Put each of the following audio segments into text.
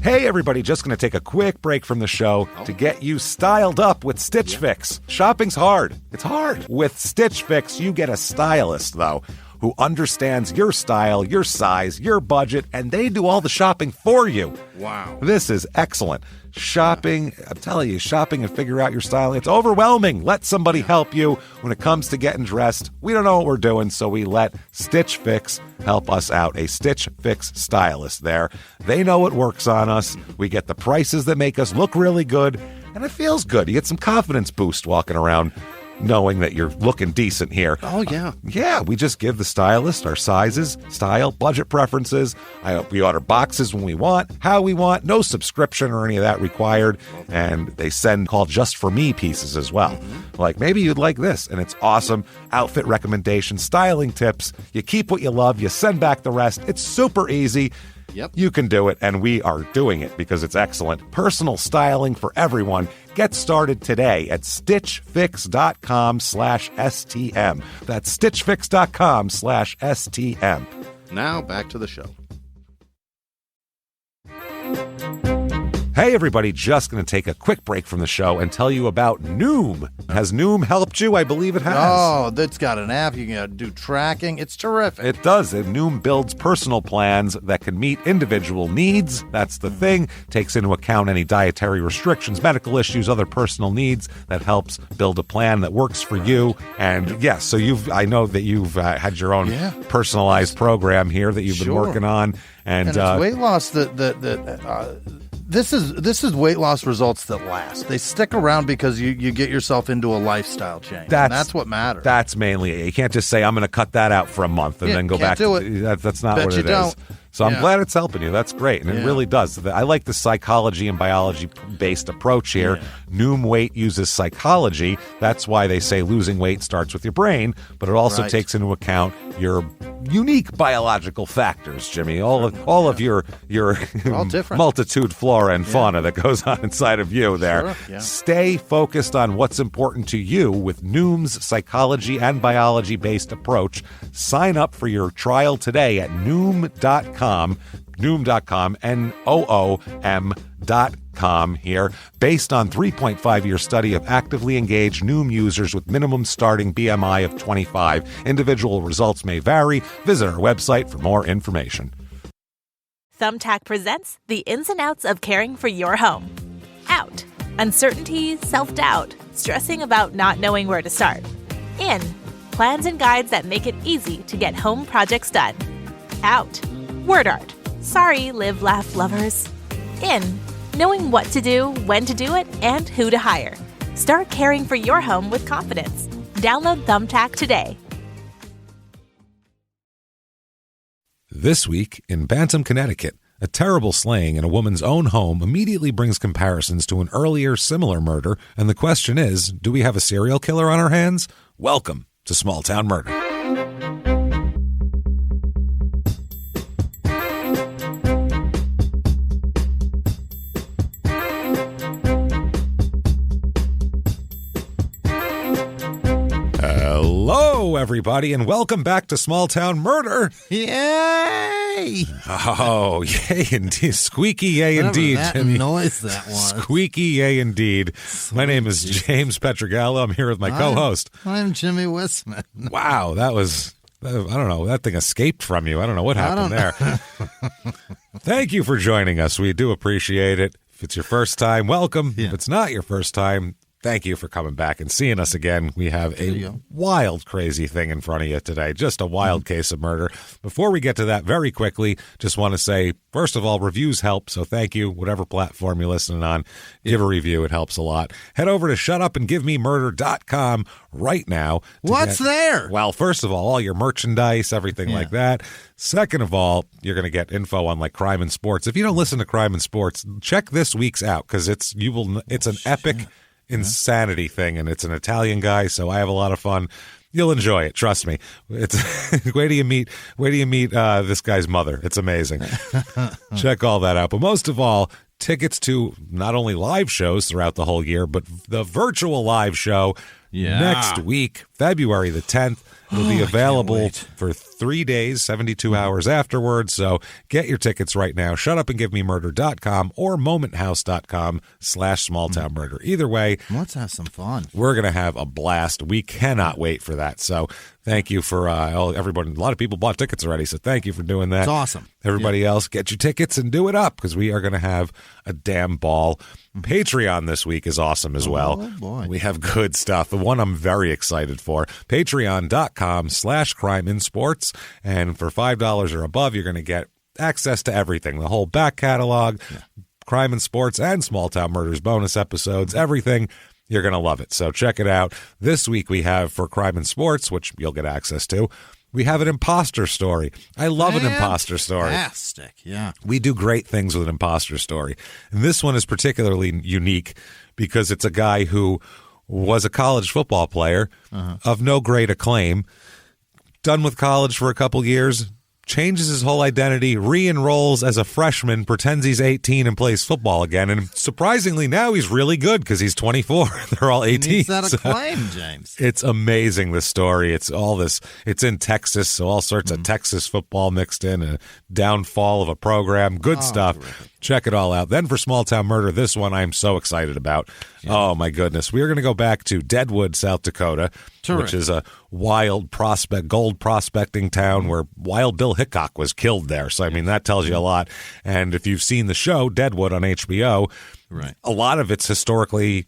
Hey everybody, just going to take a quick break from the show to get you styled up with Stitch Fix. Shopping's hard. It's hard. With Stitch Fix, you get a stylist, though, who understands your style, your size, your budget, and they do all the shopping for you. Wow. This is excellent. Shopping, I'm telling you, shopping and figure out your style, it's overwhelming. Let somebody help you when it comes to getting dressed. We don't know what we're doing, so we let Stitch Fix help us out. A Stitch Fix stylist there. They know what works on us. We get the prices that make us look really good, and it feels good. You get some confidence boost walking around knowing that you're looking decent here. Oh, yeah. Yeah, we just give the stylist our sizes, style, budget preferences. We order boxes when we want, how we want, no subscription or any of that required. And they send called Just For Me pieces as well. Like, maybe you'd like this, and it's awesome. Outfit recommendations, styling tips. You keep what you love, you send back the rest. It's super easy. Yep. You can do it, and we are doing it because it's excellent. Personal styling for everyone. Get started today at stitchfix.com/STM. That's stitchfix.com/STM. Now back to the show. Hey everybody, just going to take a quick break from the show and tell you about Noom. Has Noom helped you? I believe it has. Oh, that's got an app. You can do tracking. It's terrific. It does. And Noom builds personal plans that can meet individual needs. That's the thing. Takes into account any dietary restrictions, medical issues, other personal needs. That helps build a plan that works for you. And yes, so I know that you've had your own personalized program here that you've been working on. And it's weight loss This is weight loss results that last. They stick around because you get yourself into a lifestyle change. That's what matters. That's mainly it. You can't just say, I'm going to cut that out for a month and then go back to it. That's not what it is. So I'm glad it's helping you. That's great. And it really does. I like the psychology and biology-based approach here. Yeah. Noom Weight uses psychology. That's why they say losing weight starts with your brain, but it also takes into account your unique biological factors, Jimmy. All of your multitude flora and fauna that goes on inside of you there. Sure. Yeah. Stay focused on what's important to you with Noom's psychology and biology-based approach. Sign up for your trial today at Noom.com, Noom.com here. Based on 3.5-year study of actively engaged Noom users with minimum starting BMI of 25. Individual results may vary. Visit our website for more information. Thumbtack presents the ins and outs of caring for your home. Out. Uncertainty, self-doubt, stressing about not knowing where to start. In. Plans and guides that make it easy to get home projects done. Out. Word art. Sorry, live, laugh, lovers. In. Knowing what to do, when to do it, and who to hire. Start caring for your home with confidence. Download Thumbtack today. This week in Bantam, Connecticut, a terrible slaying in a woman's own home immediately brings comparisons to an earlier similar murder, and the question is, do we have a serial killer on our hands? Welcome to Small Town Murder. Hello, everybody, and welcome back to Small Town Murder. Yay! Oh, yay indeed. Squeaky yay indeed, that Jimmy. Noise that was. Squeaky yay indeed. My name is James Petrogallo. I'm here with my co-host. I'm Jimmy Wisman. Wow, that was, I don't know, that thing escaped from you. I don't know what happened there. Thank you for joining us. We do appreciate it. If it's your first time, welcome. If it's not your first time, thank you for coming back and seeing us again. We have a wild, crazy thing in front of you today. Just a wild case of murder. Before we get to that, very quickly, just want to say, first of all, reviews help. So thank you. Whatever platform you're listening on, give a review. It helps a lot. Head over to shutupandgivememurder.com right now. What's there? Well, first of all your merchandise, everything like that. Second of all, you're going to get info on like crime and sports. If you don't listen to crime and sports, check this week's out because it's an epic insanity thing, and it's an Italian guy, so I have a lot of fun. You'll enjoy it, trust me. It's wait till you meet this guy's mother. It's amazing. Check all that out. But most of all, tickets to not only live shows throughout the whole year, but the virtual live show next week, February the 10th. It'll be available for 3 days, 72 hours afterwards. So get your tickets right now. ShutUpAndGiveMeMurder.com or MomentHouse.com/smalltownmurder. Either way, let's have some fun. We're going to have a blast. We cannot wait for that. So thank you for everybody. A lot of people bought tickets already, so thank you for doing that. It's awesome. Everybody else, get your tickets and do it up because we are going to have a damn ball. Patreon this week is awesome as well. Oh, boy. We have good stuff. The one I'm very excited for, patreon.com/crimeinsports. And for $5 or above, you're going to get access to everything, the whole back catalog, Crime and Sports and Small Town Murders bonus episodes, everything. You're going to love it. So check it out. This week we have for Crime and Sports, which you'll get access to, we have an imposter story. I love an imposter story. Fantastic, yeah. We do great things with an imposter story. And this one is particularly unique because it's a guy who was a college football player of no great acclaim, done with college for a couple years, changes his whole identity, re-enrolls as a freshman, pretends he's 18 and plays football again. And surprisingly, now he's really good because he's 24. They're all 18. Needs that acclaim, James. It's amazing, this story. It's all this. It's in Texas, so all sorts of Texas football mixed in, a downfall of a program. Good stuff. Terrific. Check it all out. Then for Small Town Murder, this one I'm so excited about. Yeah. Oh, my goodness. We are going to go back to Deadwood, South Dakota, which is a wild gold prospecting town where Wild Bill Hickok was killed there. So, I mean, that tells you a lot. And if you've seen the show, Deadwood on HBO, a lot of it's historically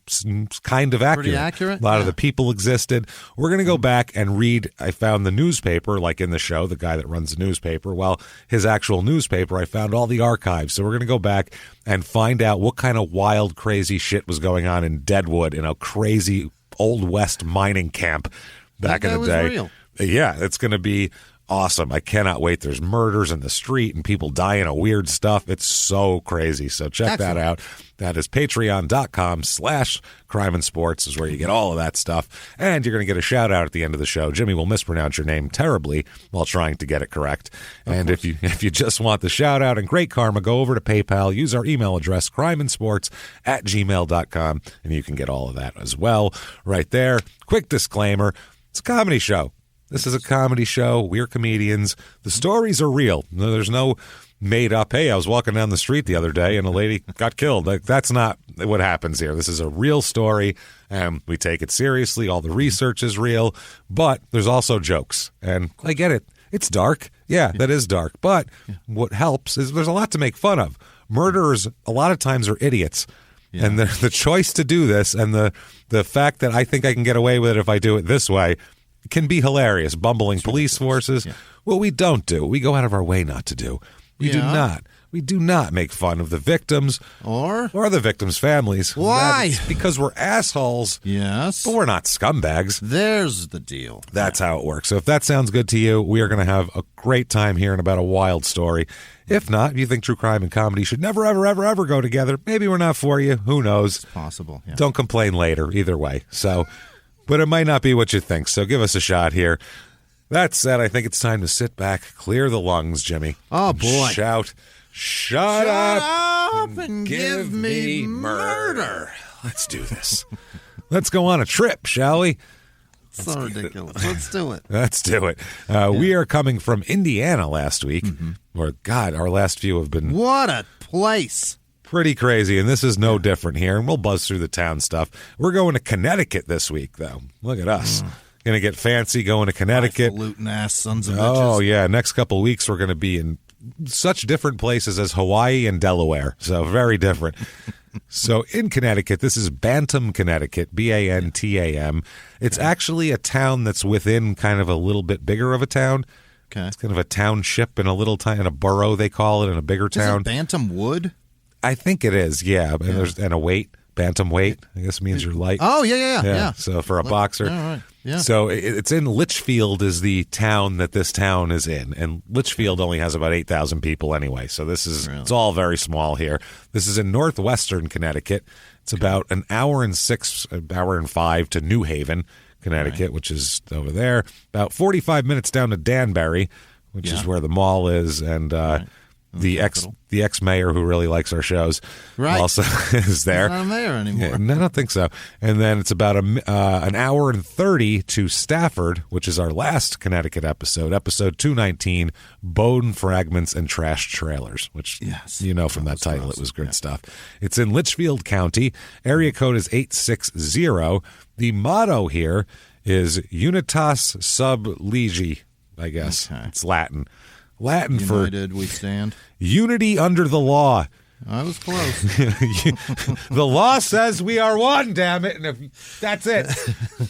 kind of accurate. Pretty accurate. A lot of the people existed. We're going to go back and read. I found the newspaper, like in the show, the guy that runs the newspaper. Well, his actual newspaper, I found all the archives. So we're going to go back and find out what kind of wild, crazy shit was going on in Deadwood in a crazy Old West mining camp back in the day. Real. Yeah, it's going to be awesome. I cannot wait. There's murders in the street and people dying of weird stuff. It's so crazy. So check that out. That is patreon.com/crime and sports is where you get all of that stuff. And you're going to get a shout out at the end of the show. Jimmy will mispronounce your name terribly while trying to get it correct. And if you just want the shout out and great karma, go over to PayPal, use our email address, crimeandsports@gmail.com, and you can get all of that as well right there. Quick disclaimer. It's a comedy show. This is a comedy show. We're comedians. The stories are real. There's no made up, hey, I was walking down the street the other day and a lady got killed. Like, that's not what happens here. This is a real story, and we take it seriously. All the research is real, but there's also jokes. And I get it. It's dark. Yeah, that is dark. But what helps is there's a lot to make fun of. Murderers, a lot of times, are idiots. Yeah. And the choice to do this and the fact that I think I can get away with it if I do it this way can be hilarious. Bumbling police forces. Yeah. Well, we don't do. We go out of our way not to do. We do not. We do not make fun of the victims or the victims' families. Why? Because we're assholes. Yes. But we're not scumbags. There's the deal. That's how it works. So if that sounds good to you, we are going to have a great time hearing about a wild story. If not, if you think true crime and comedy should never, ever, ever, ever go together, maybe we're not for you. Who knows? It's possible. Yeah. Don't complain later, either way. So, but it might not be what you think. So give us a shot here. That said, I think it's time to sit back, clear the lungs, Jimmy. Oh, boy. Shout, shut up and give me murder. Let's do this. Let's go on a trip, shall we? So ridiculous. Let's do it. Let's do it. We are coming from Indiana last week, where, God, our last few have been... What a place. Pretty crazy, and this is no different here, and we'll buzz through the town stuff. We're going to Connecticut this week, though. Look at us. Going to get fancy going to Connecticut. Highfalutin ass sons of bitches. Oh, yeah. Next couple of weeks, we're going to be in such different places as Hawaii and Delaware. So very different. So in Connecticut, this is Bantam, Connecticut, Bantam. It's actually a town that's within kind of a little bit bigger of a town. Okay. It's kind of a township in a little town, in a borough, they call it, in a bigger town. Is it Bantam Wood? I think it is, yeah. And a weight. Bantam weight, I guess, means you're light. Oh, yeah. So for a boxer. All right. Yeah. So it's in Litchfield is the town that this town is in. And Litchfield only has about 8,000 people anyway. So this is It's all very small here. This is in northwestern Connecticut. It's about an hour and 5 to New Haven, Connecticut, which is over there. About 45 minutes down to Danbury, which is where the mall is. And The ex-mayor who really likes our shows also is there. He's not a mayor anymore. Yeah, no, I don't think so. And then it's about an hour and 30 to Stafford, which is our last Connecticut episode 219, Bone Fragments and Trash Trailers, which you know from that title, awesome. It was good stuff. It's in Litchfield County. Area code is 860. The motto here is Unitas Sub Legi, I guess. Okay. It's Latin. United we stand. Unity under the law. I was close. The law says we are one, damn it. And if that's it.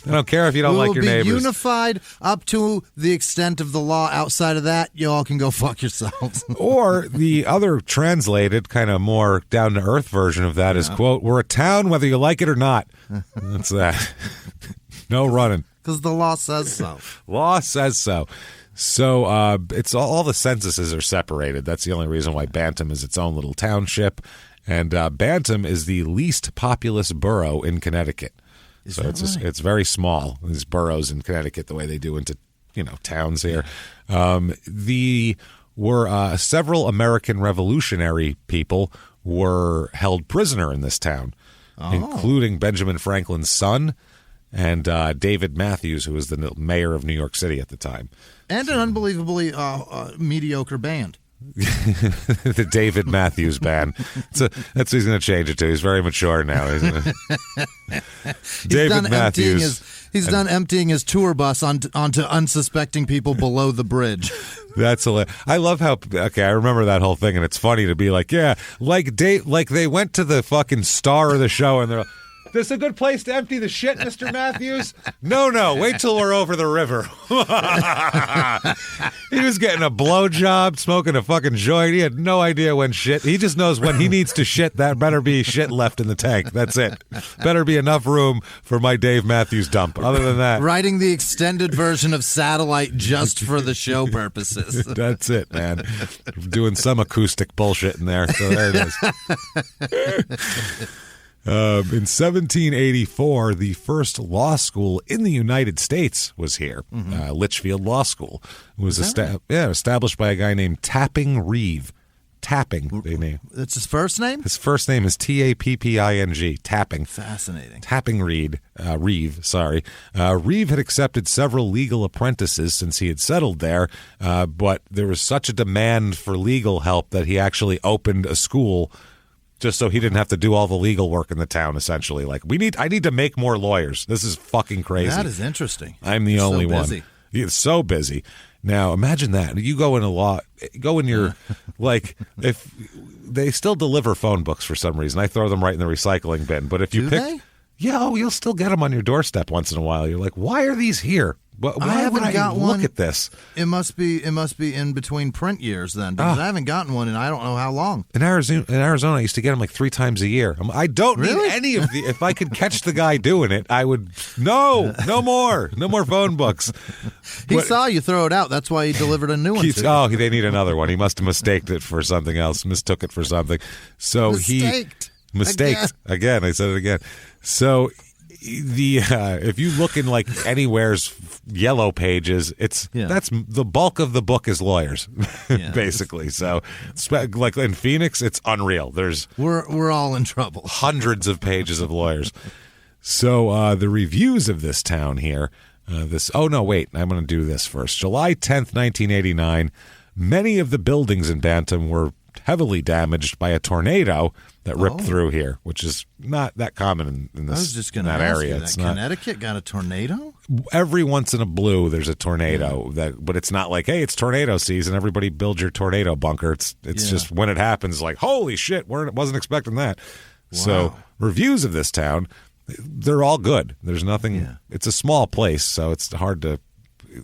I don't care if you don't like your neighbors. We'll be unified up to the extent of the law. Outside of that, you all can go fuck yourselves. Or the other translated, kind of more down-to-earth version of that is, quote, we're a town whether you like it or not. That's that. No running. Because the law says so. Law says so. So it's all the censuses are separated. That's the only reason why Bantam is its own little township. And Bantam is the least populous borough in Connecticut. It's very small, these boroughs in Connecticut, the way they do into towns here. Several American Revolutionary people were held prisoner in this town, including Benjamin Franklin's son and David Matthews, who was the mayor of New York City at the time. And an unbelievably mediocre band. The David Matthews Band. That's what he's going to change it to. He's very mature now, isn't he? David Matthews. He's done emptying his tour bus onto unsuspecting people below the bridge. That's hilarious. I love how. Okay, I remember that whole thing, and it's funny to be like, like they went to the fucking star of the show, and they're like, this a good place to empty the shit, Mr. Matthews? No. Wait till we're over the river. He was getting a blowjob, smoking a fucking joint. He had no idea when shit. He just knows when he needs to shit, that better be shit left in the tank. That's it. Better be enough room for my Dave Matthews dump. Other than that. Writing the extended version of Satellite just for the show purposes. That's it, man. Doing some acoustic bullshit in there. So there it is. In 1784, the first law school in the United States was here. Litchfield Law School. It was established by a guy named Tapping Reeve. Tapping, they name. That's his first name? His first name is Tapping. Tapping. Fascinating. Tapping Reeve. Reeve had accepted several legal apprentices since he had settled there, but there was such a demand for legal help that he actually opened a school just so he didn't have to do all the legal work in the town, essentially. Like, I need to make more lawyers. This is fucking crazy. That is interesting. I'm the only one. He's so busy. Now, imagine that. You go in your, like, if they still deliver phone books for some reason. I throw them right in the recycling bin. But if you they? You'll still get them on your doorstep once in a while. You're like, why are these here? Why would I look at this? It must be in between print years then, because I haven't gotten one in I don't know how long. In Arizona, I used to get them like 3 times a year. I don't need any of the. If I could catch the guy doing it, I would. No more phone books. He saw you throw it out. That's why he delivered a new one. They need another one. He must have mistook it for something else. Mistook it for something. So mistaked again. I said it again. So. If you look in like anywhere's yellow pages, that's the bulk of the book is lawyers, basically. So, like in Phoenix, it's unreal. We're all in trouble. Hundreds of pages of lawyers. So the reviews of this town here. I'm going to do this first. July 10th, 1989. Many of the buildings in Bantam were heavily damaged by a tornado that ripped through here, which is not that common in this. I was just going to ask area. You that. Connecticut got a tornado? Every once in a blue, there's a tornado. But it's not like, hey, it's tornado season. Everybody build your tornado bunker. It's just when it happens, like, holy shit, wasn't expecting that. Wow. So reviews of this town, they're all good. There's nothing. Yeah. It's a small place, so it's hard to.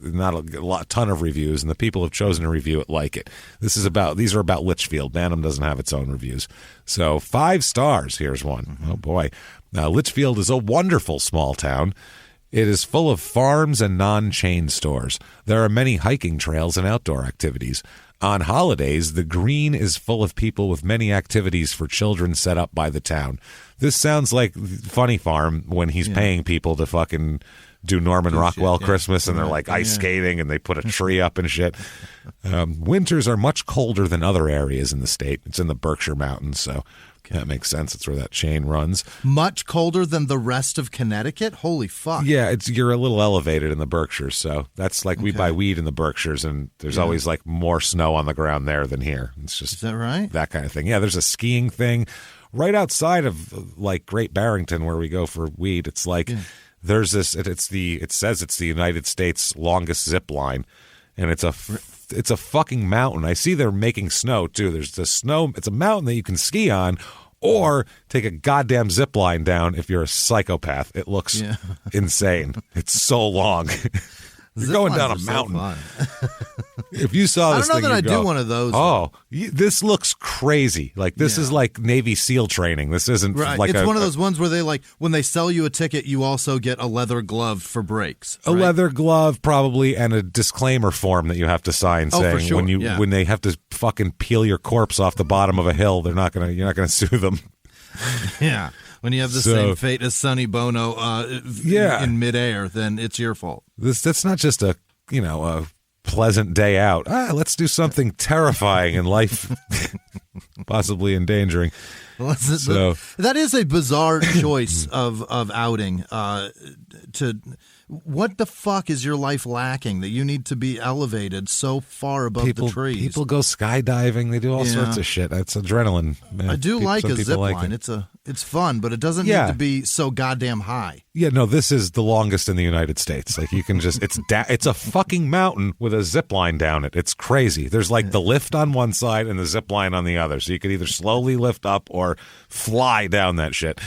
Not a ton of reviews, and the people who've chosen to review it like it. These are about Litchfield. Bantam doesn't have its own reviews. So 5 stars. Here's one. Oh boy. Now, Litchfield is a wonderful small town. It is full of farms and non-chain stores. There are many hiking trails and outdoor activities. On holidays, the green is full of people with many activities for children set up by the town. This sounds like Funny Farm when he's paying people to fucking do Norman Rockwell Christmas, and they're like ice skating, and they put a tree up and shit. Winters are much colder than other areas in the state. It's in the Berkshire Mountains, so that makes sense. It's where that chain runs. Much colder than the rest of Connecticut? Holy fuck. Yeah, you're a little elevated in the Berkshires, so that's like we buy weed in the Berkshires, and there's always like more snow on the ground there than here. It's just Is that right? That kind of thing. Yeah, there's a skiing thing right outside of like Great Barrington where we go for weed. It's like there's this. It says it's the United States longest zip line, and it's a fucking mountain. I see they're making snow too. There's the snow. It's a mountain that you can ski on, or take a goddamn zip line down if you're a psychopath. It looks insane. It's so long. You're going down a mountain. So if you saw this thing, I don't know that I do one of those. Oh, this looks crazy. Like this is like Navy SEAL training. This isn't like it's one of those ones where they like when they sell you a ticket, you also get a leather glove for brakes. A leather glove, probably, and a disclaimer form that you have to sign saying for sure. when they have to fucking peel your corpse off the bottom of a hill, you're not gonna sue them. Yeah. When you have the same fate as Sonny Bono in midair, then it's your fault. That's not just a pleasant day out. Let's do something terrifying in life, possibly endangering. That is a bizarre choice of outing. What the fuck is your life lacking that you need to be elevated so far above the trees? People go skydiving. They do all sorts of shit. That's adrenaline. Man. I do like a zip line. It's fun, but it doesn't need to be so goddamn high. Yeah, no, this is the longest in the United States. Like you can just it's a fucking mountain with a zip line down it. It's crazy. There's like the lift on one side and the zip line on the other. So you could either slowly lift up or fly down that shit.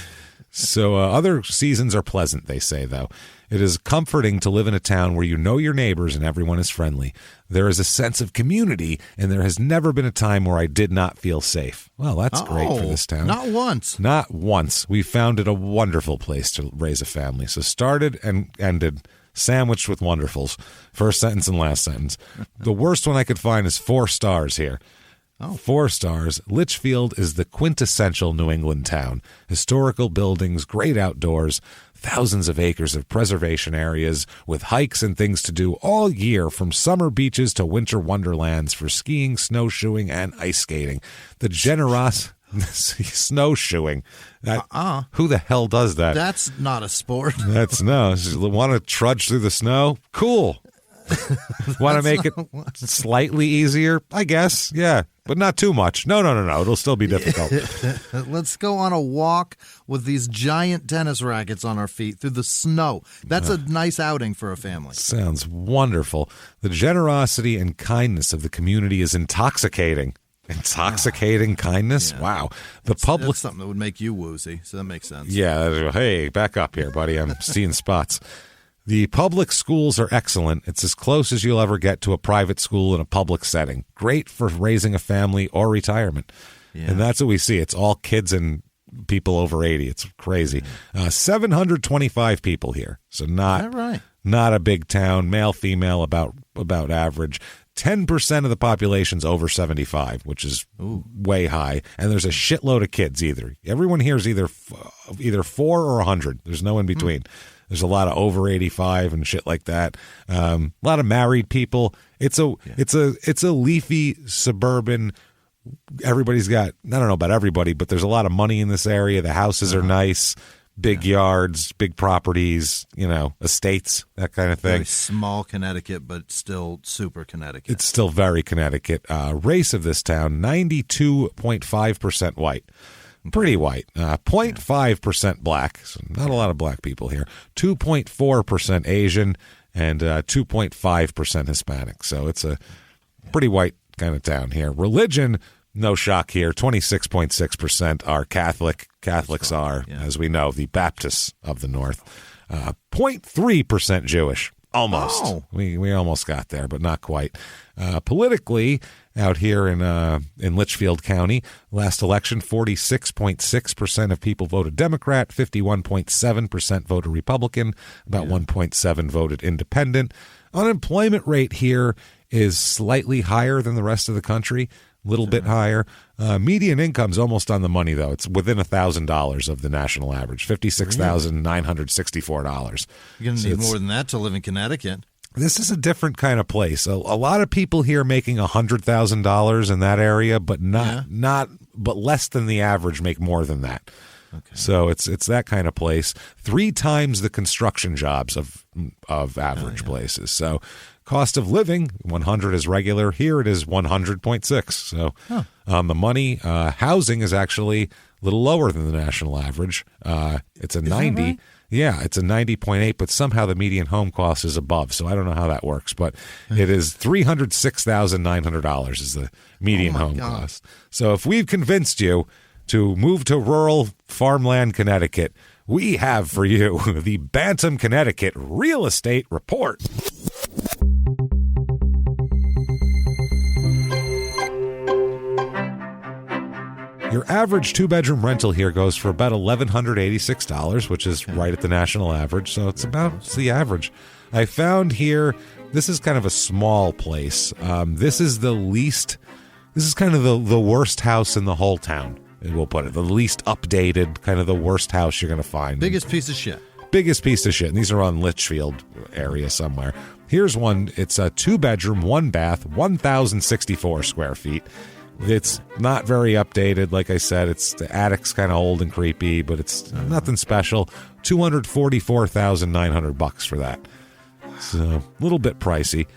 So other seasons are pleasant, they say, though. It is comforting to live in a town where you know your neighbors and everyone is friendly. There is a sense of community, and there has never been a time where I did not feel safe. Well, that's great for this town. Not once. Not once. We found it a wonderful place to raise a family. So started and ended sandwiched with wonderfuls. First sentence and last sentence. The worst one I could find is 4 stars here. 4 stars. Litchfield is the quintessential New England town. Historical buildings, great outdoors, thousands of acres of preservation areas with hikes and things to do all year, from summer beaches to winter wonderlands for skiing, snowshoeing, and ice skating. The generosity... snowshoeing. Who the hell does that? That's not a sport. Want to trudge through the snow? Cool. Want to make it slightly easier? I guess, yeah. But not too much. No. It'll still be difficult. Let's go on a walk with these giant tennis rackets on our feet through the snow. That's a nice outing for a family. Sounds wonderful. The generosity and kindness of the community is intoxicating. Intoxicating kindness? Yeah. Wow. That's something that would make you woozy, so that makes sense. Yeah. Hey, back up here, buddy. I'm seeing spots. The public schools are excellent. It's as close as you'll ever get to a private school in a public setting. Great for raising a family or retirement. Yeah. And that's what we see. It's all kids and people over 80. It's crazy. 725 people here. So not a big town. Male, female, about average. 10% of the population's over 75, which is way high. And there's a shitload of kids either. Everyone here is either 4 or 100. There's no in between. There's a lot of over 85 and shit like that. A lot of married people. It's a leafy suburban. Everybody's got, I don't know about everybody, but there's a lot of money in this area. The houses are nice, big yards, big properties, estates, that kind of thing. Very small Connecticut, but still super Connecticut. It's still very Connecticut. Race of this town, 92.5% white. Pretty white. 0.5% black. So not a lot of black people here. 2.4% Asian and 2.5% Hispanic. So it's a pretty white kind of town here. Religion, no shock here. 26.6% are Catholic. Catholics are, as we know, the Baptists of the North. 0.3% Jewish. Almost. Oh. We almost got there, but not quite. Politically, out here in Litchfield County, last election, 46.6% of people voted Democrat, 51.7% voted Republican, about 1.7% voted independent. Unemployment rate here is slightly higher than the rest of the country. a little bit higher. Median income's almost on the money, though. It's within $1,000 of the national average, $56,964. You're going to need more than that to live in Connecticut. This is a different kind of place. A lot of people here making $100,000 in that area, but but less than the average make more than that. Okay. So it's that kind of place. 3 times the construction jobs of average places. So cost of living, 100 is regular. Here it is 100.6. So on the money, housing is actually a little lower than the national average. It's a 90. Right? Yeah, it's a 90.8, but somehow the median home cost is above. So I don't know how that works, but it is $306,900 is the median home cost. So if we've convinced you to move to rural farmland Connecticut, we have for you the Bantam, Connecticut Real Estate Report. Your average 2-bedroom rental here goes for about $1,186, which is right at the national average, so it's the average. I found here, this is kind of a small place. This is kind of the worst house in the whole town, we'll put it. The least updated, kind of the worst house you're going to find. Biggest piece of shit. Biggest piece of shit, and these are on Litchfield area somewhere. Here's one. It's a 2-bedroom, 1-bath, 1,064 square feet. It's not very updated. Like I said, the attic's kind of old and creepy, but it's nothing special. $244,900 for that. So a little bit pricey.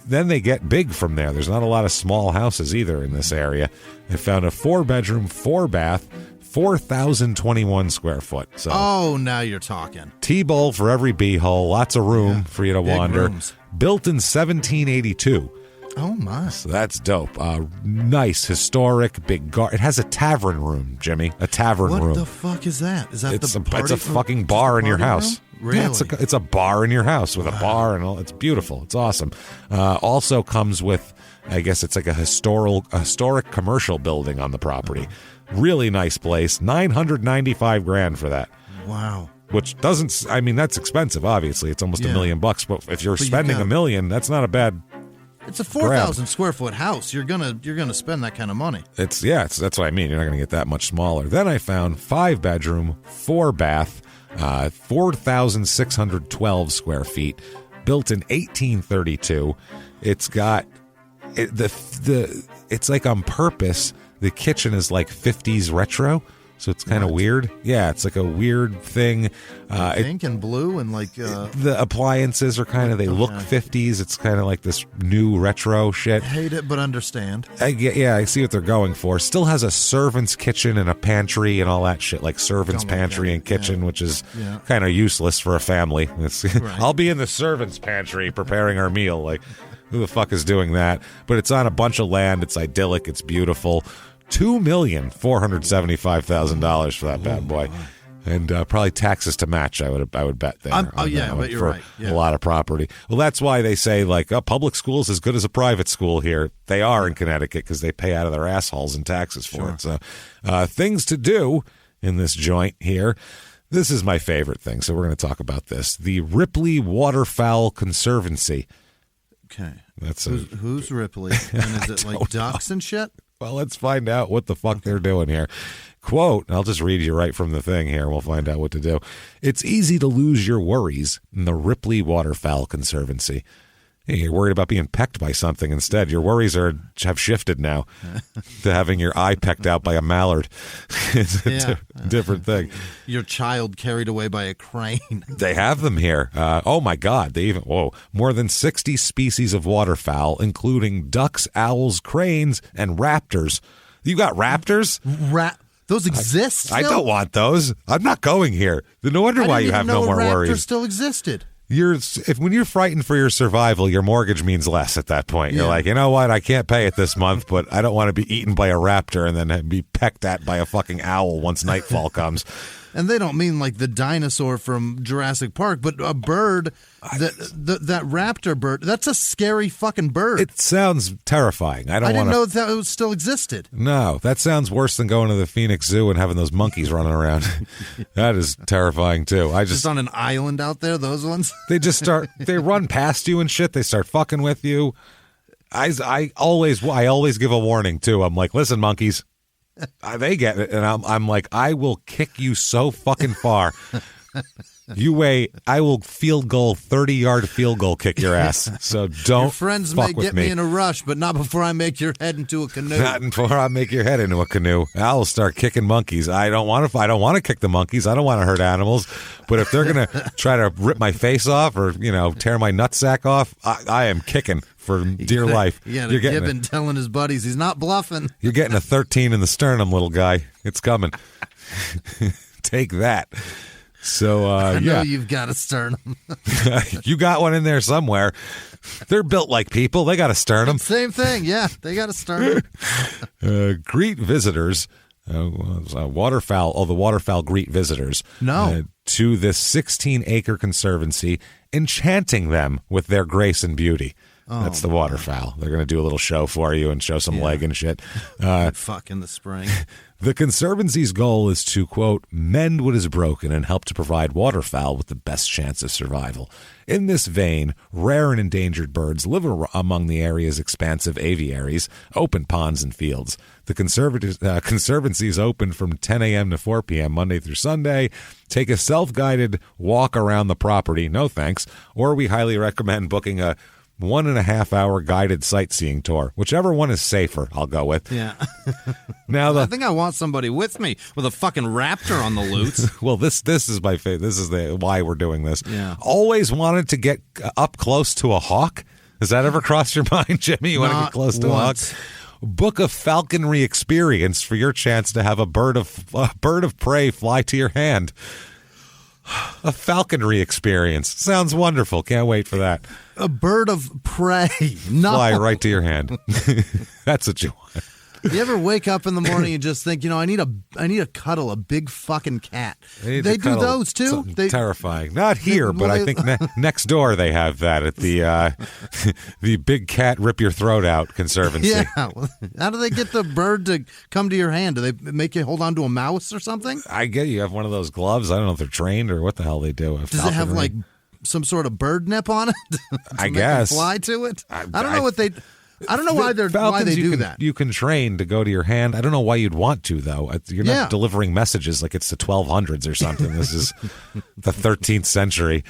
Then they get big from there. There's not a lot of small houses either in this area. I found a 4-bedroom, 4-bath, 4,021 square foot. So now you're talking. T-bowl for every b-hole. Lots of room for you to wander. Rooms. Built in 1782. Oh, my. So that's dope. Nice, historic, big garden. It has a tavern room, Jimmy. A tavern room. What the fuck is that? Is that it's a fucking bar in your house. Room? Really? Yeah, it's a bar in your house with a bar and all. It's beautiful. It's awesome. Also comes with, I guess it's like a historic commercial building on the property. Really nice place. $995,000 for that. Wow. Which doesn't, I mean, that's expensive, obviously. It's almost $1 million, but if you're spending $1 million, that's not a bad. It's a 4,000 square foot house. You're gonna spend that kind of money. That's what I mean. You're not gonna get that much smaller. Then I found 5-bedroom, 4-bath, 4,612 square feet, built in 1832. It's got it's like on purpose. The kitchen is like 50s retro. So it's kind of weird. Yeah, it's like a weird thing. Pink and blue and like... the appliances are kind of, they look 50s. It's kind of like this new retro shit. Hate it, but understand. I see what they're going for. Still has a servant's kitchen and a pantry and all that shit, like servant's pantry and kitchen, which is kind of useless for a family. I'll be in the servant's pantry preparing our meal. Like, who the fuck is doing that? But it's on a bunch of land. It's idyllic. It's beautiful. $2,475,000 for that bad boy, and probably taxes to match. I would bet there. But you're right. Yeah. A lot of property. Well, that's why they say like public school's as good as a private school here. They are in Connecticut because they pay out of their assholes in taxes for it. So things to do in this joint here. This is my favorite thing. So we're going to talk about this. The Ripley Waterfowl Conservancy. Okay. Who's Ripley? And is it like ducks and shit? Well, let's find out what the fuck they're doing here. Quote, I'll just read you right from the thing here. We'll find out what to do. It's easy to lose your worries in the Ripley Waterfowl Conservancy. Hey, you're worried about being pecked by something instead. Your worries have shifted now to having your eye pecked out by a mallard. It's a different thing. Your child carried away by a crane. They have them here. Oh, my God. More than 60 species of waterfowl, including ducks, owls, cranes, and raptors. You got raptors? Those exist still? I don't want those. I'm not going here. No wonder why you have no more worries. Raptors still existed. When you're frightened for your survival, your mortgage means less at that point. You're like, you know what? I can't pay it this month, but I don't want to be eaten by a raptor and then be pecked at by a fucking owl once nightfall comes. And they don't mean like the dinosaur from Jurassic Park, but a bird, that raptor bird, that's a scary fucking bird. It sounds terrifying. I didn't know that still existed. No, that sounds worse than going to the Phoenix Zoo and having those monkeys running around. That is terrifying too. Just on an island out there, those ones? They run past you and shit. They start fucking with you. I always give a warning too. I'm like, listen, monkeys, they get it, and I'm like, I will kick you so fucking far. I will 30-yard field goal kick your ass. So don't. Your friends fuck may with get me in a rush, but not before I make your head into a canoe. Not before I make your head into a canoe. I'll start kicking monkeys. I don't want to kick the monkeys. I don't want to hurt animals. But if they're gonna try to rip my face off or tear my nutsack off, I am kicking for dear life. You're Gibbon telling his buddies he's not bluffing. You're getting a 13 in the sternum, little guy. It's coming. Take that. So, I know you've got a sternum. You got one in there somewhere. They're built like people. They got a sternum. Same thing. Yeah, they got a sternum. Greet visitors. Waterfowl. The waterfowl greet visitors. To this 16-acre conservancy, enchanting them with their grace and beauty. That's the waterfowl. They're going to do a little show for you and show some leg and shit. Fuck in the spring. The Conservancy's goal is to, quote, mend what is broken and help to provide waterfowl with the best chance of survival. In this vein, rare and endangered birds live among the area's expansive aviaries, open ponds, and fields. The Conservancy is open from 10 a.m. to 4 p.m. Monday through Sunday. Take a self-guided walk around the property, no thanks, or we highly recommend booking a 1.5-hour guided sightseeing tour. Whichever one is safer, I'll go with. Yeah. Now I think I want somebody with me with a fucking raptor on the loose. Well, this is my favorite. This is why we're doing this. Yeah. Always wanted to get up close to a hawk. Has that ever crossed your mind, Jimmy? You want to get close to a hawk? Book a falconry experience for your chance to have a bird of prey fly to your hand. A falconry experience. Sounds wonderful. Can't wait for that. A bird of prey. No. Fly right to your hand. That's what you want. You ever wake up in the morning and just think, I need to cuddle a big fucking cat? They do those too? Terrifying. Not here, but I think next door they have that at the Big Cat Rip Your Throat Out Conservancy. Yeah. How do they get the bird to come to your hand? Do they make you hold on to a mouse or something? I get you have one of those gloves. I don't know if they're trained or what the hell they do. Does it have like some sort of bird nip on it? I guess. Fly to it? I don't know what they... I don't know why they do that. You can train to go to your hand. I don't know why you'd want to, though. You're not delivering messages like it's the 1200s or something. This is the 13th century.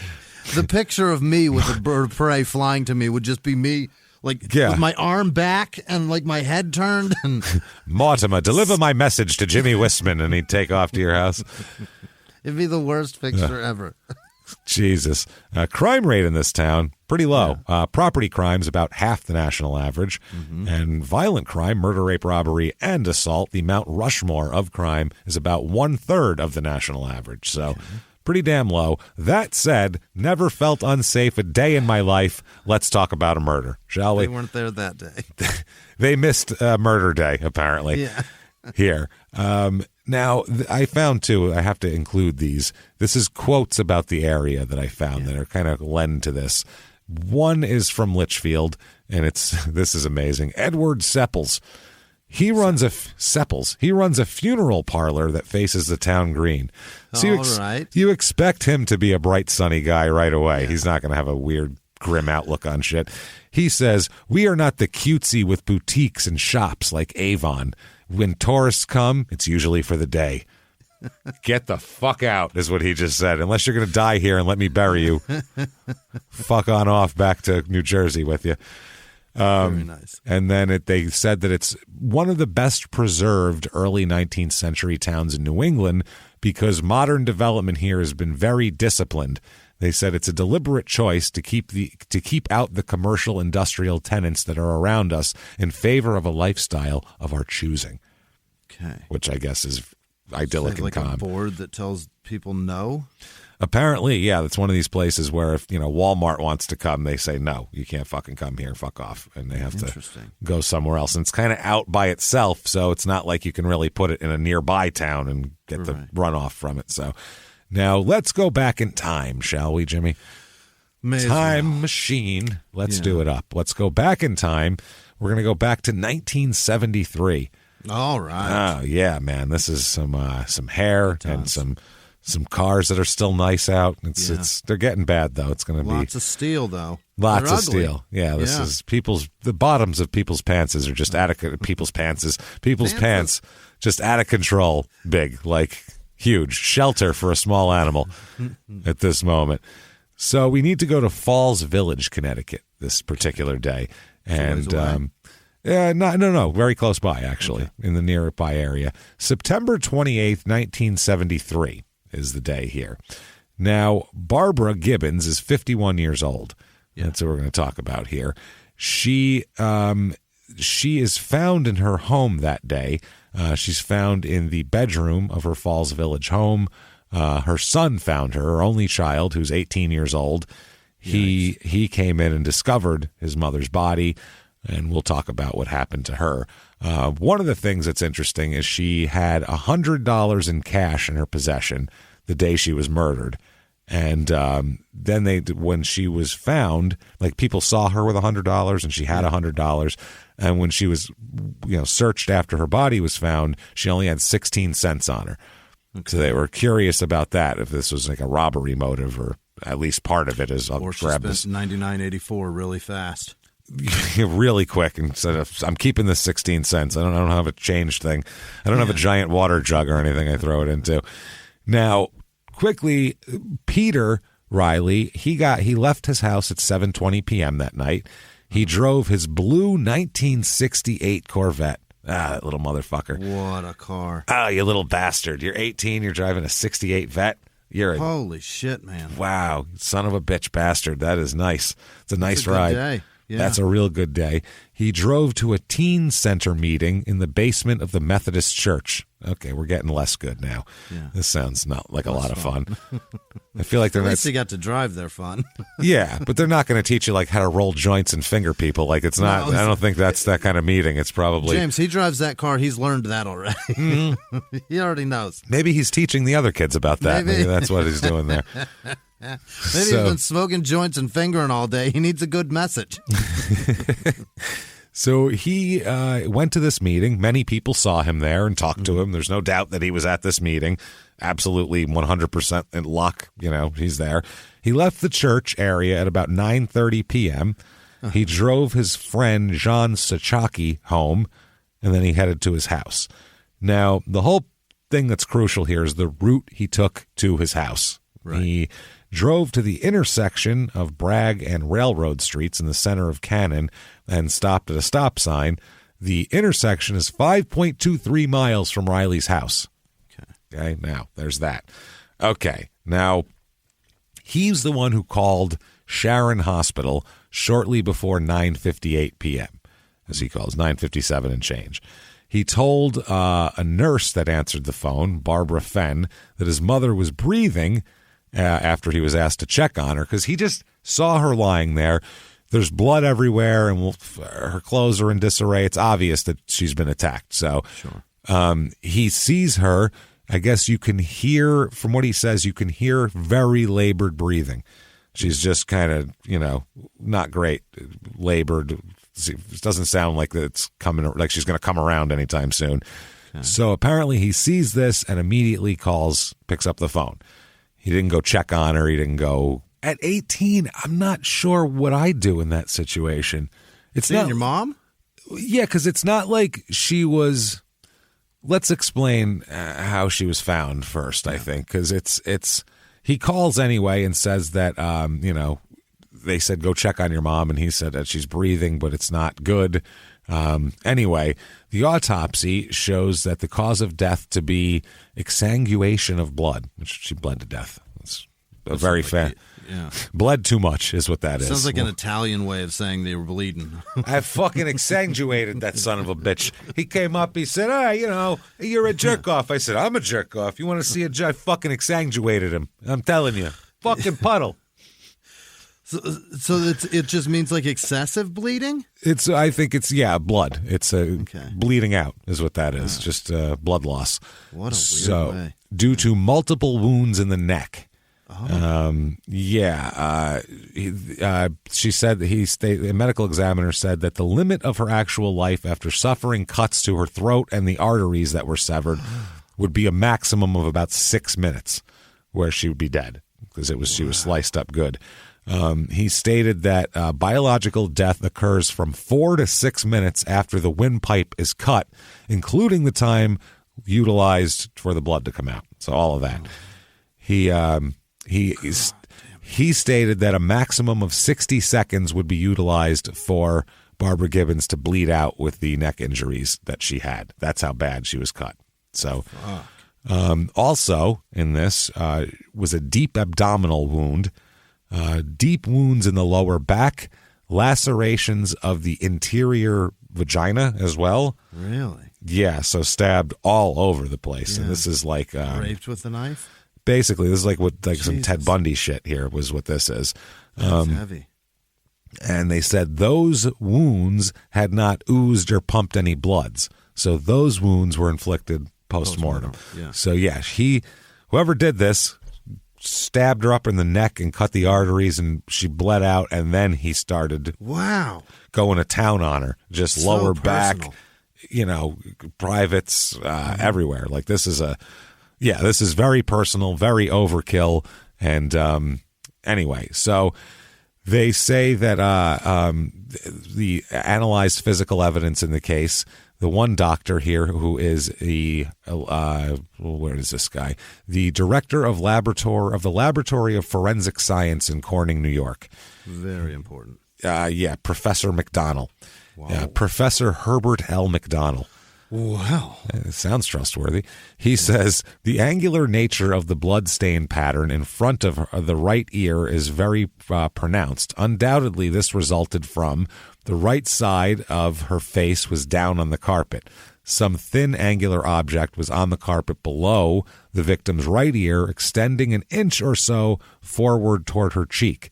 The picture of me with a bird of prey flying to me would just be me, with my arm back and my head turned. And Mortimer, deliver my message to Jimmy Wistman, and he'd take off to your house. It'd be the worst picture ever. Jesus. Crime rate in this town, pretty low. Yeah. Property crime's about half the national average. Mm-hmm. And violent crime, murder, rape, robbery, and assault, the Mount Rushmore of crime, is about 1/3 of the national average. So pretty damn low. That said, never felt unsafe a day in my life. Let's talk about a murder, shall we? They weren't there that day. They missed murder day, apparently. Yeah. Here. Now, I found, too, I have to include these. This is quotes about the area that I found that are kind of lend to this. One is from Litchfield, and this is amazing. Edward Sepples. He runs a funeral parlor that faces the town green. So you expect him to be a bright, sunny guy right away. Yeah. He's not going to have a weird, grim outlook on shit. He says, "We are not the cutesy with boutiques and shops like Avon. When tourists come, it's usually for the day." Get the fuck out, is what he just said. Unless you're going to die here and let me bury you. Fuck on off back to New Jersey with you. Very nice. And then they said that it's one of the best preserved early 19th century towns in New England because modern development here has been very disciplined. They said it's a deliberate choice to keep out the commercial industrial tenants that are around us in favor of a lifestyle of our choosing. Okay. Which I guess is idyllic and calm. Like a board that tells people no? Apparently, yeah, it's one of these places where if Walmart wants to come, they say no, you can't fucking come here, fuck off, and they have to go somewhere else. And it's kind of out by itself, so it's not like you can really put it in a nearby town and get the runoff from it. So now let's go back in time, shall we, Jimmy? Time machine. Let's do it up. Let's go back in time. We're going to go back to 1973. All right. Oh, yeah, man. This is some hair and some cars that are still nice out. They're getting bad, though. It's going to be lots of steel, though. Lots of steel. Yeah, this is the bottoms of people's pantses are just out of people's pants just out of control, big, like huge. Shelter for a small animal at this moment. So we need to go to Falls Village, Connecticut this particular day. And no, very close by, actually, in the nearby area. September 28th, 1973 is the day here. Now, Barbara Gibbons is 51 years old. Yeah. That's what we're going to talk about here. She is found in her home that day. She's found in the bedroom of her Falls Village home. Her son found her only child, who's 18 years old. He came in and discovered his mother's body, and we'll talk about what happened to her. One of the things that's interesting is she had $100 in cash in her possession the day she was murdered. And then when she was found, like people saw her with $100 and she had $100. And when she was, searched after her body was found, she only had 16 cents on her. Okay. So they were curious about that, if this was like a robbery motive, or at least part of it is I'll grab this. $99.84 really fast. Really quick, instead of I'm keeping this 16 cents. I don't have a change thing. I don't have a giant water jug or anything I throw it into. Now, quickly, Peter Riley, he left his house at 7:20 p.m. that night. He drove his blue 1968 Corvette. That little motherfucker. What a car. Oh, you little bastard. You're 18, you're driving a 68 Vet. Holy shit, man. Wow, son of a bitch bastard. That is nice. It's a nice ride. Day. Yeah. That's a real good day. He drove to a teen center meeting in the basement of the Methodist Church. Okay, we're getting less good now. Yeah. This sounds not like a lot of fun. I feel like they're at least you got to drive there fun. Yeah, but they're not going to teach you like how to roll joints and finger people. Like it's not. No, I don't think that's that kind of meeting. It's probably James. He drives that car. He's learned that already. Mm-hmm. He already knows. Maybe he's teaching the other kids about that. Maybe that's what he's doing there. Maybe he's been smoking joints and fingering all day. He needs a good message. So he went to this meeting. Many people saw him there and talked to him. There's no doubt that he was at this meeting. Absolutely 100% in luck. He's there. He left the church area at about 9:30 p.m. He drove his friend John Sachaki home, and then he headed to his house. Now, the whole thing that's crucial here is the route he took to his house. Right. He drove to the intersection of Bragg and Railroad Streets in the center of Cannon and stopped at a stop sign. The intersection is 5.23 miles from Riley's house. Okay, now there's that. Okay, now he's the one who called Sharon Hospital shortly before 9:58 p.m., as he calls, 9:57 and change. He told a nurse that answered the phone, Barbara Fenn, that his mother was breathing after he was asked to check on her, because he just saw her lying there. There's blood everywhere, and her clothes are in disarray. It's obvious that she's been attacked. So he sees her. I guess you can hear, from what he says, you can hear very labored breathing. She's just kind of, not great, labored. It doesn't sound like it's coming, like she's going to come around anytime soon. Okay. So apparently he sees this and immediately picks up the phone. He didn't go check on her. He didn't go. At 18, I'm not sure what I'd do in that situation. It's Seeing not your mom? Yeah, because it's not like she was. Let's explain how she was found first, I think, because it's he calls anyway and says that, they said, go check on your mom. And he said that she's breathing, but it's not good. Anyway, the autopsy shows that the cause of death to be exsanguation of blood, which she bled to death. It's a very bled too much is what that is. Sounds like an Italian way of saying they were bleeding. I fucking exsanguated that son of a bitch. He came up, he said, you're a jerk off. I said, I'm a jerk off. You want to see I fucking exsanguated him. I'm telling you. Fucking puddle. So it just means like excessive bleeding? I think it's blood. It's bleeding out is what that is. Just blood loss. What a weird way. Due to multiple wounds in the neck. Oh. She said the medical examiner said that the limit of her actual life after suffering cuts to her throat and the arteries that were severed would be a maximum of about 6 minutes, where she would be dead, because she was sliced up good. He stated that biological death occurs from 4 to 6 minutes after the windpipe is cut, including the time utilized for the blood to come out. So all of that. He stated that a maximum of 60 seconds would be utilized for Barbara Gibbons to bleed out with the neck injuries that she had. That's how bad she was cut. So, also in this was a deep abdominal wound, deep wounds in the lower back, lacerations of the interior vagina as well. Really? Yeah, so stabbed all over the place. Yeah. And this is like raped with a knife? Basically, this is like some Ted Bundy shit here was what this is. That's heavy. And they said those wounds had not oozed or pumped any bloods. So those wounds were inflicted post-mortem. Yeah. So yeah, whoever did this stabbed her up in the neck and cut the arteries, and she bled out, and then he started going to town on her. Just so lower personal. Back, privates everywhere. Like this is very personal, very overkill. And anyway, so they say that the analyzed physical evidence in the case, the one doctor here who is where is this guy? The director of the Laboratory of Forensic Science in Corning, New York. Very important. Professor McDonnell. Wow. Professor Herbert L. McDonnell. Wow. It sounds trustworthy. He says the angular nature of the blood stain pattern in front of the right ear is very pronounced. Undoubtedly, this resulted from the right side of her face was down on the carpet. Some thin angular object was on the carpet below the victim's right ear, extending an inch or so forward toward her cheek.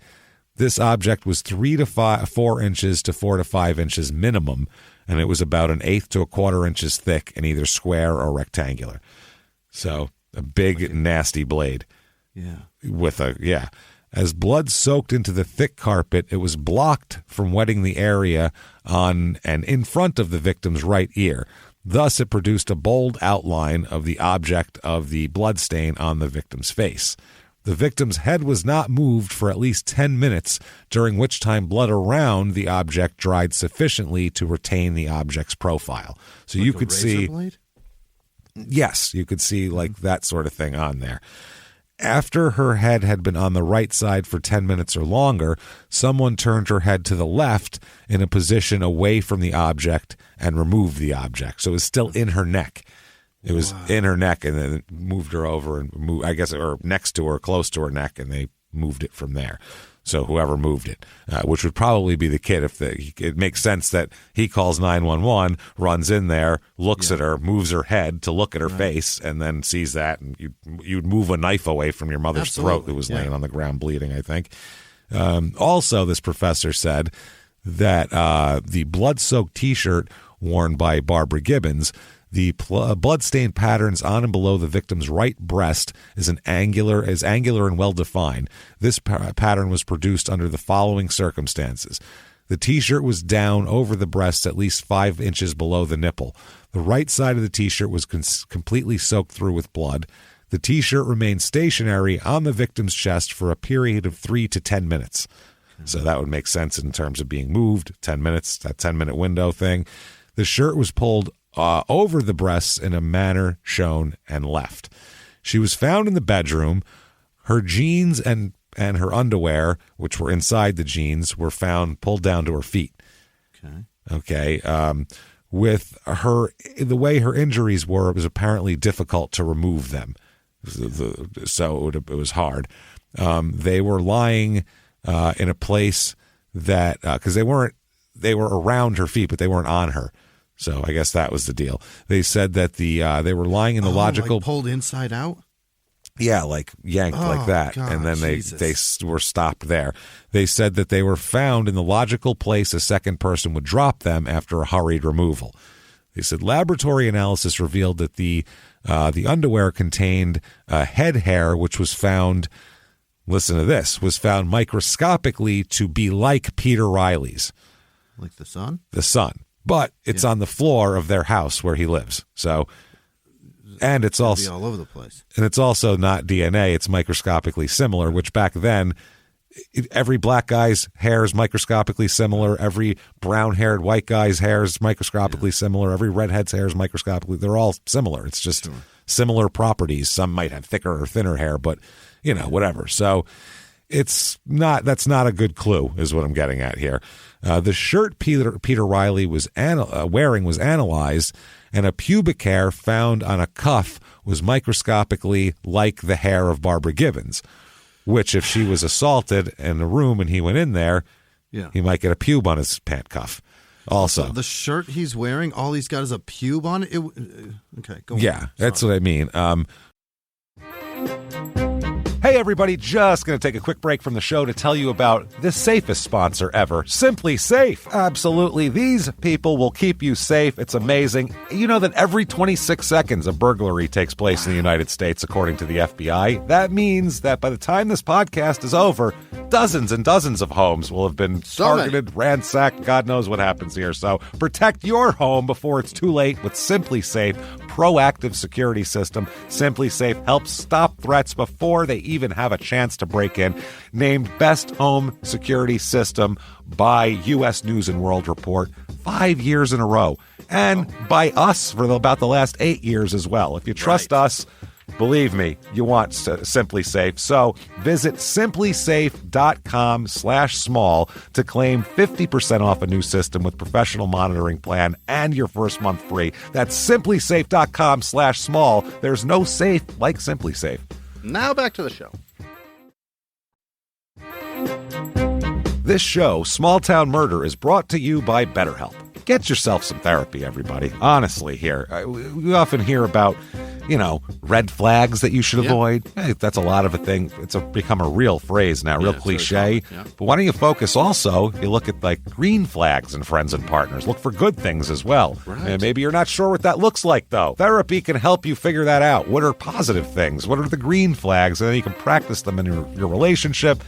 This object was 3 to 4 inches to 4 to 5 inches minimum, and it was about 1/8 to 1/4 inches thick and either square or rectangular. So a big, nasty blade. Yeah. As blood soaked into the thick carpet, it was blocked from wetting the area on and in front of the victim's right ear. Thus, it produced a bold outline of the object of the blood stain on the victim's face. The victim's head was not moved for at least 10 minutes, during which time blood around the object dried sufficiently to retain the object's profile. So like you could see, blade? Yes, you could see like that sort of thing on there. After her head had been on the right side for 10 minutes or longer, someone turned her head to the left in a position away from the object and removed the object. So it was still in her neck. It was in her neck, and then moved her over and moved, or next to her, close to her neck, and they moved it from there. So whoever moved it, which would probably be the kid. It makes sense that he calls 911, runs in there, looks at her, moves her head to look at her face, and then sees that, and you'd move a knife away from your mother's throat who was laying on the ground bleeding, I think. Also, this professor said that the blood-soaked T-shirt worn by Barbara Gibbons, the blood-stained patterns on and below the victim's right breast is angular and well-defined. This pattern was produced under the following circumstances. The T-shirt was down over the breast at least 5 inches below the nipple. The right side of the T-shirt was completely soaked through with blood. The T-shirt remained stationary on the victim's chest for a period of 3 to 10 minutes. So that would make sense in terms of being moved, 10 minutes, that 10-minute window thing. The shirt was pulled over the breasts in a manner shown and left. She was found in the bedroom. Her jeans and her underwear, which were inside the jeans, were found pulled down to her feet. Okay. With the way her injuries were, it was apparently difficult to remove them. So it was hard. They were lying in a place that, because they were around her feet, but they weren't on her. So I guess that was the deal. They said that they were lying in the logical, like pulled inside out. Yeah, like yanked like that, God, and then they Jesus. were stopped there. They said that they were found in the logical place a second person would drop them after a hurried removal. They said laboratory analysis revealed that the underwear contained head hair, which was found. Listen to this: was found microscopically to be like Peter Riley's, like the son. The son. But it's on the floor of their house where he lives. So, and it's also all over the place. And it's also not DNA. It's microscopically similar, which back then Every black guy's hair is microscopically similar. Every brown-haired white guy's hair is microscopically similar. Every redhead's hair is microscopically. They're all similar. It's just similar properties. Some might have thicker or thinner hair, but, whatever. So that's not a good clue is what I'm getting at here. The shirt Peter Riley was wearing was analyzed, and a pubic hair found on a cuff was microscopically like the hair of Barbara Gibbons, which if she was assaulted in a room and he went in there, he might get a pube on his pant cuff. Also, so the shirt he's wearing, all he's got is a pube on it. Okay, go on. Yeah, that's what I mean. Hey, everybody, just going to take a quick break from the show to tell you about the safest sponsor ever, Simply Safe. Absolutely. These people will keep you safe. It's amazing. You know that every 26 seconds a burglary takes place in the United States, according to the FBI. That means that by the time this podcast is over, dozens and dozens of homes will have been targeted, ransacked. God knows what happens here. So protect your home before it's too late with Simply Safe proactive security system. Simply Safe helps stop threats before they even have a chance to break in. Named Best Home Security System by U.S. News and World Report 5 years in a row. And by us for about the last 8 years as well. If you trust us, believe me, you want Simply Safe. So visit simplysafe.com/small to claim 50% off a new system with professional monitoring plan and your first month free. That's simplysafe.com/small. There's no safe like Simply Safe. Now back to the show. This show, Small Town Murder, is brought to you by BetterHelp. Get yourself some therapy, everybody. Honestly, here. We often hear about, red flags that you should avoid. Hey, that's a lot of a thing. It's become a real phrase now, real cliche. But why don't you focus also, you look at green flags in friends and partners. Look for good things as well. Right. And maybe you're not sure what that looks like, though. Therapy can help you figure that out. What are positive things? What are the green flags? And then you can practice them in your relationship.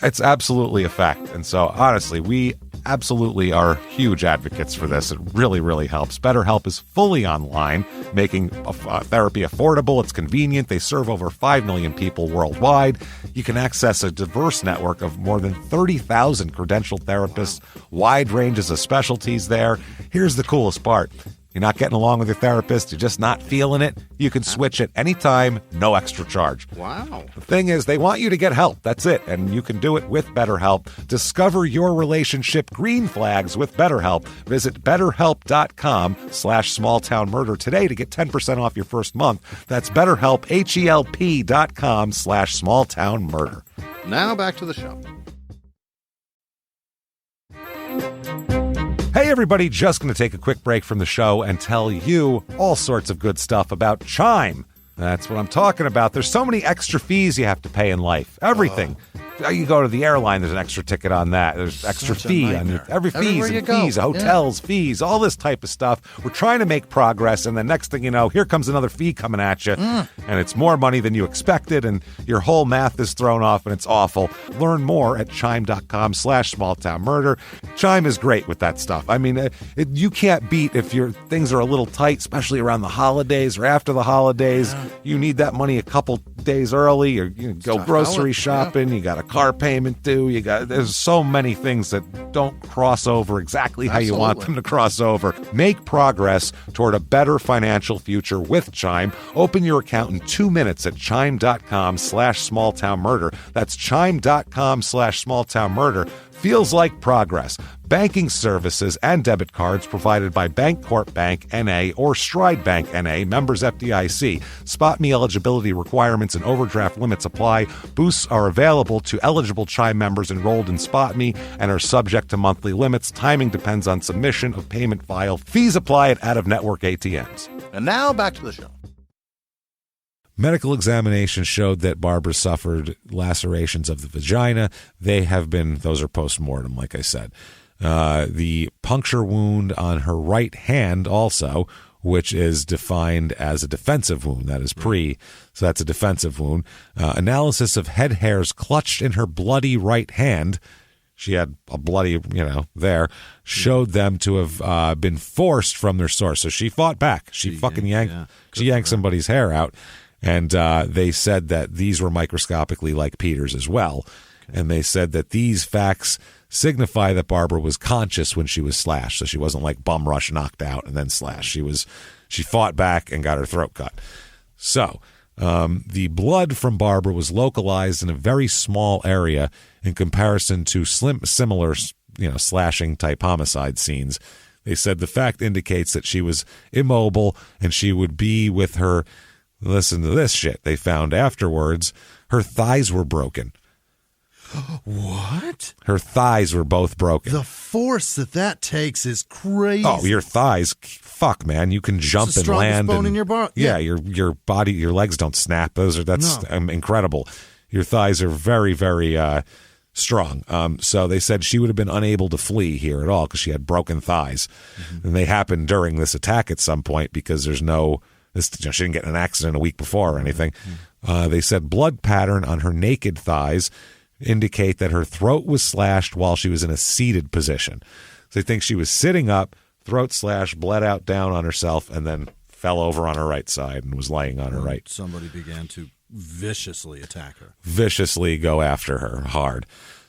It's absolutely a fact. And so, honestly, we absolutely are huge advocates for this. It really, really helps. BetterHelp is fully online, making therapy affordable. It's convenient. They serve over 5 million people worldwide. You can access a diverse network of more than 30,000 credentialed therapists, wide ranges of specialties there. Here's the coolest part. You're not getting along with your therapist, you're just not feeling it, you can switch at any time, no extra charge. Wow. The thing is, they want you to get help. That's it. And you can do it with BetterHelp. Discover your relationship green flags with BetterHelp. Visit BetterHelp.com/smalltownmurder today to get 10% off your first month. That's BetterHelp, HELP.com/smalltownmurder. Now back to the show. Hey, everybody, just going to take a quick break from the show and tell you all sorts of good stuff about Chime. That's what I'm talking about. There's so many extra fees you have to pay in life. Everything. You go to the airline, there's an extra ticket on that. There's extra fee on every fees and fees, hotels, fees, all this type of stuff. We're trying to make progress, and the next thing you know, here comes another fee coming at you, and it's more money than you expected, and your whole math is thrown off, and it's awful. Learn more at chime.com/smalltownmurder. Chime is great with that stuff. I mean, you can't beat if your things are a little tight, especially around the holidays or after the holidays. Yeah. You need that money a couple days early, or go grocery shopping. You got a car payment due. There's so many things that don't cross over exactly how you want them to cross over. Make progress toward a better financial future with Chime. Open your account in 2 minutes at chime.com/smalltownmurder. That's chime.com/smalltownmurder. Feels like progress. Banking services and debit cards provided by Bancorp Bank N.A. or Stride Bank N.A., members FDIC. Spot me eligibility requirements and overdraft limits apply. Boosts are available to eligible Chime members enrolled in Spot Me and are subject to monthly limits. Timing depends on submission of payment file. Fees apply at out-of-network ATMs. And now back to the show. Medical examination showed that Barbara suffered lacerations of the vagina. Those are post-mortem, like I said. The puncture wound on her right hand also, which is defined as a defensive wound. That is so that's a defensive wound. Analysis of head hairs clutched in her bloody right hand. She had a bloody, showed them to have been forced from their source. So she fought back. She yanked somebody's hair out. And they said that these were microscopically like Peter's as well. And they said that these facts signify that Barbara was conscious when she was slashed. So she wasn't like bum rush, knocked out, and then slashed. She fought back and got her throat cut. So the blood from Barbara was localized in a very small area in comparison to similar, slashing type homicide scenes. They said the fact indicates that she was immobile and she would be with her. Listen to this shit. They found afterwards her thighs were broken. What? Her thighs were both broken. The force that takes is crazy. Oh, your thighs. Fuck, man. You can jump it's the and strongest land. Bone in your bone. Yeah, your body, your legs don't snap. That's incredible. Your thighs are very, very strong. So they said she would have been unable to flee here at all because she had broken thighs. Mm-hmm. And they happened during this attack at some point because she didn't get in an accident a week before or anything. Mm-hmm. They said blood pattern on her naked thighs indicate that her throat was slashed while she was in a seated position. So they think she was sitting up, throat slashed, bled out down on herself, and then fell over on her right side and was laying on her right. Somebody began to viciously attack her. Viciously go after her hard.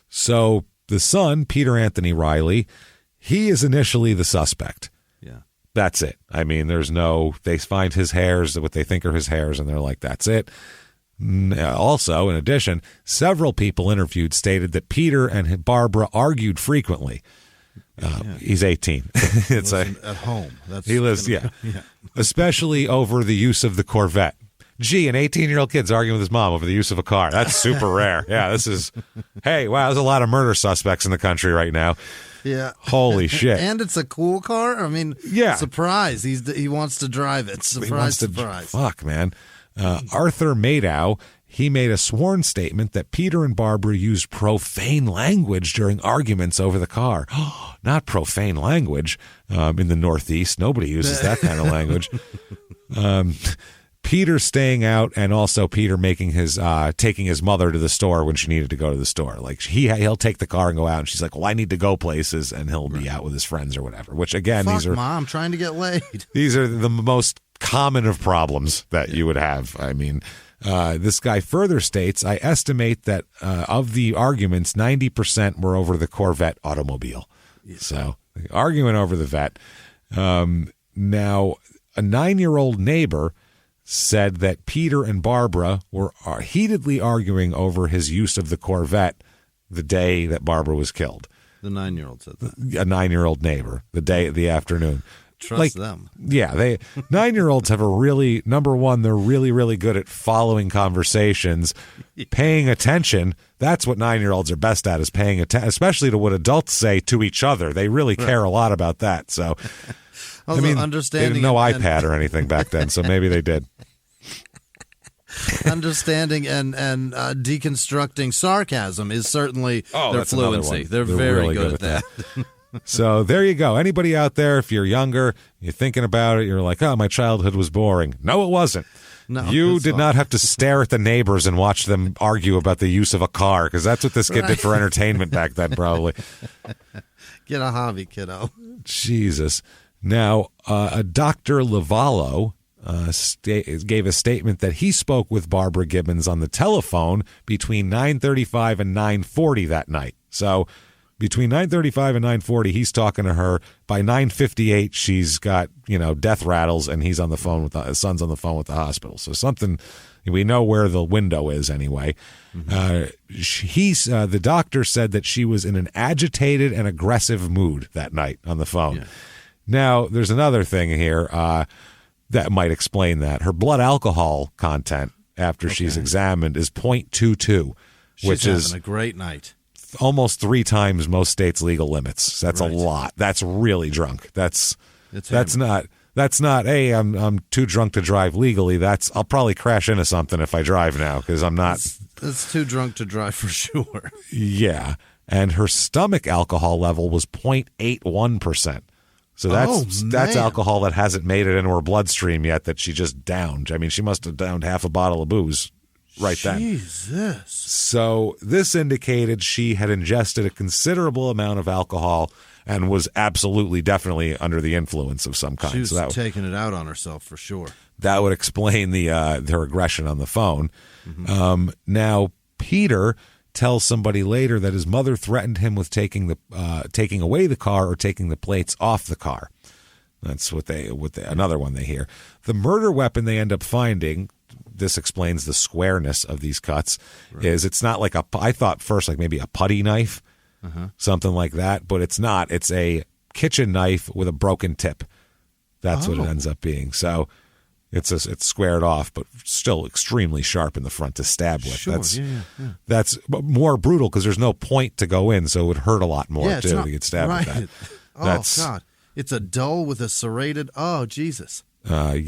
So the son, Peter Anthony Riley, he is initially the suspect. Yeah. That's it. I mean, they find his hairs, what they think are his hairs, and they're like, that's it. Also, in addition, several people interviewed stated that Peter and Barbara argued frequently. He's 18. At home. He lives, yeah. Especially over the use of the Corvette. Gee, an 18-year-old kid's arguing with his mom over the use of a car. That's super rare. Yeah, hey, wow, there's a lot of murder suspects in the country right now. Yeah. Holy shit. And it's a cool car. I mean, surprise. He wants to drive it. Surprise. Fuck, man. Arthur Madow, he made a sworn statement that Peter and Barbara used profane language during arguments over the car. Not profane language. In the Northeast, nobody uses that kind of language. Peter staying out, and also Peter taking his mother to the store when she needed to go to the store. Like he'll take the car and go out, and she's like, "Well, I need to go places," and he'll be out with his friends or whatever. Which again, these are Mom trying to get laid. These are the most common of problems that you would have. I mean, this guy further states, I estimate that of the arguments, 90% were over the Corvette automobile. Yeah. So arguing over the vet. Now, a 9-year-old neighbor said that Peter and Barbara were heatedly arguing over his use of the Corvette the day that Barbara was killed. The 9-year-old said that. A 9-year-old neighbor, the afternoon. Trust them. Yeah, 9-year-olds have number one, they're really, really good at following conversations, paying attention. That's what 9-year-olds are best at, is paying attention, especially to what adults say to each other. They really care a lot about that. So, understanding, they didn't know iPad or anything back then, so maybe they did. Understanding and deconstructing sarcasm is certainly their fluency. They're very really good at that. So there you go. Anybody out there, if you're younger, you're thinking about it, you're like, oh, my childhood was boring. No, it wasn't. No, you did not have to stare at the neighbors and watch them argue about the use of a car, because that's what this kid did for entertainment back then, probably. Get a hobby, kiddo. Jesus. Now, a Dr. Lavallo gave a statement that he spoke with Barbara Gibbons on the telephone between 9:35 and 9:40 that night. So between 9:35 and 9:40, he's talking to her. By 9:58, she's got, death rattles, and he's on the phone with his son's on the phone with the hospital. So something, we know where the window is anyway. Mm-hmm. The doctor said that she was in an agitated and aggressive mood that night on the phone. Yeah. Now, there's another thing here that might explain that. Her blood alcohol content after she's examined is 0.22, which is having a great night. Almost 3 times most states' legal limits. That's a lot. That's really drunk. That's not. Hey, I'm too drunk to drive legally. I'll probably crash into something if I drive now, because I'm not. It's too drunk to drive for sure. Yeah, and her stomach alcohol level was 0.81%. So that's alcohol that hasn't made it into her bloodstream yet, that she just downed. I mean, she must have downed half a bottle of booze then. Jesus. So this indicated she had ingested a considerable amount of alcohol and was definitely under the influence of some kind. She was taking it out on herself for sure. That would explain her aggression on the phone. Mm-hmm. Now, Peter tells somebody later that his mother threatened him with taking away the car or taking the plates off the car. That's another one they hear. The murder weapon they end up finding, this explains the squareness of these cuts, is it's not like I thought first like maybe a putty knife, something like that, but it's not. It's a kitchen knife with a broken tip. That's what it ends up being. So it's squared off, but still extremely sharp in the front to stab with. Sure, that's more brutal because there's no point to go in, so it would hurt a lot more to get stabbed with that. Oh, God. It's a dull with a serrated. Oh, Jesus. But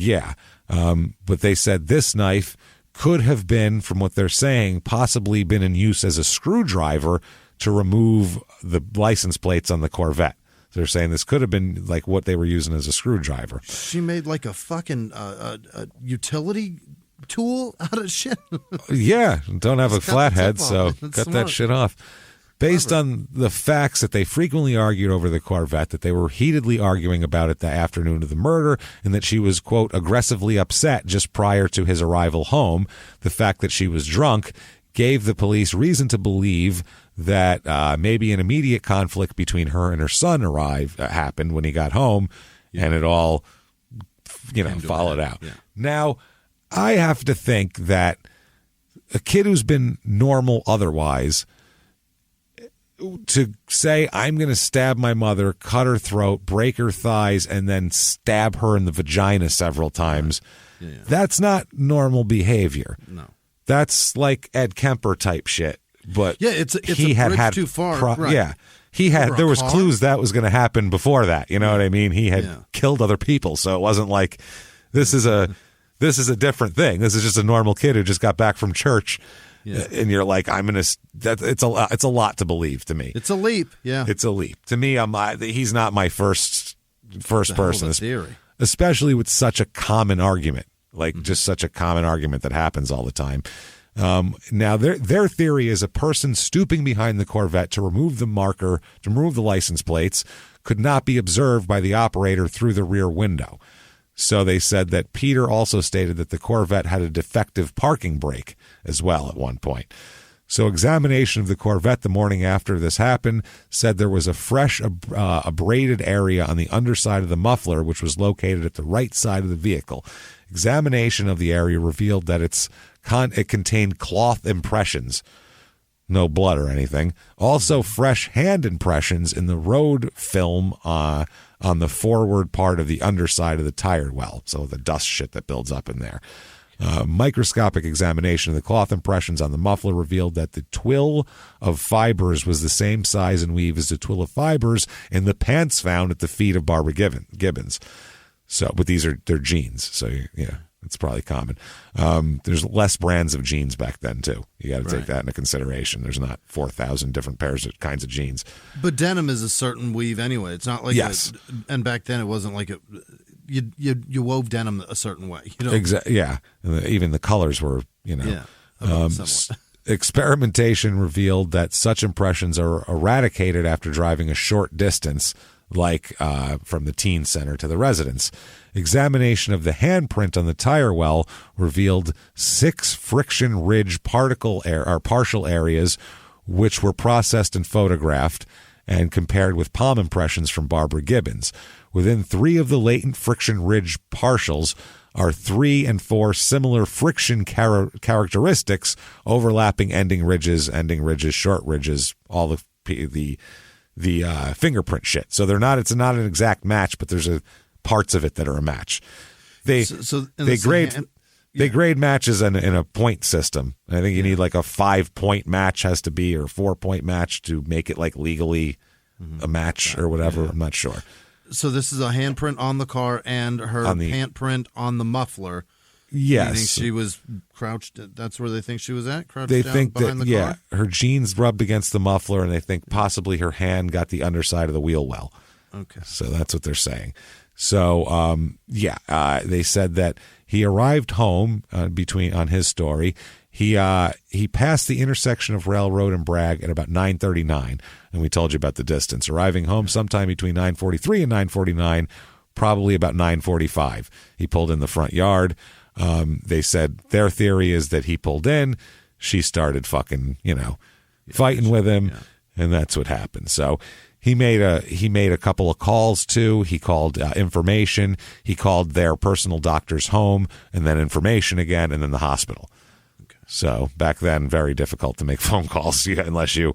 they said this knife could have been, from what they're saying, possibly been in use as a screwdriver to remove the license plates on the Corvette. So they're saying this could have been like what they were using as a screwdriver. She made like a fucking utility tool out of shit. Yeah, don't have a flathead, so cut that shit off. Based on the facts that they frequently argued over the Corvette, that they were heatedly arguing about it the afternoon of the murder, and that she was, quote, aggressively upset just prior to his arrival home, the fact that she was drunk gave the police reason to believe that maybe an immediate conflict between her and her son happened when he got home, and it all, followed out. Yeah. Now, I have to think that a kid who's been normal otherwise, to say, I'm going to stab my mother, cut her throat, break her thighs, and then stab her in the vagina several times, that's not normal behavior. No. That's like Ed Kemper type shit. But it's a bridge too far. There was clues that was going to happen before that. You know what I mean? He had killed other people, so it wasn't like this is a different thing. This is just a normal kid who just got back from church. Yeah. And you're like, it's a lot to believe to me. It's a leap. Yeah. It's a leap. To me, he's not my first person. Theory. Especially with such a common argument, just such a common argument that happens all the time. Now their theory is a person stooping behind the Corvette to remove the license plates could not be observed by the operator through the rear window. So they said that Peter also stated that the Corvette had a defective parking brake as well at one point. So examination of the Corvette the morning after this happened said there was a fresh abraded area on the underside of the muffler, which was located at the right side of the vehicle. Examination of the area revealed that it contained cloth impressions, no blood or anything. Also fresh hand impressions in the road film on the forward part of the underside of the tire well, so the dust shit that builds up in there. Microscopic examination of the cloth impressions on the muffler revealed that the twill of fibers was the same size and weave as the twill of fibers in the pants found at the feet of Barbara Gibbons. So, but they're jeans, so yeah, it's probably common. There's less brands of jeans back then too. You got to take that into consideration. There's not 4,000 different kinds of jeans. But denim is a certain weave anyway. It's not like and back then it wasn't like you wove denim a certain way. Exactly. Yeah, even the colors were experimentation revealed that such impressions are eradicated after driving a short distance, like from the teen center to the residence. Examination of the handprint on the tire well revealed 6 friction ridge partial areas, which were processed and photographed and compared with palm impressions from Barbara Gibbons. Within 3 of the latent friction ridge partials are 3 and 4 similar friction characteristics, overlapping ending ridges, short ridges, all the fingerprint shit. So it's not an exact match, but there's parts of it that are a match. They grade matches in a point system. I think you need like a 5-point match has to be, or 4-point match to make it like legally a match or whatever. Yeah. I'm not sure. So this is a handprint on the car and her handprint on the muffler. Yes. Meaning she was crouched. That's where they think she was at? Crouched they down think behind that, the car? Her jeans rubbed against the muffler, and they think possibly her hand got the underside of the wheel well. Okay. So that's what they're saying. So, they said that he arrived home on his story. He passed the intersection of Railroad and Bragg at about 9:39, and we told you about the distance. Arriving home sometime between 9:43 and 9:49, probably about 9:45. He pulled in the front yard. They said their theory is that he pulled in. She started fucking, fighting with him, and that's what happened. So he made a couple of calls too. He called information. He called their personal doctor's home, and then information again, and then the hospital. Okay. So back then, very difficult to make phone calls unless you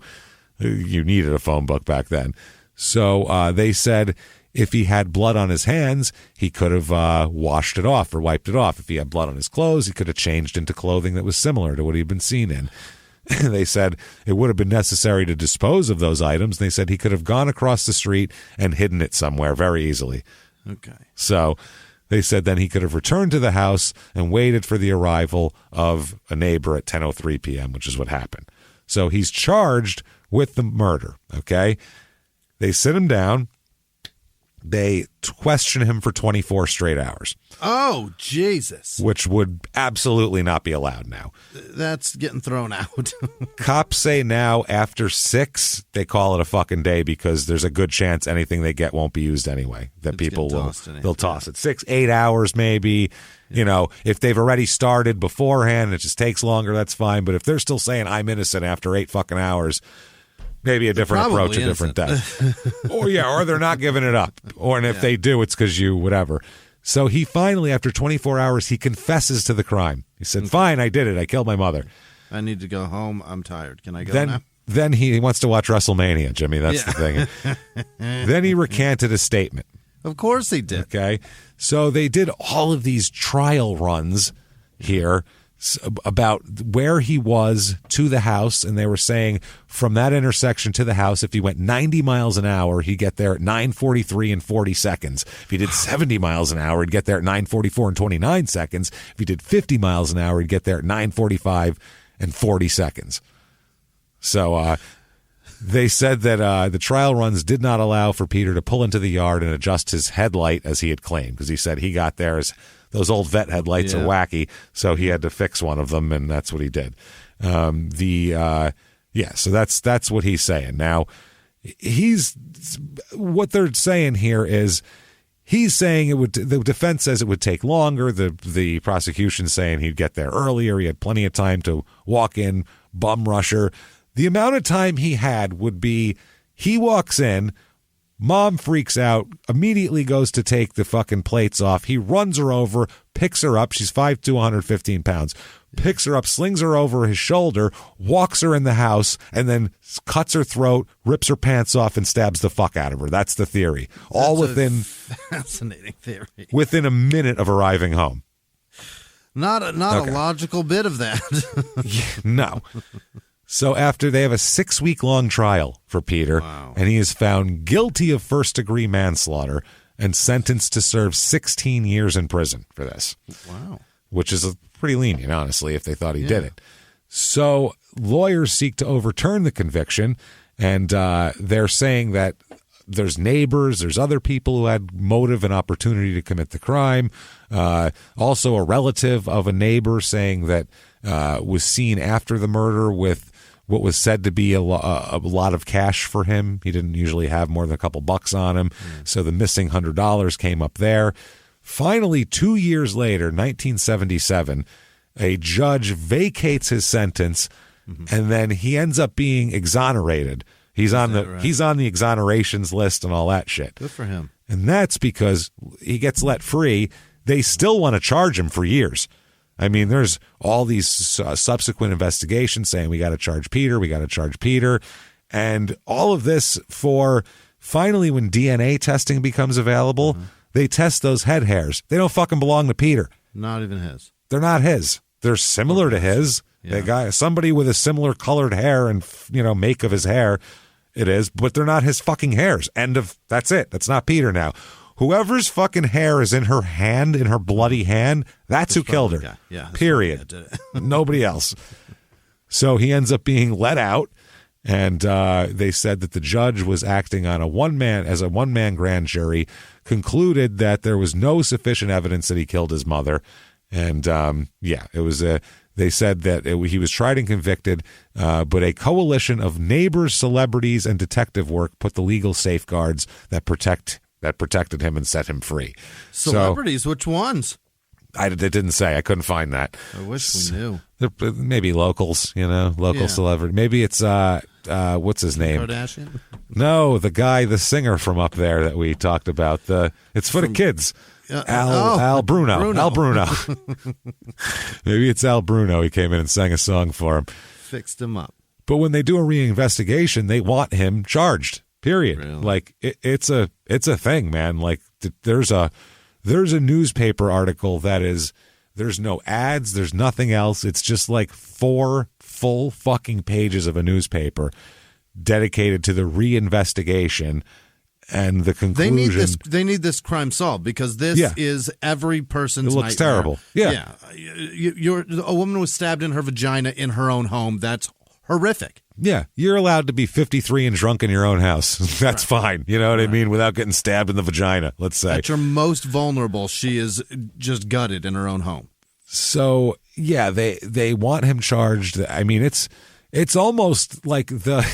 needed a phone book back then. So they said if he had blood on his hands, he could have washed it off or wiped it off. If he had blood on his clothes, he could have changed into clothing that was similar to what he'd been seen in. They said it would have been necessary to dispose of those items. They said he could have gone across the street and hidden it somewhere very easily. Okay. So they said then he could have returned to the house and waited for the arrival of a neighbor at 10:03 p.m., which is what happened. So he's charged with the murder, okay? They sit him down. They question him for 24 straight hours. Oh, Jesus. Which would absolutely not be allowed now. That's getting thrown out. Cops say now after 6, they call it a fucking day because there's a good chance anything they get won't be used anyway. That people they'll toss it. 6, 8 hours maybe. Yeah. You know, if they've already started beforehand, it just takes longer, that's fine. But if they're still saying I'm innocent after 8 fucking hours, maybe a different approach, a different death. Or they're not giving it up. And if they do, it's because you whatever. So he finally, after 24 hours, he confesses to the crime. He said, fine, I did it. I killed my mother. I need to go home. I'm tired. Can I go now? Then he wants to watch WrestleMania, Jimmy. That's the thing. Then he recanted his statement. Of course he did. Okay. So they did all of these trial runs here about where he was to the house, and they were saying from that intersection to the house, if he went 90 miles an hour, he'd get there at 9:43 and 40 seconds. If he did 70 miles an hour, he'd get there at 9:44 and 29 seconds. If he did 50 miles an hour, he'd get there at 9:45 and 40 seconds. So they said that the trial runs did not allow for Peter to pull into the yard and adjust his headlight as he had claimed, because he said he got there as those old vet headlights are wacky, so he had to fix one of them, and that's what he did. So that's what he's saying. Now, what they're saying here is he's saying the defense says it would take longer. The prosecution's saying he'd get there earlier. He had plenty of time to walk in, bum rusher. The amount of time he had would be he walks in, mom freaks out, immediately goes to take the fucking plates off. He runs her over, picks her up. She's 5'2", 115 pounds. Picks her up, slings her over his shoulder, walks her in the house, and then cuts her throat, rips her pants off, and stabs the fuck out of her. That's the theory. All within fascinating theory. Within a minute of arriving home. Not a logical bit of that. No. So after they have a 6-week-long trial for Peter, and he is found guilty of first-degree manslaughter and sentenced to serve 16 years in prison for this. Wow. Which is pretty lenient, honestly, if they thought he did it. So lawyers seek to overturn the conviction, and they're saying that there's neighbors, there's other people who had motive and opportunity to commit the crime. Also a relative of a neighbor saying that was seen after the murder with what was said to be a lot of cash for him. He didn't usually have more than a couple bucks on him. So the missing $100 came up there. Finally, 2 years later, 1977, a judge vacates his sentence, and then he ends up being exonerated. He's on the exonerations list and all that shit. Good for him. And that's because he gets let free. They still want to charge him for years. I mean, there's all these subsequent investigations saying we got to charge Peter. And all of this for finally when DNA testing becomes available, they test those head hairs. They don't fucking belong to Peter. Not even his. They're not his. They're similar to his. Yeah. Somebody with a similar colored hair and, make of his hair, it is, but they're not his fucking hairs. That's it. That's not Peter now. Whoever's fucking hair is in her hand, in her bloody hand, that's who killed her. Yeah. Period. Nobody else. So he ends up being let out, and they said that the judge was acting on a one-man grand jury, concluded that there was no sufficient evidence that he killed his mother, and it was they said that he was tried and convicted, but a coalition of neighbors, celebrities, and detective work put the legal safeguards that protected him and set him free. Celebrities, which ones? It didn't say. I couldn't find that. I wish we knew. Maybe locals, local celebrity. Maybe it's what's his name? Kardashian? No, the singer from up there that we talked about. It's for the kids. Al Bruno. Al Bruno. Maybe it's Al Bruno. He came in and sang a song for him. Fixed him up. But when they do a reinvestigation, they want him charged. Period. Really? Like it's a thing, man. Like there's a newspaper article there's no ads, there's nothing else. It's just like 4 full fucking pages of a newspaper dedicated to the reinvestigation and the conclusion. They need this crime solved because this is every person's nightmare. It looks terrible. Yeah. A woman was stabbed in her vagina in her own home. That's horrific. Yeah, you're allowed to be 53 and drunk in your own house. That's fine. You know what I mean? Without getting stabbed in the vagina, let's say. At your most vulnerable, she is just gutted in her own home. So, yeah, they want him charged. I mean, it's almost like the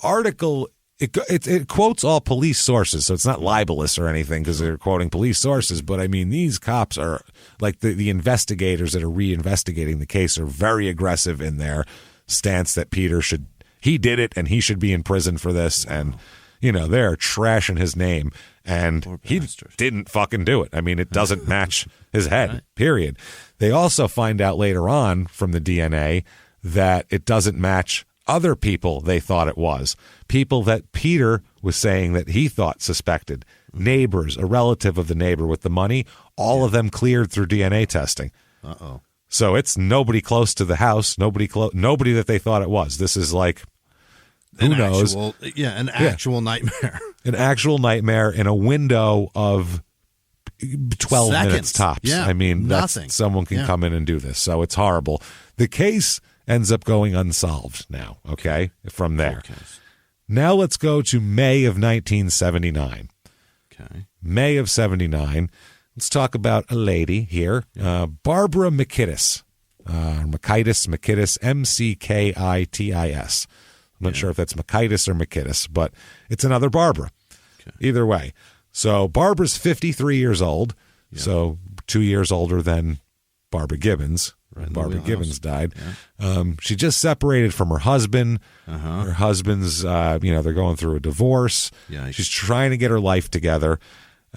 article, it quotes all police sources, so it's not libelous or anything because they're quoting police sources. But, I mean, these cops are, like the investigators that are reinvestigating the case are very aggressive in their stance that he did it and he should be in prison for this. And they're trashing his name and he didn't fucking do it. I mean, it doesn't match his head. Right. Period. They also find out later on from the DNA that it doesn't match other people they thought it was, people that Peter was saying that he thought suspected, neighbors, a relative of the neighbor with the money, all of them cleared through DNA testing. So it's nobody close to the house, nobody that they thought it was. This is like, who knows? An actual nightmare. An actual nightmare in a window of 12 seconds. Minutes tops. Yeah, I mean, nothing. Someone can come in and do this. So it's horrible. The case ends up going unsolved now, okay, from there. Okay. Now let's go to May of 1979. Okay. May of 79. Let's talk about a lady here, Barbara McKittis, McKittis, M-C-K-I-T-I-S. I'm not sure if that's McKittis or McKittis, but it's another Barbara. Okay. Either way. So Barbara's 53 years old, so 2 years older than Barbara Gibbons. Right, Barbara Gibbons died. Yeah. She just separated from her husband. Her husband's, they're going through a divorce. Yikes. She's trying to get her life together.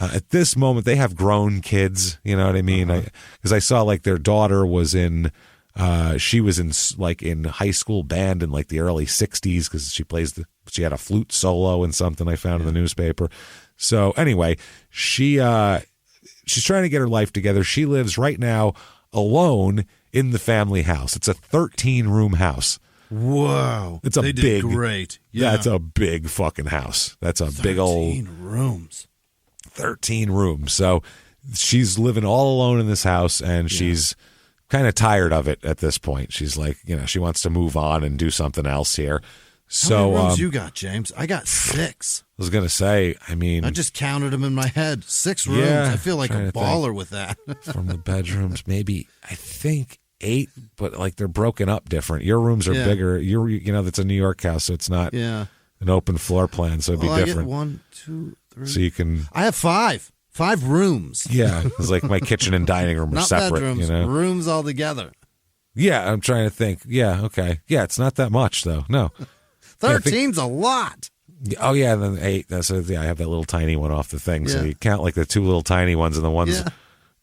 At this moment, they have grown kids, you know what I mean? Because I saw like their daughter was she was in high school band in like the early 60s because she had a flute solo and something I found in the newspaper. So anyway, she's trying to get her life together. She lives right now alone in the family house. It's a 13-room house. Whoa. It's a big, great. Yeah. That's a big fucking house. That's a big old 13 rooms. 13 rooms. So she's living all alone in this house and she's kind of tired of it at this point. She's like, she wants to move on and do something else here. So, how many rooms you got, James? I got 6. I was going to say, I mean, I just counted them in my head. 6 rooms. Yeah, I feel like a baller with that. From the bedrooms, maybe, I think 8, but like they're broken up different. Your rooms are bigger. That's a New York house, so it's not an open floor plan, so it'd be different. I get 1, 2, 3. So you can. I have 5 rooms. Yeah, it's like my kitchen and dining room are not separate. Bedrooms, rooms all together. Yeah, I'm trying to think. Yeah, okay. Yeah, it's not that much though. No, 13's a lot. Oh yeah, and then 8. I have that little tiny one off the thing. So you count like the 2 little tiny ones and the ones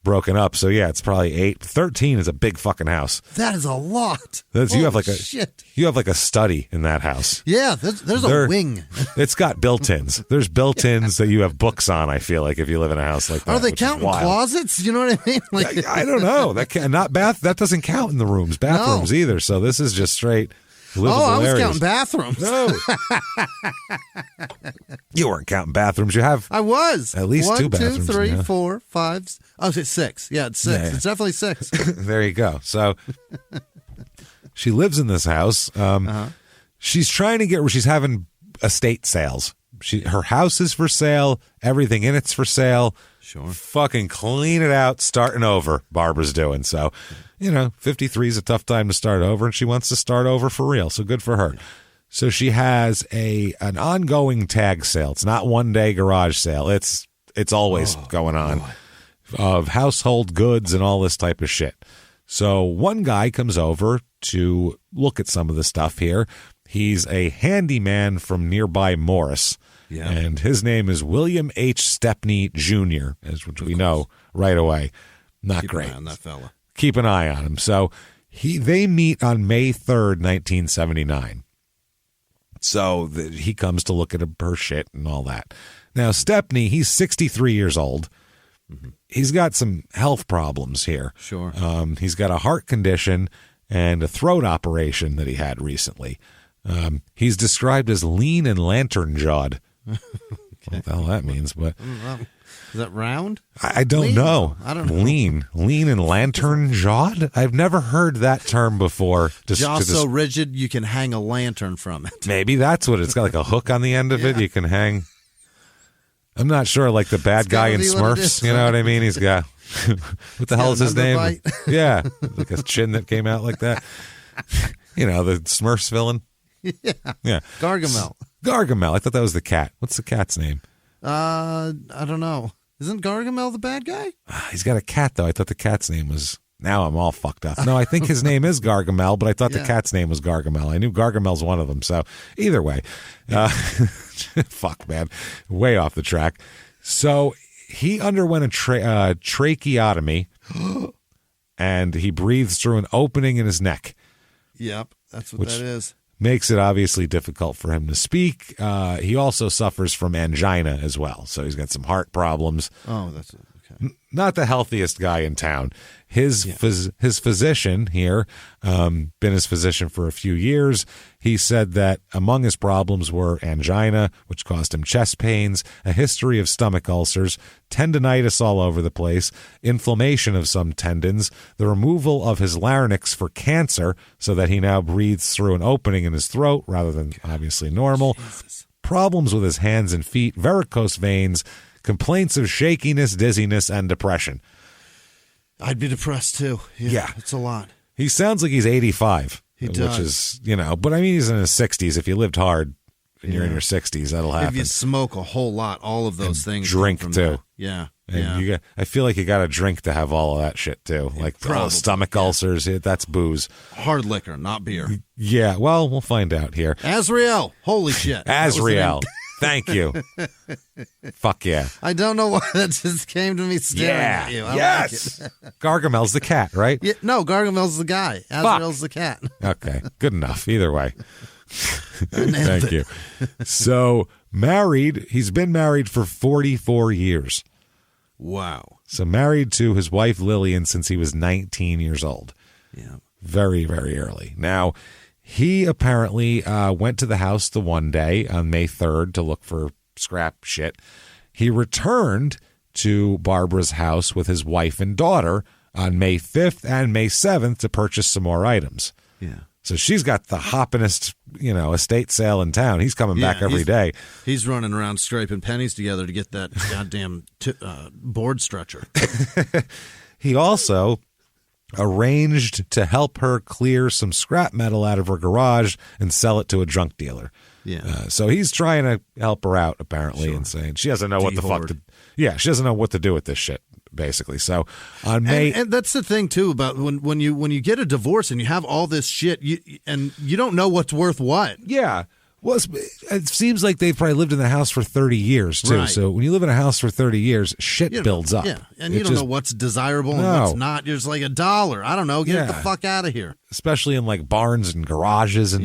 broken up. So yeah, it's probably 8. 13 is a big fucking house. That is a lot. You have like shit. You have like a study in that house. Yeah, there's a wing. It's got built-ins. There's built-ins that you have books on. I feel like if you live in a house like that. Are they counting closets? You know what I mean? Like, I don't know. That doesn't count in the rooms, bathrooms either. So this is just straight. I was counting bathrooms. No. You weren't counting bathrooms. I was. At least 2 bathrooms. 1, 2, 3, 4, 5. Oh, it's 6. Yeah, it's 6. Yeah. It's definitely 6. There you go. So she lives in this house. She's trying to get where she's having estate sales. Her house is for sale. Everything in it's for sale. Sure. Fucking clean it out, starting over, Barbara's doing. So, 53 is a tough time to start over, and she wants to start over for real. So good for her. So she has an ongoing tag sale. It's not one-day garage sale. It's always going on. Boy. of household goods and all this type of shit. So one guy comes over to look at some of the stuff here. He's a handyman from nearby Morris, and his name is William H. Stepney Jr., which we know right away. Not great. Keep an eye on that fella. Keep an eye on him. So they meet on May 3rd, 1979. So he comes to look at her shit and all that. Now, Stepney, he's 63 years old. He's got some health problems here. Sure. He's got a heart condition and a throat operation that he had recently. He's described as lean and lantern-jawed. What the hell that means, but... Is that round? I don't know. I don't know. Lean and lantern-jawed? I've never heard that term before. Jaw so rigid you can hang a lantern from it. Maybe that's what it's got, like a hook on the end of it. You can hang... I'm not sure, like the bad guy in Smurfs. You know what I mean? He's got... what the hell is his name? Yeah. Like a chin that came out like that. You know, the Smurfs villain. Yeah. Gargamel. I thought that was the cat. What's the cat's name? I don't know. Isn't Gargamel the bad guy? He's got a cat, though. I thought the cat's name was... Now I'm all fucked up. No, I think his name is Gargamel, but I thought the cat's name was Gargamel. I knew Gargamel's one of them, so either way. Fuck, man. Way off the track. So he underwent a tracheotomy, and he breathes through an opening in his neck. Yep, that's what that is. Makes it obviously difficult for him to speak. He also suffers from angina as well, so he's got some heart problems. Oh, that's okay. Not the healthiest guy in town. His physician here, been his physician for a few years. He said that among his problems were angina, which caused him chest pains, a history of stomach ulcers, tendinitis all over the place, inflammation of some tendons, the removal of his larynx for cancer so that he now breathes through an opening in his throat rather than obviously normal, problems with his hands and feet, varicose veins, complaints of shakiness, dizziness, and depression. I'd be depressed too. Yeah. It's a lot. He sounds like he's 85. He does. Which is, but I mean, he's in his 60s. If you lived hard and you're in your 60s, that'll happen. If you smoke a whole lot, all of those things. Drink too. That. Yeah. And I feel like you got to drink to have all of that shit too. Like stomach ulcers, that's booze. Hard liquor, not beer. Yeah. Well, we'll find out here. Azrael. Holy shit. Azrael. Thank you. Fuck yeah. I don't know why that just came to me staring at you. Yes. Like Gargamel's the cat, right? Yeah, no, Gargamel's the guy. Azrael's the cat. Okay. Good enough. Either way. Thank you. So, married. He's been married for 44 years. Wow. So, married to his wife Lillian since he was 19 years old. Yeah. Very, very early. Now, he apparently went to the house the one day on May 3rd to look for scrap shit. He returned to Barbara's house with his wife and daughter on May 5th and May 7th to purchase some more items. Yeah. So she's got the hoppinest, estate sale in town. He's coming back every day. He's running around scraping pennies together to get that goddamn board stretcher. He also arranged to help her clear some scrap metal out of her garage and sell it to a junk dealer. Yeah. So he's trying to help her out, apparently, and saying she doesn't know what the fuck to... Yeah, she doesn't know what to do with this shit, basically. So on May... And that's the thing, too, about when you get a divorce and you have all this shit, and you don't know what's worth what. Yeah. Well, it seems like they've probably lived in the house for 30 years, too. Right. So when you live in a house for 30 years, shit builds up. Yeah, and you don't know what's desirable and what's not. You're just like $1. I don't know. Get the fuck out of here. Especially in like barns and garages and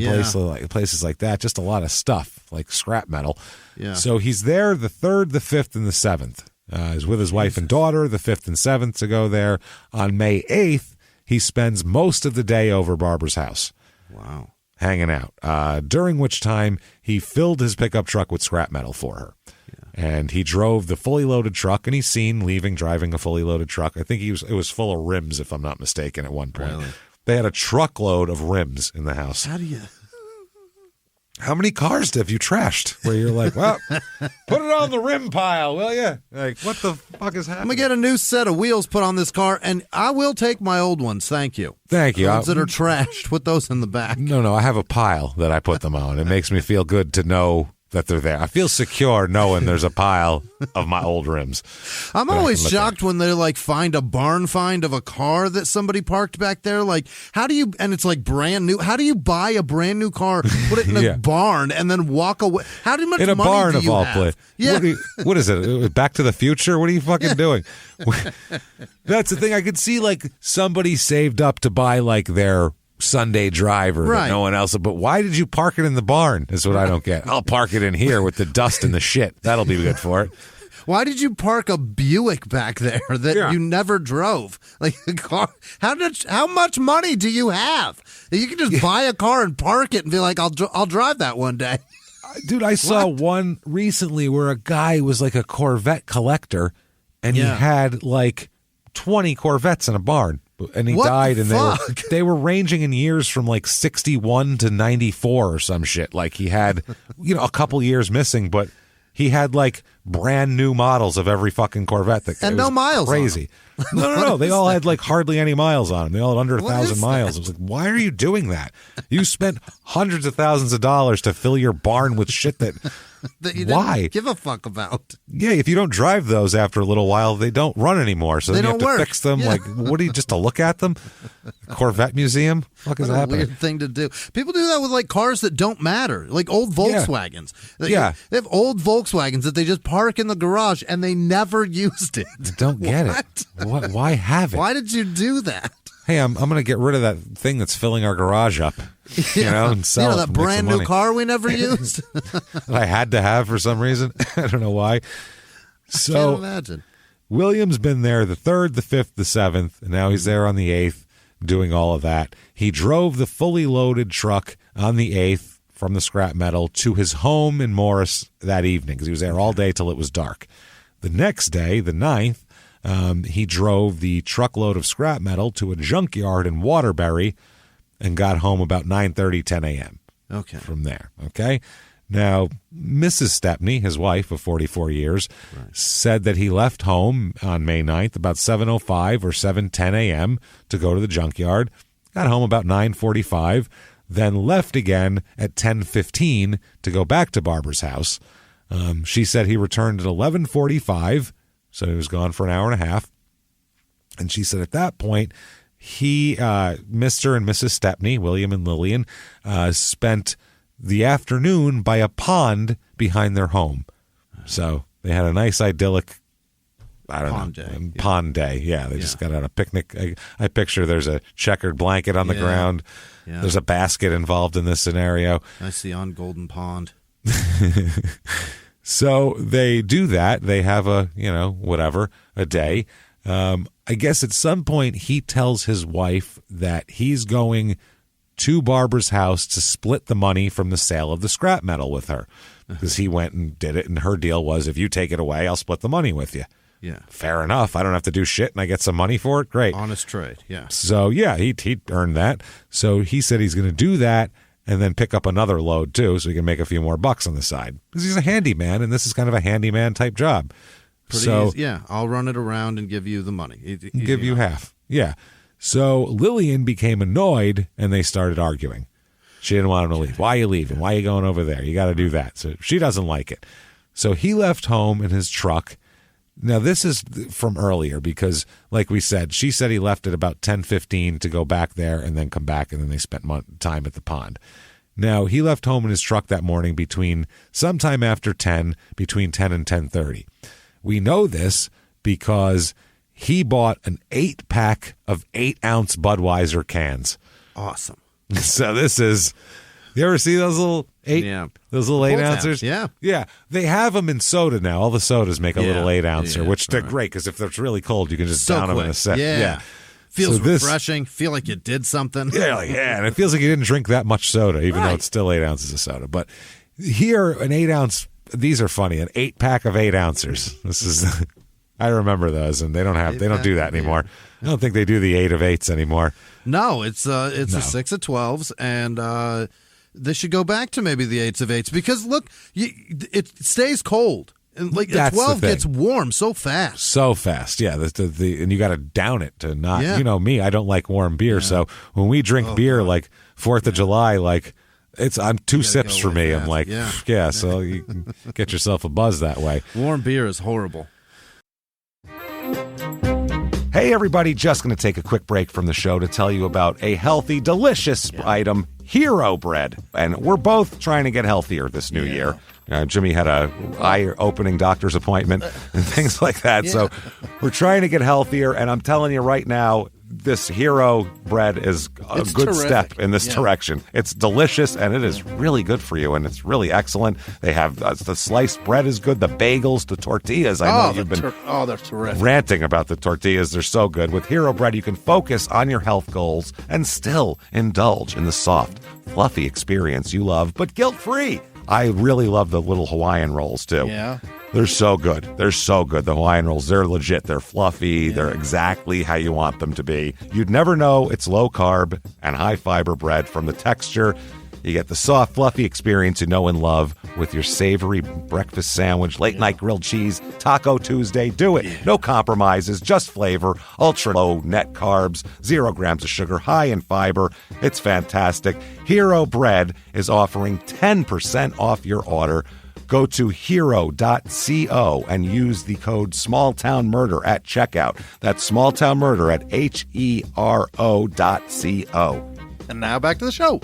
places like that. Just a lot of stuff, like scrap metal. Yeah. So he's there the 3rd, the 5th, and the 7th. He's with his wife and daughter, the 5th and 7th to go there. On May 8th, he spends most of the day over Barbara's house. Wow. Hanging out, during which time he filled his pickup truck with scrap metal for her. Yeah. And he drove the fully loaded truck, and he's seen driving a fully loaded truck. I think it was full of rims, if I'm not mistaken, at one point. Really? They had a truckload of rims in the house. How many cars have you trashed where you're like, well, put it on the rim pile, will you? Like, what the fuck is happening? I'm going to get a new set of wheels put on this car, and I will take my old ones. Thank you. Thank you. The ones that are trashed, put those in the back. No, I have a pile that I put them on. It makes me feel good to know that they're there. I feel secure knowing there's a pile of my old rims. I'm always shocked when they like find a barn find of a car that somebody parked back there. Like, how do you, and it's like brand new. How do you buy a brand new car, put it in a barn, and then walk away? How much in a money barn do of you all have? places? Yeah. What is it? Back to the Future? What are you fucking doing? That's the thing. I could see like somebody saved up to buy like their Sunday driver that no one else. But why did you park it in the barn? Is what I don't get. I'll park it in here with the dust and the shit. That'll be good for it. Why did you park a Buick back there that you never drove? Like a car. How much money do you have? You can just buy a car and park it and be like, I'll drive that one day. Dude, I saw one recently where a guy was like a Corvette collector, and he had like 20 Corvettes in a barn. And he died, and they were ranging in years from like 61 to 94 or some shit. Like he had, a couple years missing, but he had like brand new models of every fucking Corvette. And no miles. Crazy. No. They all had like hardly any miles on them. They all had under 1,000 miles. I was like, why are you doing that? You spent hundreds of thousands of dollars to fill your barn with shit that you didn't give a fuck about. Yeah, if you don't drive those after a little while, they don't run anymore. So then you have to fix them. Yeah. Like, what do you, just to look at them? Corvette museum? What is happening? Weird thing to do. People do that with like cars that don't matter, like old Volkswagens. Yeah. They have old Volkswagens that they just park in the garage and they never used it. Don't get it. What? Why have it? Why did you do that? Hey, I'm going to get rid of that thing that's filling our garage up, and sell it. That brand new car we never used that I had to have for some reason. I don't know why. So, I can't imagine. William's been there the 3rd, the 5th, the 7th, and now he's there on the 8th doing all of that. He drove the fully loaded truck on the 8th from the scrap metal to his home in Morris that evening because he was there all day till it was dark. The next day, the 9th, he drove the truckload of scrap metal to a junkyard in Waterbury and got home about 9:30, 10 a.m. Okay. From there. Okay. Now, Mrs. Stepney, his wife of 44 years, said that he left home on May 9th about 7:05 or 7:10 a.m. to go to the junkyard, got home about 9:45, then left again at 10:15 to go back to Barbara's house. She said he returned at 11:45. So he was gone for an hour and a half. And she said at that point, Mr. and Mrs. Stepney, William and Lillian, spent the afternoon by a pond behind their home. So they had a nice idyllic, pond day. Yeah, they just got on a picnic. I picture there's a checkered blanket on the ground. Yeah. There's a basket involved in this scenario. I see on Golden Pond. So they do that. They have a day. I guess at some point he tells his wife that he's going to Barbara's house to split the money from the sale of the scrap metal with her because he went and did it. And her deal was, if you take it away, I'll split the money with you. Yeah. Fair enough. I don't have to do shit and I get some money for it. Great. Honest trade. Yeah. So, yeah, he earned that. So he said he's going to do that. And then pick up another load, too, so he can make a few more bucks on the side. Because he's a handyman, and this is kind of a handyman-type job. Pretty easy. Yeah, I'll run it around and give you the money. Easy give you half. Yeah. So Lillian became annoyed, and they started arguing. She didn't want him to leave. Why are you leaving? Why are you going over there? You got to do that. So she doesn't like it. So he left home in his truck. Now, this is from earlier because, like we said, she said he left at about 10:15 to go back there and then come back, and then they spent time at the pond. Now, he left home in his truck that morning between sometime after 10, between 10 and 10:30. We know this because he bought an 8-pack of 8-ounce Budweiser cans. Awesome. So this is... You ever see those little 8-ouncers? Yeah. Yeah. They have them in soda now. All the sodas make a little 8-ouncer, which they're great because if it's really cold, you can just down them in a sec. Yeah. Feels refreshing. Feel like you did something. Yeah, and it feels like you didn't drink that much soda, even though it's still 8 ounces of soda. But here, an 8-ounce, these are funny, an 8-pack of 8-ouncers. This is, I remember those, and they don't do that anymore. I don't think they do the 8 of 8s anymore. No, it's a 6 of 12s, and they should go back to maybe the 8s of 8s because look, it stays cold. And like the 12 gets warm so fast. So fast, yeah. And you got to down it to not. You know me, I don't like warm beer. So when we drink beer, like 4th of July, like It's I'm 2 sips for me. that. I'm like, yeah, so you can get yourself a buzz that way. Warm beer is horrible. Hey, everybody, just going to take a quick break from the show to tell you about a healthy, delicious item, Hero Bread. And we're both trying to get healthier this new year. Jimmy had a eye-opening doctor's appointment and things like that. So we're trying to get healthier, and I'm telling you right now, this Hero Bread is a good step in this direction. It's delicious, and it is really good for you, and it's really excellent. They have the sliced bread is good, the bagels, the tortillas. I know you've been they're terrific. Ranting about the tortillas. They're so good. With Hero Bread, you can focus on your health goals and still indulge in the soft, fluffy experience you love, but guilt-free. I really love the little Hawaiian rolls, too. Yeah. They're so good. They're so good. The Hawaiian rolls, they're legit. They're fluffy. They're exactly how you want them to be. You'd never know it's low-carb and high-fiber bread from the texture. You get the soft, fluffy experience you know and love with your savory breakfast sandwich, late-night grilled cheese, Taco Tuesday. Do it. No compromises, just flavor, ultra-low net carbs, 0 grams of sugar, high in fiber. It's fantastic. Hero Bread is offering 10% off your order. Go to hero.co and use the code SmallTownMurder at checkout. That's SmallTownMurder at HERO.co. And now back to the show.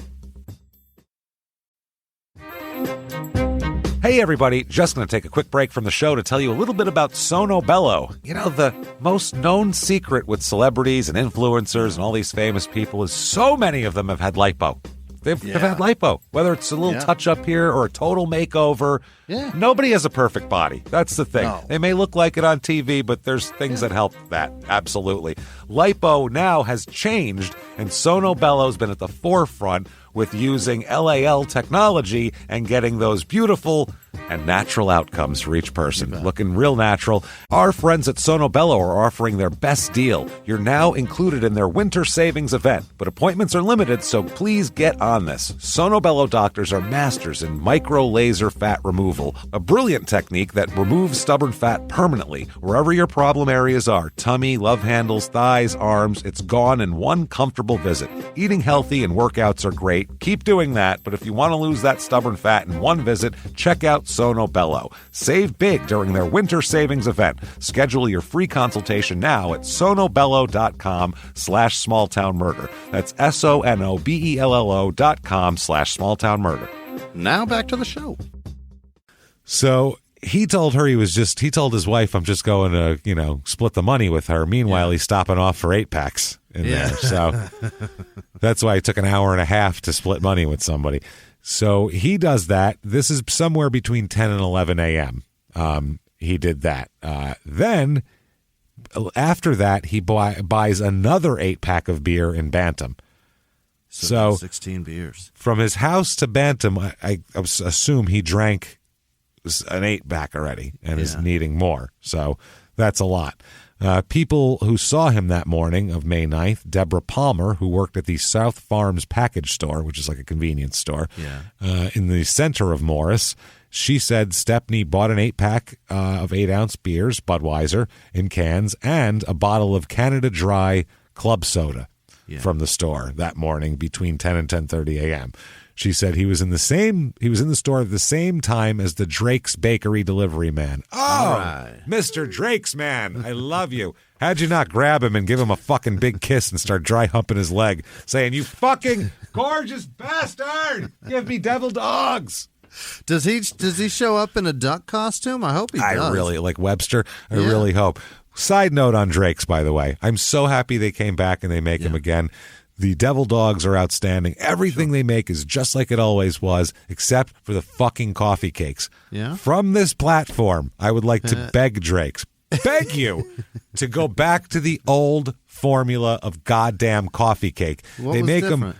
Hey, everybody, just going to take a quick break from the show to tell you a little bit about Sono Bello. You know, the most known secret with celebrities and influencers and all these famous people is so many of them have had lipo. They've had lipo, whether it's a little touch-up here or a total makeover. Yeah. Nobody has a perfect body. That's the thing. No. They may look like it on TV, but there's things that help that. Absolutely. Lipo now has changed, and Sono Bello's been at the forefront with using LAL technology and getting those beautiful and natural outcomes for each person. Looking real natural. Our friends at Sono Bello are offering their best deal. You're now included in their winter savings event, but appointments are limited, so please get on this. Sono Bello doctors are masters in micro laser fat removal, a brilliant technique that removes stubborn fat permanently wherever your problem areas are. Tummy, love handles, thighs, arms, it's gone in one comfortable visit. Eating healthy and workouts are great. Keep doing that, but if you want to lose that stubborn fat in one visit, check out Sono Bello. Save big during their winter savings event. Schedule your free consultation now at sonobello.com/smalltownmurder. That's SONOBELLO.com/smalltownmurder. Now back to the show. So he told her he told his wife, I'm just going to, split the money with her. Meanwhile, he's stopping off for 8-packs in there. So that's why it took an hour and a half to split money with somebody. So he does that. This is somewhere between 10 and 11 a.m. He did that. Then after that, he buys another 8-pack of beer in Bantam. So 16 beers. From his house to Bantam, I assume he drank an 8-pack already and is needing more. So that's a lot. People who saw him that morning of May 9th, Deborah Palmer, who worked at the South Farms package store, which is like a convenience store, in the center of Morris, she said Stepney bought an 8-pack of 8-ounce beers, Budweiser, in cans, and a bottle of Canada Dry club soda from the store that morning between 10 and 10:30 a.m. She said he was in the store at the same time as the Drake's Bakery delivery man. Oh, right. Mr. Drake's man, I love you. How'd you not grab him and give him a fucking big kiss and start dry humping his leg, saying, "You fucking gorgeous bastard, give me devil dogs." Does he show up in a duck costume? I hope he does. I really like Webster. I really hope. Side note on Drake's, by the way, I'm so happy they came back and they make him again. The devil dogs are outstanding. Everything they make is just like it always was, except for the fucking coffee cakes. Yeah. From this platform, I would like to beg Drake's, beg you to go back to the old formula of goddamn coffee cake. What was different? Them.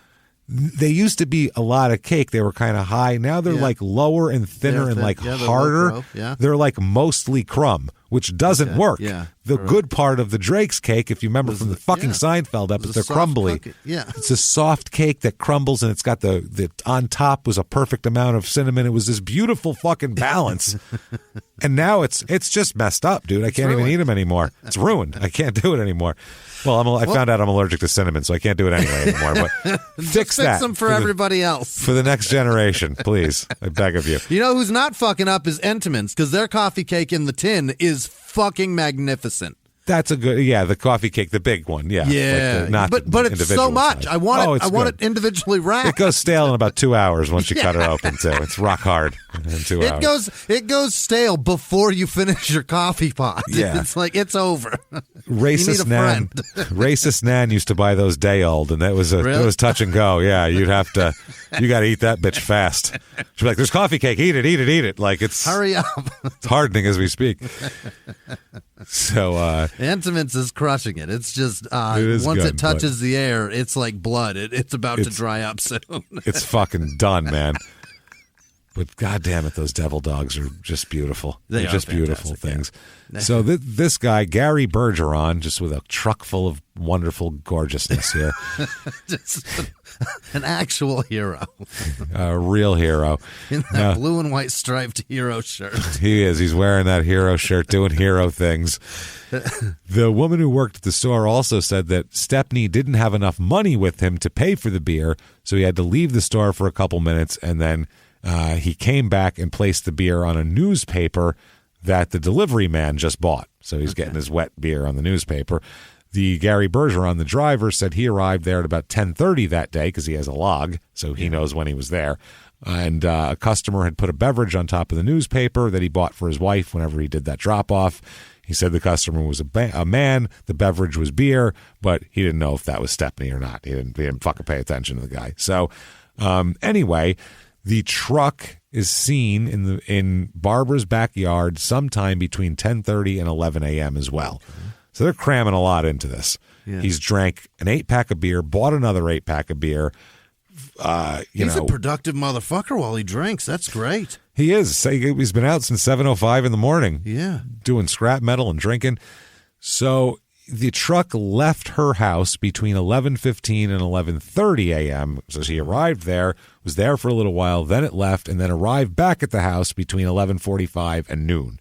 They used to be a lot of cake. They were kind of high. Now they're like lower and thinner and like harder. They're like mostly crumb, which doesn't work. Yeah. The good part of the Drake's cake, if you remember from the fucking Seinfeld episode, they're crumbly. Yeah. It's a soft cake that crumbles, and it's got the on top was a perfect amount of cinnamon. It was this beautiful fucking balance. And now it's just messed up, dude. I can't even eat them anymore. It's ruined. I can't do it anymore. Well, I found out I'm allergic to cinnamon, so I can't do it anyway anymore. But fix that. Fix them for everybody else. For the next generation, please. I beg of you. You know who's not fucking up is Entenmann's, because their coffee cake in the tin is fucking magnificent. That's a good, the coffee cake, the big one, yeah. But it's so much. Size. I want it individually wrapped. It goes stale in about 2 hours once you cut it open too. It's rock hard in 2 hours. It goes stale before you finish your coffee pot. Yeah. It's like it's over. Racist Nan used to buy those day old, and it was touch and go. Yeah, you got to eat that bitch fast. She'd be like, "There's coffee cake. Eat it." Like hurry up. It's hardening as we speak. So Entenmann's is crushing it. It's just once it touches the air, it's like blood. It's about to dry up soon. It's fucking done, man. But God damn it, those devil dogs are just beautiful. They're just beautiful things. Yeah. So this guy, Gary Bergeron, just with a truck full of wonderful gorgeousness here. Just an actual hero. A real hero. In that blue and white striped hero shirt. He is. He's wearing that hero shirt, doing hero things. The woman who worked at the store also said that Stepney didn't have enough money with him to pay for the beer, so he had to leave the store for a couple minutes, and then he came back and placed the beer on a newspaper that the delivery man just bought. So he's getting his wet beer on the newspaper. The Gary Bergeron, the driver, said he arrived there at about 10:30 that day because he has a log, so he knows when he was there. And a customer had put a beverage on top of the newspaper that he bought for his wife whenever he did that drop-off. He said the customer was a man, the beverage was beer, but he didn't know if that was Stepney or not. He didn't fucking pay attention to the guy. So anyway, the truck is seen in Barbara's backyard sometime between 10:30 and 11 a.m. as well. So they're cramming a lot into this. Yeah. He's drank an 8-pack of beer, bought another 8-pack of beer. He's a productive motherfucker while he drinks. That's great. He is. He's been out since 7:05 in the morning. Yeah. Doing scrap metal and drinking. So the truck left her house between 11:15 and 11:30 a.m. So she arrived there, was there for a little while, then it left, and then arrived back at the house between 11:45 and noon.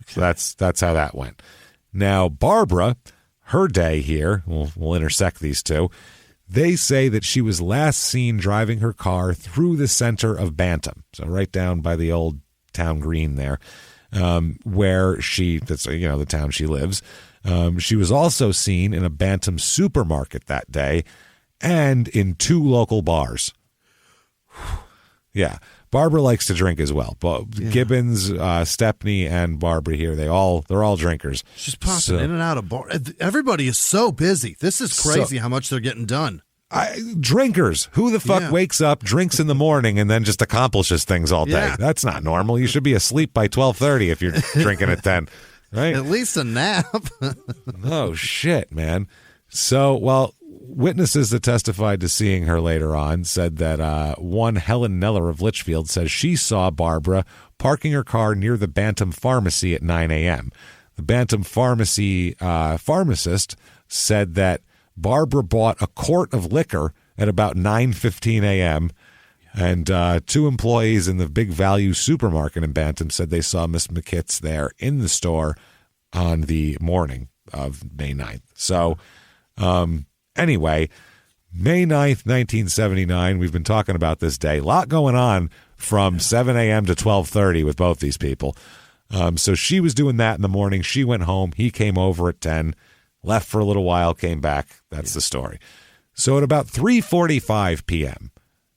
Okay. So that's how that went. Now, Barbara, her day here, we'll intersect these two. They say that she was last seen driving her car through the center of Bantam, so right down by the old town green there, where that's the town she lives. She was also seen in a Bantam supermarket that day and in 2 local bars. Yeah. Barbara likes to drink as well. Gibbons, Stepney, and Barbara here, they're all drinkers. She's popping in and out of bar. Everybody is so busy. This is crazy how much they're getting done. Drinkers. Who the fuck wakes up, drinks in the morning, and then just accomplishes things all day? Yeah. That's not normal. You should be asleep by 12:30 if you're drinking at 10. Right? At least a nap. Oh, shit, man. So, witnesses that testified to seeing her later on said that one Helen Neller of Litchfield says she saw Barbara parking her car near the Bantam Pharmacy at 9 a.m. The Bantam Pharmacy pharmacist said that Barbara bought a quart of liquor at about 9:15 a.m., and 2 employees in the Big Value supermarket in Bantam said they saw Miss McKitts there in the store on the morning of May 9th. So, anyway, May 9th, 1979, we've been talking about this day. A lot going on from 7 a.m. to 12:30 with both these people. So she was doing that in the morning. She went home. He came over at 10, left for a little while, came back. That's the story. So at about 3:45 p.m.,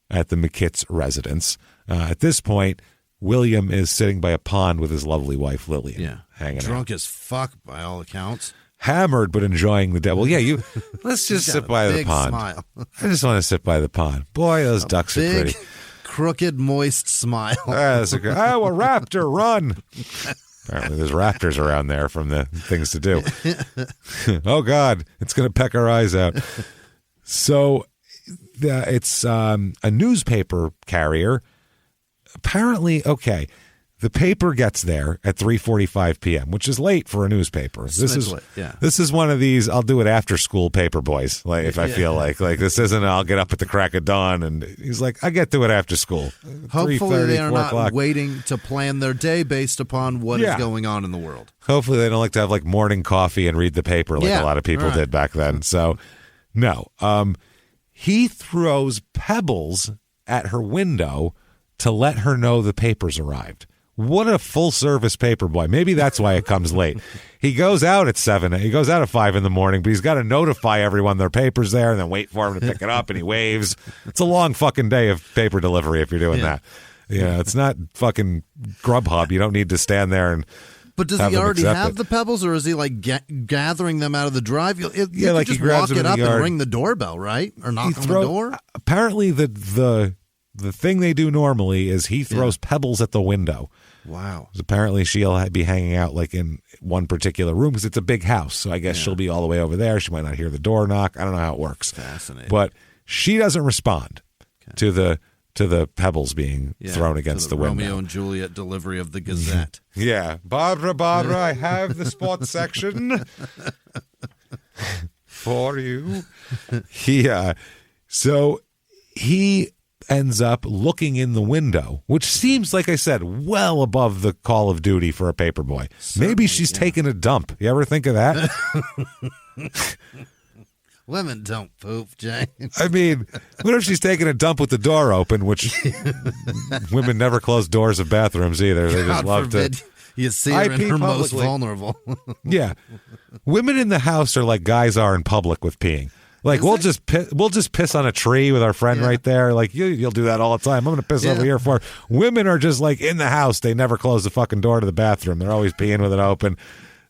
at the McKitts residence. At this point, William is sitting by a pond with his lovely wife, Lillian, hanging out. Drunk as fuck, by all accounts. Hammered, but enjoying the day. Well, let's just sit by the pond. Smile. I just want to sit by the pond. Boy, those ducks are pretty. Crooked, moist smile. That's a raptor, run. Apparently there's raptors around there from the things to do. Oh, God, it's going to peck our eyes out. So it's a newspaper carrier. Apparently, The paper gets there at 3:45 p.m., which is late for a newspaper. This is one of these I'll do it after school paper boys. Like if I feel like this isn't I'll get up at the crack of dawn, and he's like I get to it after school. Hopefully they are not waiting to plan their day based upon what is going on in the world. Hopefully they don't like to have like morning coffee and read the paper like a lot of people did back then. So no, he throws pebbles at her window to let her know the papers arrived. What a full-service paper boy. Maybe that's why it comes late. He goes out at 7. He goes out at 5 in the morning, but he's got to notify everyone their paper's there and then wait for him to pick it up, and he waves. It's a long fucking day of paper delivery if you're doing that. It's not fucking Grubhub. You don't need to stand there and But does he already have the pebbles, or is he like gathering them out of the drive? You could just he grabs walk it up and ring the doorbell, right? Or knock on the door? Apparently the thing they do normally is he throws pebbles at the window. Wow. Apparently she'll be hanging out like in one particular room because it's a big house. So I guess she'll be all the way over there. She might not hear the door knock. I don't know how it works. Fascinating. But she doesn't respond to the pebbles being thrown against the window. Romeo and Juliet delivery of the Gazette. Barbara, I have the sports section for you. So he ends up looking in the window, which seems, like I said, well above the call of duty for a paperboy. Maybe she's taking a dump. You ever think of that? Women don't poop, James. I mean, what if she's taking a dump with the door open, which women never close doors of bathrooms either. They just love to. You see her in her most vulnerable. Women in the house are like guys are in public with peeing. Like we'll just piss on a tree with our friend right there. Like you'll do that all the time. I'm going to piss over here for. Women are just like in the house. They never close the fucking door to the bathroom. They're always peeing with it open.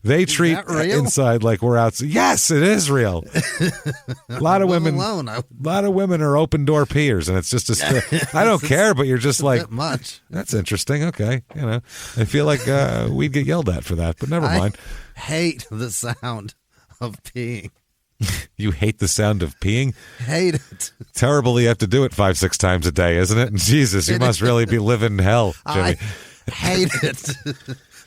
They treat inside like we're outside. Yes, it is real. A lot of women are open door peers, and it's just I don't care, but you're just like much. That's interesting. Okay, I feel like we'd get yelled at for that, but never mind. I hate the sound of peeing. You hate the sound of peeing? Hate it. Terrible you have to do it 5-6 times a day, isn't it? Jesus, you must really be living hell, Jimmy. I hate it.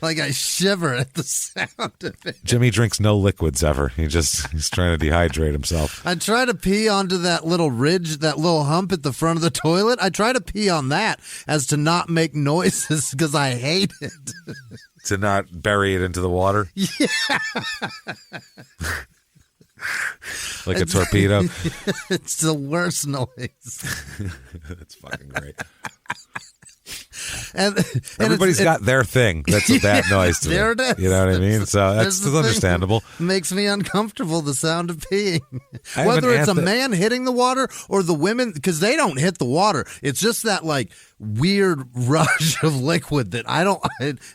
Like I shiver at the sound of it. Jimmy drinks no liquids ever. He's trying to dehydrate himself. I try to pee onto that little ridge, that little hump at the front of the toilet. I try to pee on that as to not make noises because I hate it. To not bury it into the water? Yeah. Like a torpedo? It's the worst noise. That's fucking great. And everybody's got their thing that's a bad noise to there them. It is. You know what I mean? So that's understandable. Makes me uncomfortable, the sound of peeing. Whether it's a man hitting the water or the women, because they don't hit the water. It's just that like weird rush of liquid that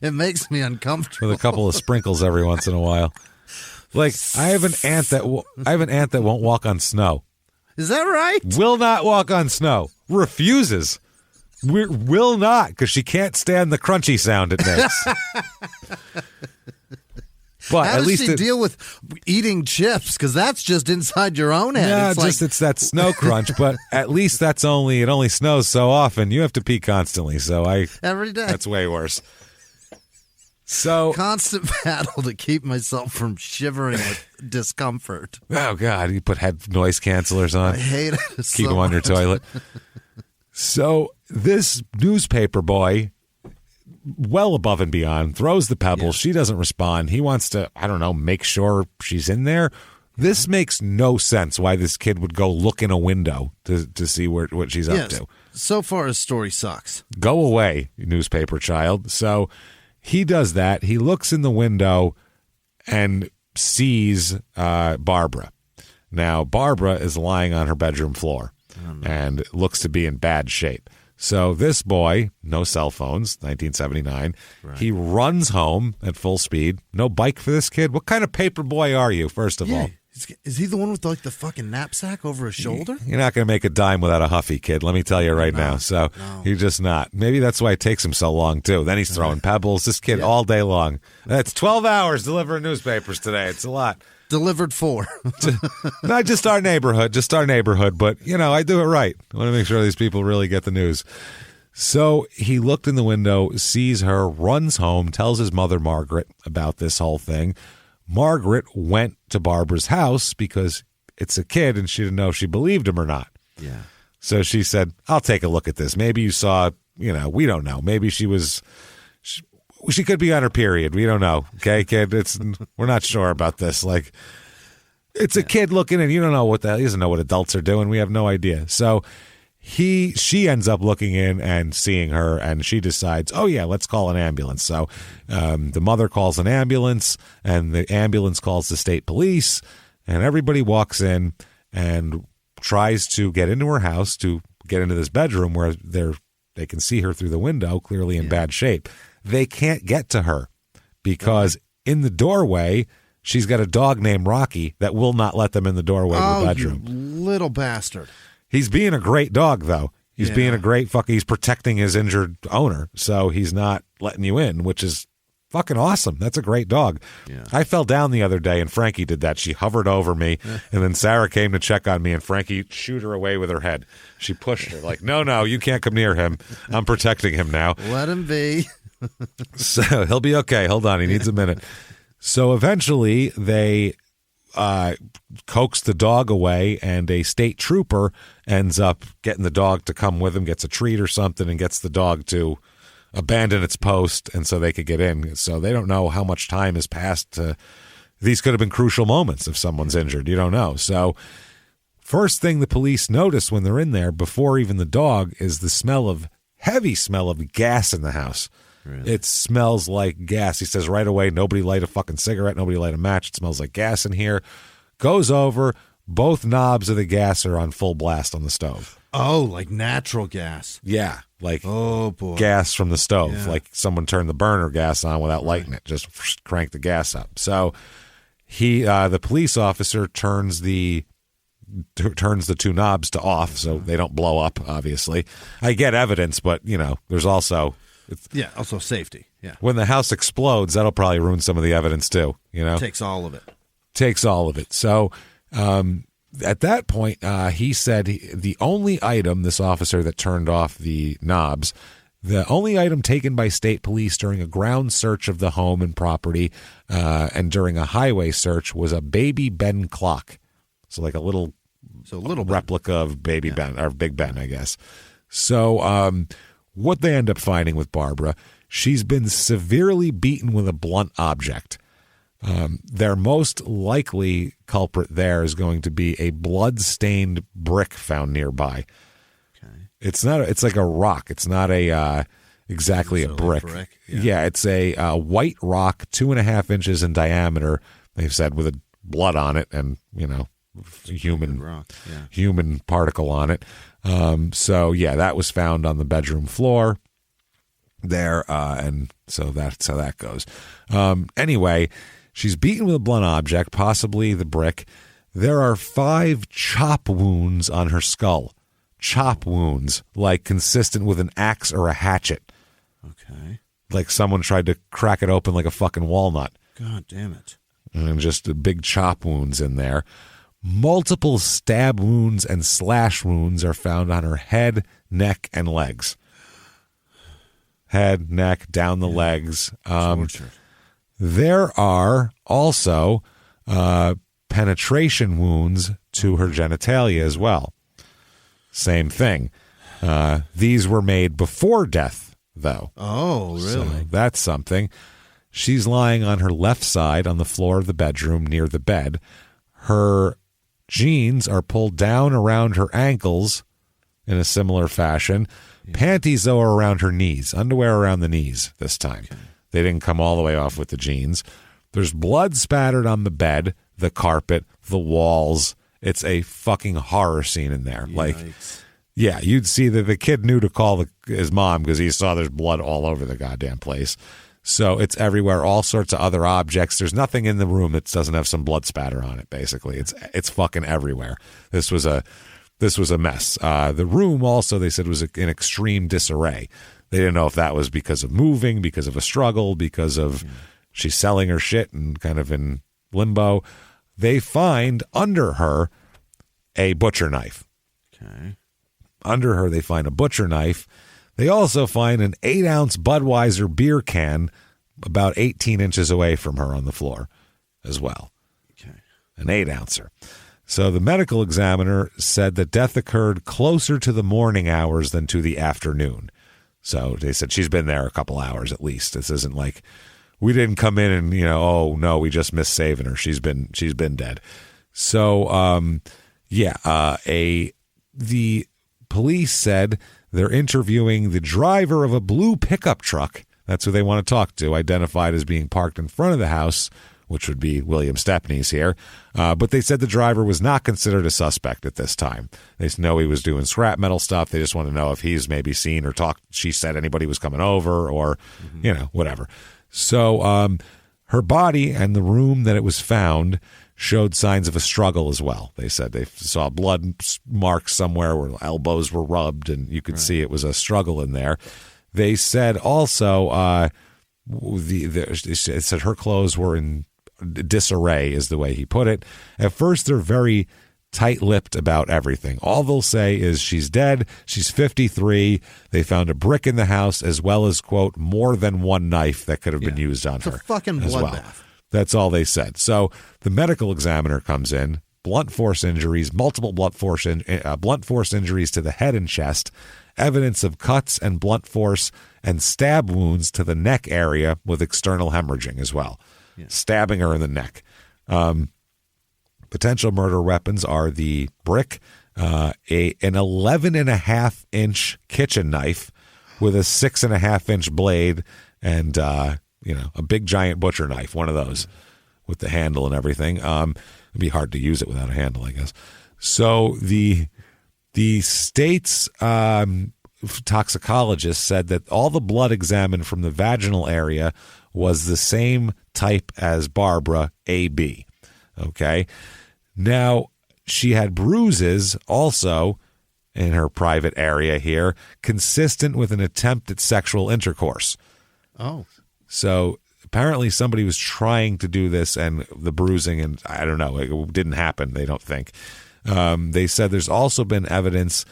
it makes me uncomfortable. With a couple of sprinkles every once in a while. Like I have an aunt that won't walk on snow. Is that right? Will not walk on snow. Refuses. Will not, because she can't stand the crunchy sound it makes. But how does she deal with eating chips? Because that's just inside your own head. Yeah, it's that snow crunch. But at least it only snows so often. You have to pee constantly. So every day. That's way worse. So constant battle to keep myself from shivering with discomfort. Oh God! You put head noise cancelers on. I hate it. Keep them on your toilet. So this newspaper boy, well above and beyond, throws the pebbles. She doesn't respond. He wants to, make sure she's in there. This makes no sense why this kid would go look in a window to see what she's up to. So far, his story sucks. Go away, newspaper child. So he does that. He looks in the window and sees Barbara. Now, Barbara is lying on her bedroom floor. And looks to be in bad shape. So this boy, no cell phones, 1979, he runs home at full speed. No bike for this kid? What kind of paper boy are you, first of all? Is he the one with like the fucking knapsack over his shoulder? You're not going to make a dime without a Huffy, kid. Let me tell you right now. So you're just not. Maybe that's why it takes him so long, too. Then he's throwing pebbles. This kid all day long. That's 12 hours delivering newspapers today. It's a lot. Delivered 4. Not just our neighborhood, but, I do it right. I want to make sure these people really get the news. So he looked in the window, sees her, runs home, tells his mother, Margaret, about this whole thing. Margaret went to Barbara's house because it's a kid and she didn't know if she believed him or not. Yeah. So she said, I'll take a look at this. Maybe you saw, we don't know. Maybe she could be on her period. We don't know. Okay, kid, we're not sure about this. Like, it's a kid looking in. You don't know he doesn't know what adults are doing. We have no idea. So she ends up looking in and seeing her, and she decides, oh yeah, let's call an ambulance. So the mother calls an ambulance, and the ambulance calls the state police, and everybody walks in and tries to get into her house, to get into this bedroom where they can see her through the window, clearly in bad shape. They can't get to her because in the doorway, she's got a dog named Rocky that will not let them in the doorway of the bedroom. You little bastard. He's being a great dog, though. He's being a great he's protecting his injured owner, so he's not letting you in, which is fucking awesome. That's a great dog. Yeah. I fell down the other day, and Frankie did that. She hovered over me, and then Sarah came to check on me, and Frankie shooed her away with her head. She pushed her, like, no, you can't come near him. I'm protecting him now. Let him be. So he'll be okay. Hold on. He needs a minute. So eventually they coax the dog away, and a state trooper ends up getting the dog to come with him, gets a treat or something, and gets the dog to abandon its post, and so they could get in. So they don't know how much time has passed. These could have been crucial moments if someone's injured. You don't know. So first thing the police notice when they're in there, before even the dog, is the heavy smell of gas in the house. Really? It smells like gas. He says right away, nobody light a fucking cigarette, nobody light a match. It smells like gas in here. Goes over, both knobs of the gas are on full blast on the stove. Oh, like natural gas. Yeah, like gas from the stove. Yeah. Like someone turned the burner gas on without lighting it, just crank the gas up. So the police officer turns the two knobs to off so they don't blow up, obviously. I get evidence, but, there's also... also safety. Yeah. When the house explodes, that'll probably ruin some of the evidence too. Takes all of it. So at that point, he said the only item, this officer that turned off the knobs, the only item taken by state police during a ground search of the home and property and during a highway search was a baby Ben clock. So like a little replica of baby Ben, or Big Ben, I guess. So what they end up finding with Barbara, she's been severely beaten with a blunt object. Their most likely culprit there is going to be a blood-stained brick found nearby. Okay. It's like a rock. It's not exactly a brick. Yeah, it's a white rock, 2.5 inches in diameter, they've said, with blood on it and, human particle on it. So that was found on the bedroom floor there, and so that's how that goes. Anyway, she's beaten with a blunt object, possibly the brick. There are 5 chop wounds on her skull. Chop wounds, like consistent with an axe or a hatchet. Okay. Like someone tried to crack it open like a fucking walnut. God damn it. And just big chop wounds in there. Multiple stab wounds and slash wounds are found on her head, neck, and legs. Head, neck, down the legs. There are also penetration wounds to her genitalia as well. Same thing. These were made before death, though. Oh, really? So that's something. She's lying on her left side on the floor of the bedroom near the bed. Her jeans are pulled down around her ankles in a similar fashion. Yeah. Panties, though, are around her knees. Underwear around the knees this time. Okay. They didn't come all the way off with the jeans. There's blood spattered on the bed, the carpet, the walls. It's a fucking horror scene in there. Yikes. Like, you'd see that the kid knew to call his mom because he saw there's blood all over the goddamn place. So it's everywhere, all sorts of other objects. There's nothing in the room that doesn't have some blood spatter on it, basically. It's fucking everywhere. This was a mess. The room also, they said, was in extreme disarray. They didn't know if that was because of moving, because of a struggle, because of she's selling her shit and kind of in limbo. They find under her a butcher knife. Okay. Under her, they find a butcher knife. They also find an 8-ounce Budweiser beer can about 18 inches away from her on the floor as well. Okay. An 8-ouncer. So the medical examiner said that death occurred closer to the morning hours than to the afternoon. So they said she's been there a couple hours at least. This isn't like we didn't come in and, oh no, we just missed saving her. She's been dead. So, the police said they're interviewing the driver of a blue pickup truck. That's who they want to talk to, identified as being parked in front of the house, which would be William Stepney's here. But they said the driver was not considered a suspect at this time. They know he was doing scrap metal stuff. They just want to know if he's maybe seen or talked. She said anybody was coming over or, whatever. So her body and the room that it was found showed signs of a struggle as well. They said they saw blood marks somewhere where elbows were rubbed, and you could see it was a struggle in there. They said also it said her clothes were in disarray, is the way he put it. At first, they're very tight-lipped about everything. All they'll say is she's dead, she's 53, they found a brick in the house, as well as, quote, more than one knife that could have been used on her. It's a fucking bloodbath. That's all they said. So the medical examiner comes in, blunt force injuries, multiple blunt force injuries to the head and chest, evidence of cuts and blunt force and stab wounds to the neck area with external hemorrhaging as well. Yeah. Stabbing her in the neck. Potential murder weapons are the brick, an 11.5-inch kitchen knife with a 6.5-inch blade, and a big giant butcher knife, one of those with the handle and everything. It'd be hard to use it without a handle, I guess. So the state's toxicologist said that all the blood examined from the vaginal area was the same type as Barbara AB. Okay. Now, she had bruises also in her private area here, consistent with an attempt at sexual intercourse. Oh. So apparently somebody was trying to do this, and the bruising, and I don't know, it didn't happen, they don't think. They said there's also been evidence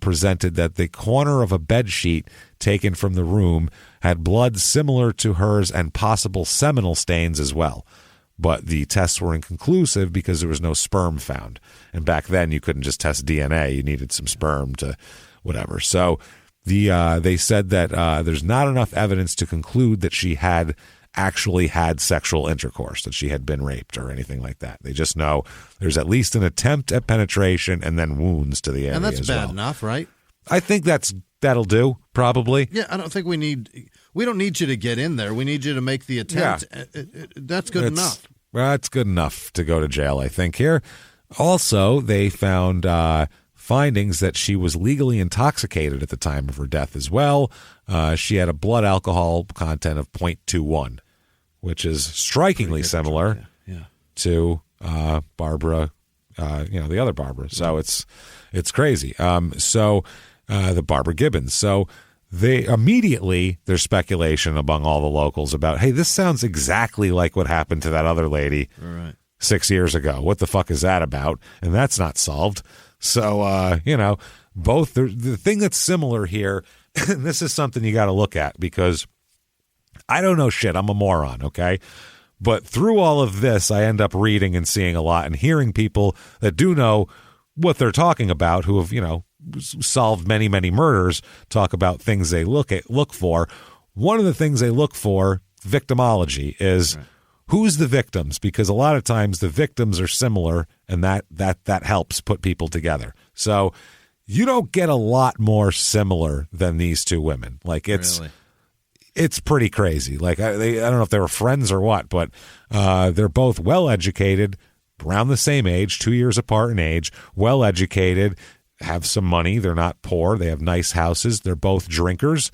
presented that the corner of a bed sheet taken from the room had blood similar to hers and possible seminal stains as well. But the tests were inconclusive because there was no sperm found. And back then you couldn't just test DNA. You needed some sperm to whatever. So they said that there's not enough evidence to conclude that she had actually had sexual intercourse, that she had been raped or anything like that. They just know there's at least an attempt at penetration and then wounds to the area. And that's bad well. enough, right? I think that'll do, probably. Yeah, I don't think we don't need you to get in there. We need you to make the attempt. Yeah. That's good enough. Well, it's good enough to go to jail, I think, here. Also, they found findings that she was legally intoxicated at the time of her death as well. She had a blood alcohol content of 0.21, which is strikingly similar to Barbara, the other Barbara. So it's crazy. The Barbara Gibbons. So there's speculation among all the locals about, hey, this sounds exactly like what happened to that other lady 6 years ago. What the fuck is that about? And that's not solved. So, both the thing that's similar here, and this is something you got to look at because I don't know shit. I'm a moron. Okay. But through all of this, I end up reading and seeing a lot and hearing people that do know what they're talking about, who have, solved many, many murders, talk about things they look for. One of the things they look for, victimology, is who's the victims, because a lot of times the victims are similar, and that helps put people together. So you don't get a lot more similar than these two women. Like it's pretty crazy. Like I don't know if they were friends or what, but they're both well educated, around the same age, 2 years apart in age, well educated, have some money. They're not poor. They have nice houses. They're both drinkers,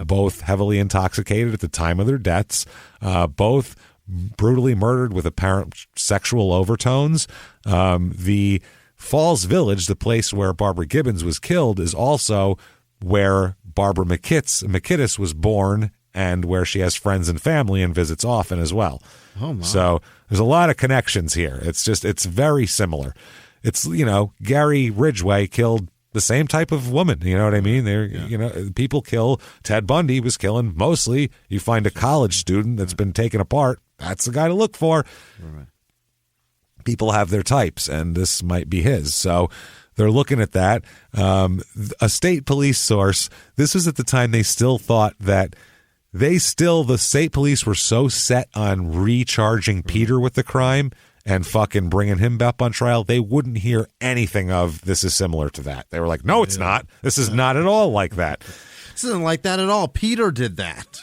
both heavily intoxicated at the time of their deaths, both brutally murdered with apparent sexual overtones. The Falls Village, the place where Barbara Gibbons was killed, is also where Barbara McKittis was born and where she has friends and family and visits often as well. Oh, my. So there's a lot of connections here. It's very similar. It's, Gary Ridgway killed the same type of woman. You know what I mean? People kill. Ted Bundy was killing mostly. You find a college student that's been taken apart. That's the guy to look for. Right. People have their types, and this might be his. So they're looking at that. A state police source, this was at the time they still thought that the state police were so set on recharging Peter with the crime and fucking bringing him up on trial, they wouldn't hear anything of this is similar to that. They were like, no, it's not. This is not at all like that. This isn't like that at all. Peter did that.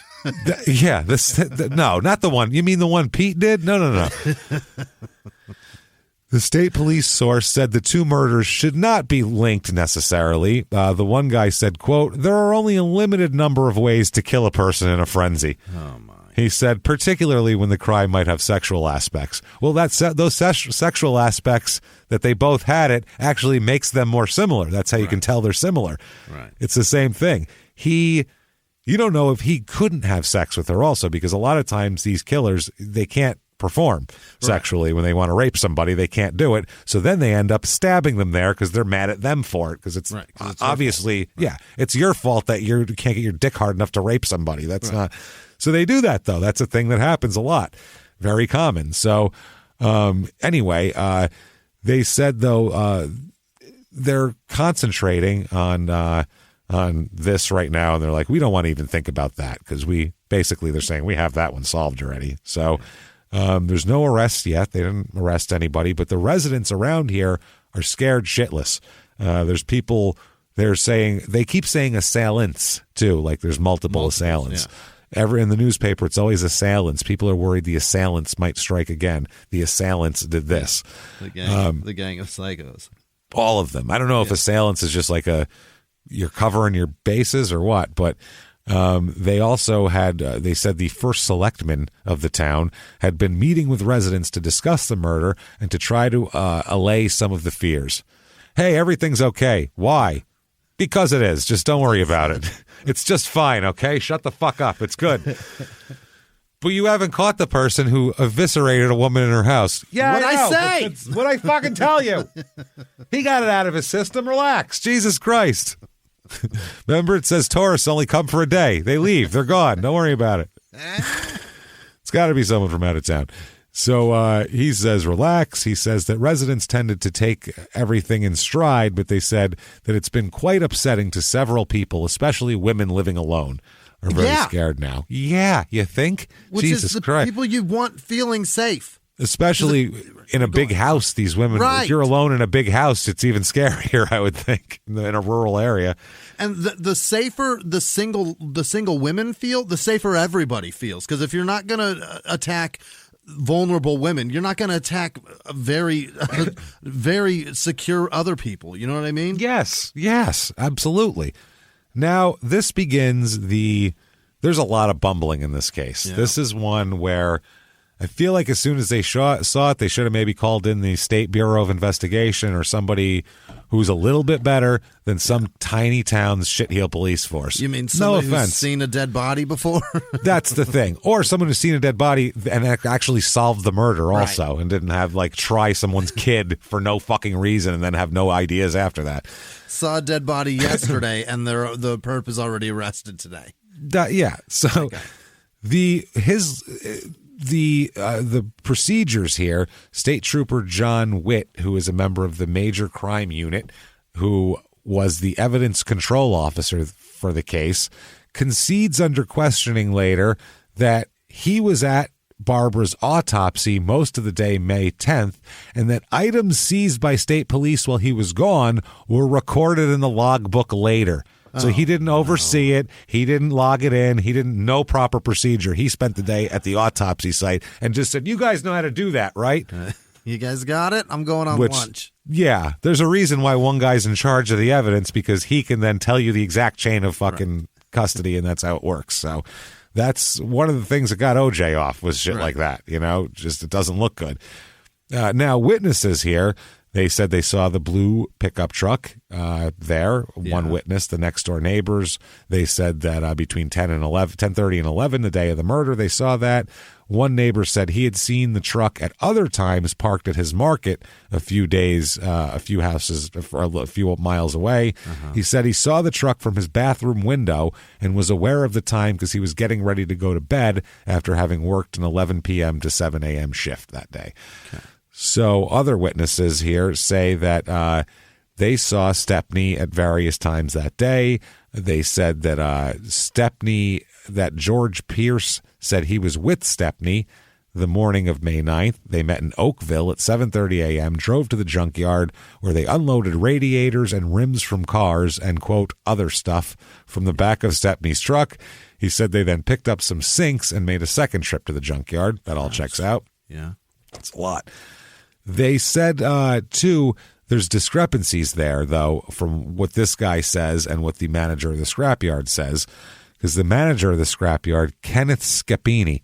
No, not the one. You mean the one Pete did? No. The state police source said the two murders should not be linked necessarily. The one guy said, quote, there are only a limited number of ways to kill a person in a frenzy. Oh, my. He said, particularly when the crime might have sexual aspects. Well, those sexual aspects that they both had it actually makes them more similar. That's how you can tell they're similar. Right. It's the same thing. You don't know if he couldn't have sex with her also, because a lot of times these killers, they can't perform sexually. When they want to rape somebody, they can't do it. So then they end up stabbing them there because they're mad at them for it, because it's obviously, it's your fault that you can't get your dick hard enough to rape somebody. That's not. So they do that, though. That's a thing that happens a lot. Very common. So anyway, they said, though, they're concentrating on this right now, and they're like, we don't want to even think about that, because they're saying we have that one solved already. So there's no arrest yet. They didn't arrest anybody, but the residents around here are scared shitless. There's people, they keep saying assailants too, like there's multiple assailants. In the newspaper, it's always assailants. People are worried the assailants might strike again. The assailants did this. The gang of psychos. All of them. I don't know if assailants is just like you're covering your bases or what, but they also had, they said the first selectman of the town had been meeting with residents to discuss the murder and to try to allay some of the fears. Hey, everything's okay. Why? Because it is. Just don't worry about it. It's just fine, okay? Shut the fuck up. It's good. But you haven't caught the person who eviscerated a woman in her house. Yeah, What'd I say? What'd I fucking tell you? He got it out of his system. Relax. Jesus Christ. Remember, it says tourists only come for a day. They leave. They're gone. Don't worry about it. It's got to be someone from out of town. So he says, relax. He says that residents tended to take everything in stride, but they said that it's been quite upsetting to several people, especially women living alone, are very scared now. Yeah, you think? Which Jesus is the Christ. people you want feeling safe. Especially in a big house, these women, if you're alone in a big house, it's even scarier, I would think, in a rural area. And the safer the single women feel, the safer everybody feels. Because if you're not going to attack vulnerable women, you're not going to attack very, very secure other people. You know what I mean? Yes, absolutely. Now, this begins there's a lot of bumbling in this case. Yeah. This is one where I feel like as soon as they saw it, they should have maybe called in the State Bureau of Investigation or somebody who's a little bit better than some tiny town's shitheel police force. You mean somebody who's seen a dead body before? That's the thing. Or someone who's seen a dead body and actually solved the murder also, and didn't have try someone's kid for no fucking reason and then have no ideas after that. Saw a dead body yesterday and the perp is already arrested today. So the procedures here, State Trooper John Witt, who is a member of the Major Crime Unit, who was the evidence control officer for the case, concedes under questioning later that he was at Barbara's autopsy most of the day, May 10th, and that items seized by state police while he was gone were recorded in the logbook later. So he didn't oversee it. He didn't log it in. He didn't know proper procedure. He spent the day at the autopsy site and just said, you guys know how to do that, right? You guys got it? I'm going on lunch. Yeah. There's a reason why one guy's in charge of the evidence, because he can then tell you the exact chain of fucking custody, and that's how it works. So that's one of the things that got OJ off was shit like that. Just it doesn't look good. Now, witnesses here, They said they saw the blue pickup truck there. Yeah. One witness, the next door neighbors. They said that between 10:30 and 11, the day of the murder, they saw that. One neighbor said he had seen the truck at other times parked at his market a few houses, or a few miles away. He said he saw the truck from his bathroom window and was aware of the time because he was getting ready to go to bed after having worked an 11 p.m. to 7 a.m. shift that day. Okay. So other witnesses here say that they saw Stepney at various times that day. They said that that George Pierce said he was with Stepney the morning of May 9th. They met in Oakville at 7:30 a.m., drove to the junkyard where they unloaded radiators and rims from cars and, quote, other stuff from the back of Stepney's truck. He said they then picked up some sinks and made a second trip to the junkyard. That all checks out. Yeah. That's a lot. They said, too, there's discrepancies there, though, from what this guy says and what the manager of the scrapyard says, because the manager of the scrapyard, Kenneth Scapini,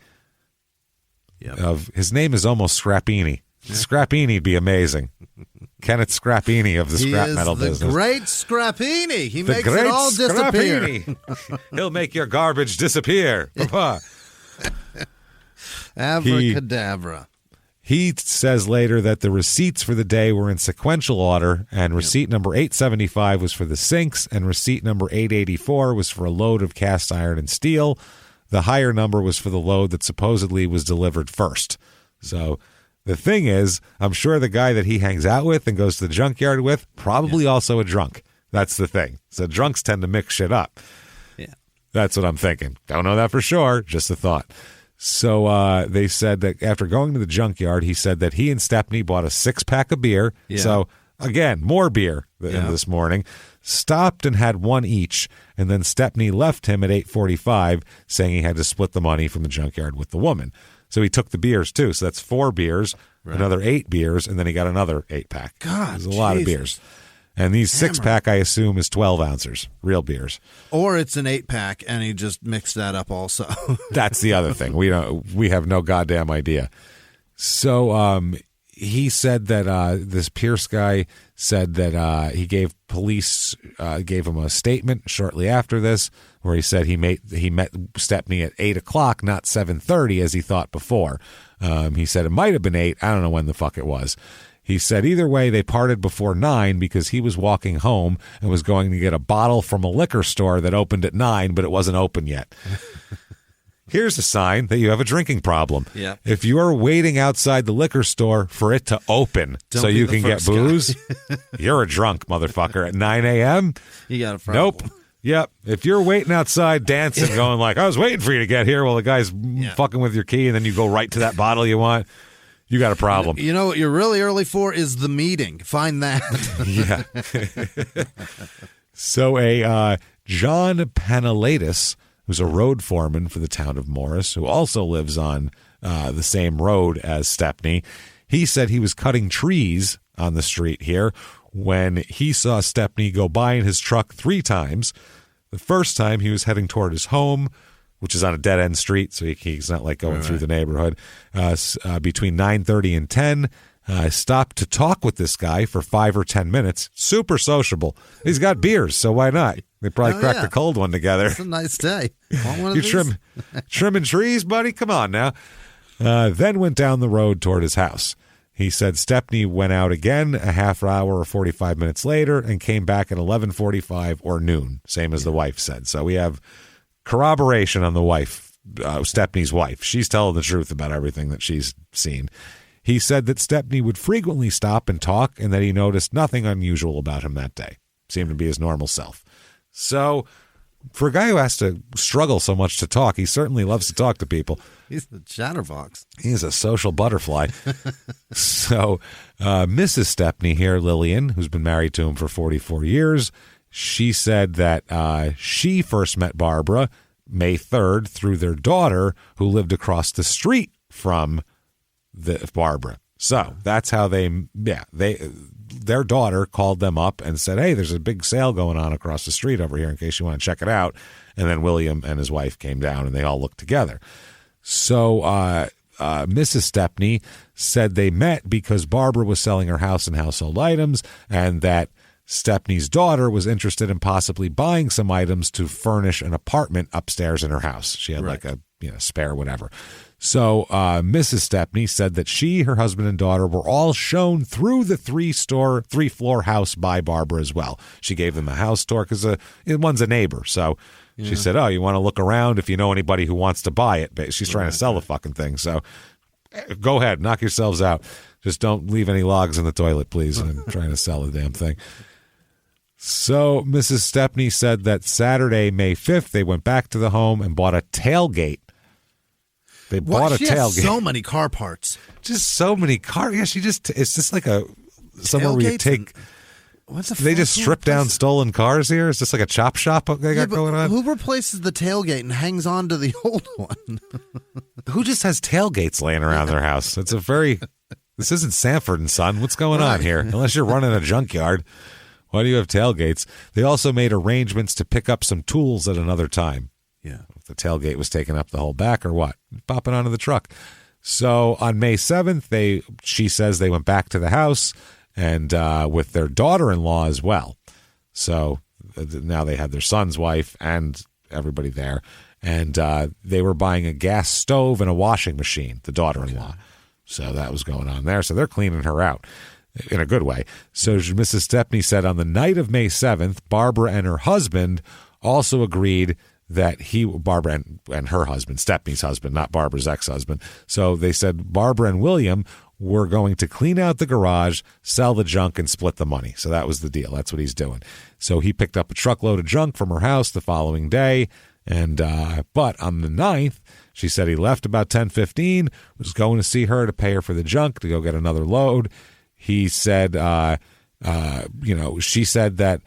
his name is almost Scrapini. Scrapini'd be amazing. Kenneth Scrapini of the scrap metal business. The great Scrapini. He makes it all disappear. He'll make your garbage disappear. Abracadabra. He says later that the receipts for the day were in sequential order, and receipt number 875 was for the sinks, and receipt number 884 was for a load of cast iron and steel. The higher number was for the load that supposedly was delivered first. So the thing is, I'm sure the guy that he hangs out with and goes to the junkyard with, probably also a drunk. That's the thing. So drunks tend to mix shit up. Yeah. That's what I'm thinking. Don't know that for sure, just a thought. So they said that after going to the junkyard, he said that he and Stepney bought a 6-pack of beer. Yeah. So, again, more beer this morning. Stopped and had one each, and then Stepney left him at 8:45, saying he had to split the money from the junkyard with the woman. So he took the beers, too. So that's 4 beers, another 8 beers, and then he got another 8-pack. God, there's a lot of beers. And these 6-pack, I assume, is 12 ounces, real beers. Or it's an 8-pack, and he just mixed that up also. That's the other thing. We have no goddamn idea. So he said that this Pierce guy said that he gave police gave him a statement shortly after this, where he said he met Stepney at 8 o'clock, not 7:30 as he thought before. He said it might have been 8. I don't know when the fuck it was. He said either way, they parted before 9 because he was walking home and was going to get a bottle from a liquor store that opened at 9, but it wasn't open yet. Here's a sign that you have a drinking problem. Yep. If you are waiting outside the liquor store for it to open so you can get booze, you're a drunk, motherfucker. At 9 a.m.? You got a problem. Nope. Yep. If you're waiting outside dancing, going like, I was waiting for you to get here while the guy's fucking with your key, and then you go right to that bottle you want, you got a problem. You know what you're really early for is the meeting. Find that. Yeah. So a John Penelatus, who's a road foreman for the town of Morris, who also lives on the same road as Stepney, he said he was cutting trees on the street here when he saw Stepney go by in his truck 3 times. The first time he was heading toward his home, which is on a dead-end street, so he's not like going through the neighborhood. Between 9:30 and 10, stopped to talk with this guy for 5 or 10 minutes. Super sociable. He's got beers, so why not? They probably cracked a cold one together. It's a nice day. Want one of these? Trimming trees, buddy? Come on now. Then went down the road toward his house. He said Stepney went out again a half hour or 45 minutes later and came back at 11:45 or noon, same as the wife said. So we have corroboration on the wife, Stepney's wife. She's telling the truth about everything that she's seen. He said that Stepney would frequently stop and talk and that he noticed nothing unusual about him that day. Seemed to be his normal self. So for a guy who has to struggle so much to talk, he certainly loves to talk to people. He's the chatterbox. He's a social butterfly. So Mrs. Stepney here, Lillian, who's been married to him for 44 years, she said that she first met Barbara May 3rd through their daughter, who lived across the street from Barbara. So that's how their daughter called them up and said, hey, there's a big sale going on across the street over here in case you want to check it out. And then William and his wife came down and they all looked together. So Mrs. Stepney said they met because Barbara was selling her house and household items, and that Stepney's daughter was interested in possibly buying some items to furnish an apartment upstairs in her house. She had like a spare whatever. So Mrs. Stepney said that she, her husband, and daughter were all shown through the three-floor house by Barbara as well. She gave them a house tour because one's a neighbor. So she said, oh, you want to look around if you know anybody who wants to buy it. But she's trying to sell the fucking thing. So go ahead, knock yourselves out. Just don't leave any logs in the toilet, please. I'm trying to sell the damn thing. So Mrs. Stepney said that Saturday, May 5th, they went back to the home and bought a tailgate. They bought a tailgate. Has so many car parts. Just so many cars. Yeah, it's just like somewhere where you take. They just strip down stolen cars here? Is this like a chop shop they got going on? Who replaces the tailgate and hangs on to the old one? Who just has tailgates laying around their house? This isn't Sanford & Son. What's going on here? Unless you're running a junkyard. Why do you have tailgates? They also made arrangements to pick up some tools at another time. Yeah. If the tailgate was taking up the whole back or what? Popping onto the truck. So on May 7th, she says they went back to the house and with their daughter-in-law as well. So now they had their son's wife and everybody there. And they were buying a gas stove and a washing machine, the daughter-in-law. Okay. So that was going on there. So they're cleaning her out. In a good way. So Mrs. Stepney said on the night of May 7th, Barbara and her husband also agreed that Barbara and her husband, Stepney's husband, not Barbara's ex-husband. So they said Barbara and William were going to clean out the garage, sell the junk, and split the money. So that was the deal. That's what he's doing. So he picked up a truckload of junk from her house the following day. And but on the 9th, she said he left about 10:15, was going to see her to pay her for the junk to go get another load. He said, she said that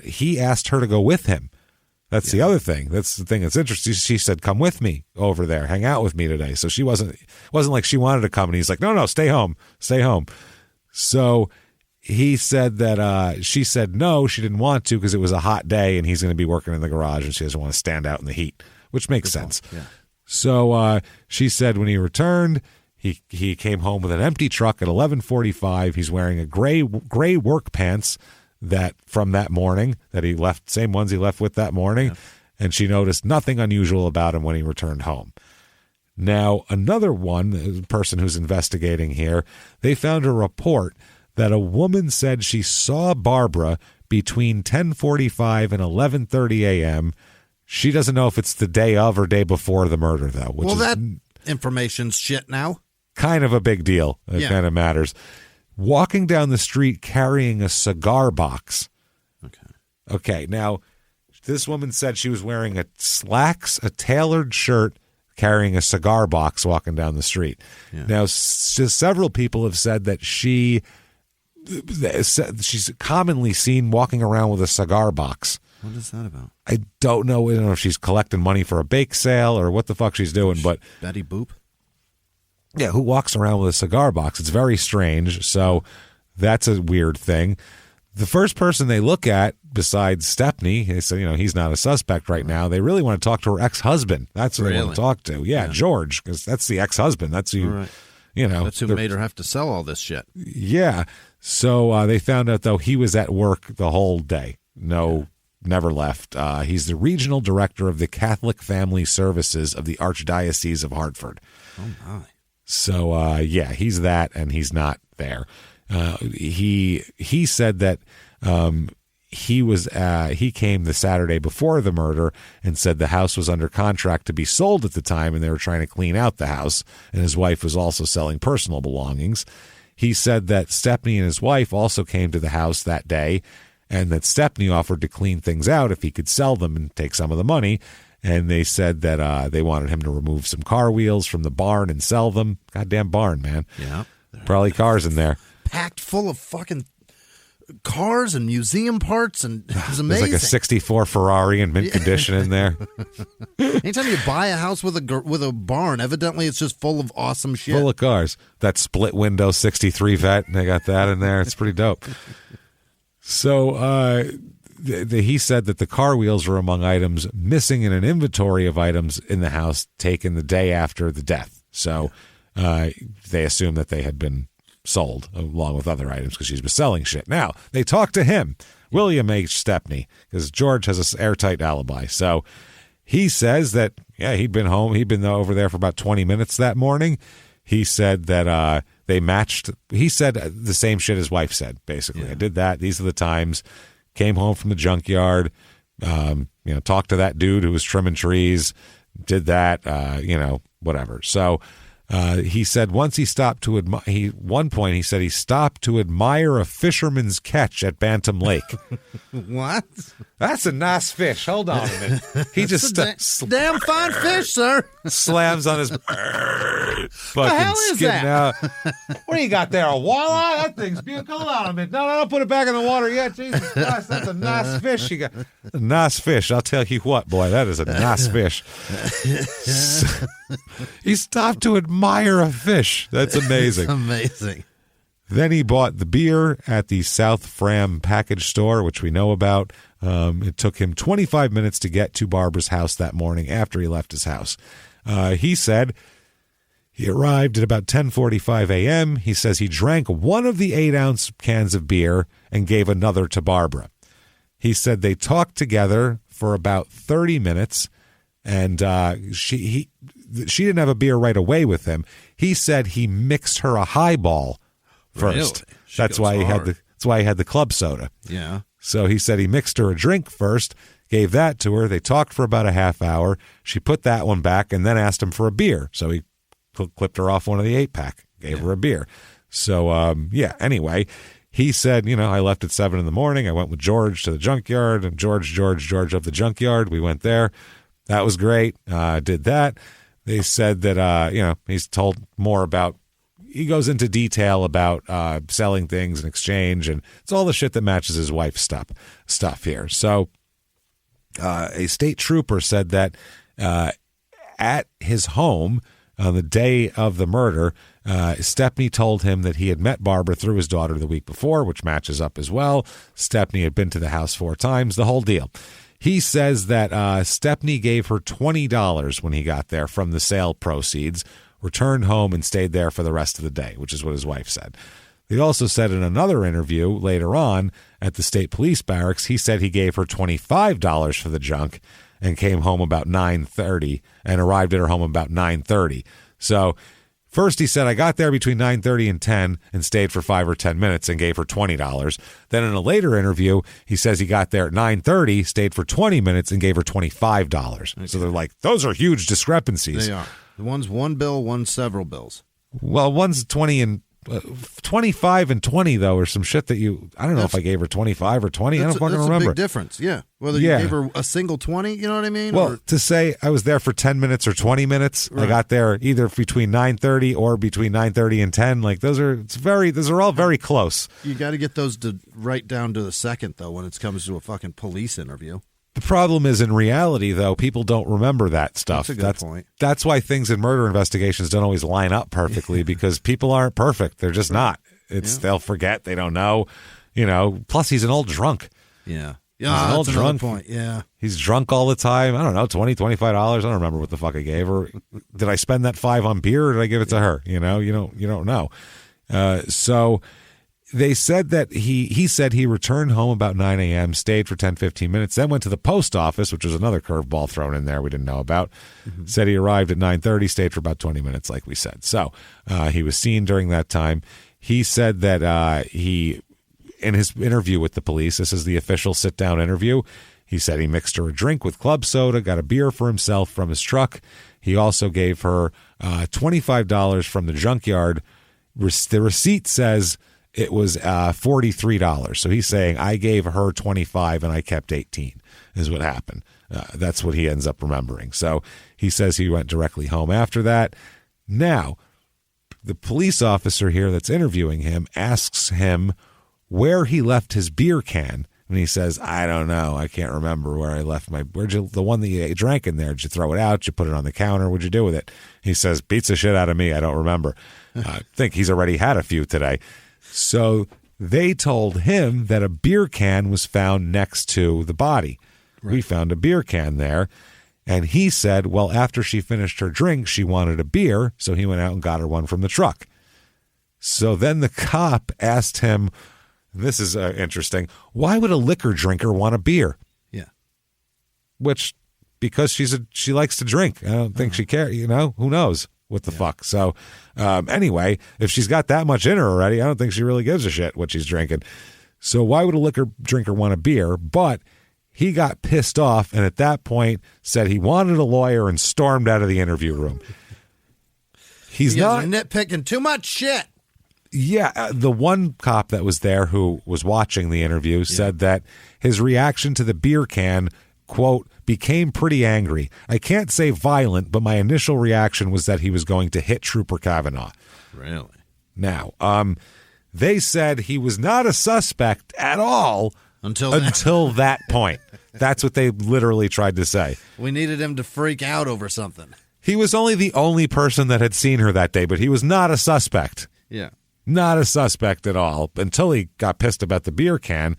he asked her to go with him. That's the other thing. That's the thing that's interesting. She said, come with me over there, hang out with me today. So she wasn't like she wanted to come. And he's like, no, stay home. So he said that she said no, she didn't want to because it was a hot day and he's going to be working in the garage and she doesn't want to stand out in the heat, which makes sense. Yeah. So she said when he returned, He came home with an empty truck at 11:45. He's wearing a gray work pants from that morning that he left, same ones he left with that morning, and she noticed nothing unusual about him when he returned home. Now, another person who's investigating here, they found a report that a woman said she saw Barbara between 10:45 and 11:30 a.m. She doesn't know if it's the day of or day before the murder, though. Well, that information's shit now. Kind of a big deal. It kind of matters. Walking down the street carrying a cigar box. Okay. Now, this woman said she was wearing slacks, a tailored shirt, carrying a cigar box walking down the street. Yeah. Now, several people have said that she's commonly seen walking around with a cigar box. What is that about? I don't know. I don't know if she's collecting money for a bake sale or what the fuck she's doing, but Betty Boop? Yeah, who walks around with a cigar box? It's very strange. So that's a weird thing. The first person they look at, besides Stepney, they say, he's not a suspect right now. They really want to talk to her ex-husband. That's who they want to talk to. Yeah. George, because that's the ex-husband. That's who, that's who made her have to sell all this shit. Yeah. So they found out, though, he was at work the whole day. Never left. He's the regional director of the Catholic Family Services of the Archdiocese of Hartford. Oh, my. So, he's that, and he's not there. He said that he came the Saturday before the murder and said the house was under contract to be sold at the time, and they were trying to clean out the house, and his wife was also selling personal belongings. He said that Stepney and his wife also came to the house that day, and that Stepney offered to clean things out if he could sell them and take some of the money. And they said that they wanted him to remove some car wheels from the barn and sell them. Goddamn barn, man. Yeah. Probably cars in there. Packed full of fucking cars and museum parts, and it was amazing. There's like a 64 Ferrari in mint condition in there. Anytime you buy a house with a barn, evidently it's just full of awesome shit. Full of cars. That split window 63 Vet, they got that in there. It's pretty dope. So he said that the car wheels were among items missing in an inventory of items in the house taken the day after the death. So they assumed that they had been sold along with other items because she was selling shit. Now, they talked to him, William H. Stepney, because George has an airtight alibi. So he says that, he'd been home. He'd been over there for about 20 minutes that morning. He said that they matched. He said the same shit his wife said, basically. I did that. These are the times. Came home from the junkyard, talked to that dude who was trimming trees, did that, whatever. So he said once he stopped to one point he said he stopped to admire a fisherman's catch at Bantam Lake. What? That's a nice fish. Hold on a minute. He just damn fine fish, sir. Slams on his fucking hell is skidding that? out. What do you got there? A walleye? That thing's beautiful. Hold on a minute. No, put it back in the water yet. Jesus Christ, that's a nice fish you got. A nice fish. I'll tell you what, boy, that is a nice fish. He stopped to admire a fish. That's amazing. That's amazing. Then he bought the beer at the South Fram package store, which we know about. It took him 25 minutes to get to Barbara's house that morning after he left his house. He said he arrived at about 10:45 a.m. He says he drank one of the 8-ounce cans of beer and gave another to Barbara. He said they talked together for about 30 minutes, and she didn't have a beer right away with him. He said he mixed her a highball first. Really? That's why he had the club soda. Yeah. So he said he mixed her a drink first, gave that to her. They talked for about a half hour. She put that one back and then asked him for a beer. So he clipped her off one of the 8-pack, gave her a beer. So, anyway, he said, I left at 7 in the morning. I went with George to the junkyard, and George of the junkyard. We went there. That was great. Did that. They said that, he's told more about, he goes into detail about selling things in exchange, and it's all the shit that matches his wife's stuff here. So a state trooper said that at his home on the day of the murder, Stepney told him that he had met Barbara through his daughter the week before, which matches up as well. Stepney had been to the house 4 times, the whole deal. He says that Stepney gave her $20 when he got there from the sale proceeds, returned home, and stayed there for the rest of the day, which is what his wife said. He also said in another interview later on at the state police barracks, he said he gave her $25 for the junk and came home about 9:30 and arrived at her home about 9:30. So first he said, I got there between 9:30 and 10 and stayed for 5 or 10 minutes and gave her $20. Then in a later interview, he says he got there at 9:30, stayed for 20 minutes and gave her $25. Okay. So they're like, those are huge discrepancies. They are. One's one bill, one's several bills. Well, one's 20 and 25 and 20 though, or some shit that I don't know if I gave her 25 or 20. I don't fucking remember. That's a big difference. Yeah. Whether you gave her a single 20, you know what I mean? Well, to say I was there for 10 minutes or 20 minutes, right. I got there either between 9:30 or between 9:30 and 10. Like those are all very close. You got to get those to right down to the second though when it comes to a fucking police interview. The problem is, in reality, though, people don't remember that stuff. That's a good point. That's why things in murder investigations don't always line up perfectly because people aren't perfect. They're just not. They'll forget. They don't know. Plus, he's an old drunk. Yeah. Yeah, he's an old drunk. Point. Yeah. He's drunk all the time. I don't know, $20, $25. I don't remember what the fuck I gave her. Did I spend that $5 on beer or did I give it to her? You don't know. So they said that he said he returned home about 9 a.m., stayed for 10, 15 minutes, then went to the post office, which was another curveball thrown in there we didn't know about. Mm-hmm. Said he arrived at 9:30, stayed for about 20 minutes, like we said. So he was seen during that time. He said that he, in his interview with the police, this is the official sit-down interview, he said he mixed her a drink with club soda, got a beer for himself from his truck. He also gave her $25 from the junkyard. The receipt says it was $43. So he's saying I gave her 25 and I kept 18 is what happened. That's what he ends up remembering. So he says he went directly home after that. Now, the police officer here that's interviewing him asks him where he left his beer can. And he says, I don't know. I can't remember where I left the one that you drank in there. Did you throw it out? Did you put it on the counter? What'd you do with it? He says, beats the shit out of me. I don't remember. I think he's already had a few today. So they told him that a beer can was found next to the body. Right. We found a beer can there. And he said, well, after she finished her drink, she wanted a beer, so he went out and got her one from the truck. So then the cop asked him, this is interesting, why would a liquor drinker want a beer? Yeah. Which, because she likes to drink. I don't think she cares, who knows what the fuck. So anyway, if she's got that much in her already, I don't think she really gives a shit what she's drinking. So why would a liquor drinker want a beer? But he got pissed off and at that point said he wanted a lawyer and stormed out of the interview room. He's not nitpicking too much shit. Yeah, the one cop that was there who was watching the interview said that his reaction to the beer can, quote, became pretty angry. I can't say violent, but my initial reaction was that he was going to hit Trooper Kavanaugh. Really? Now, they said he was not a suspect at all until that point. That's what they literally tried to say. We needed him to freak out over something. He was only the only person that had seen her that day, but he was not a suspect. Yeah. Not a suspect at all until he got pissed about the beer can.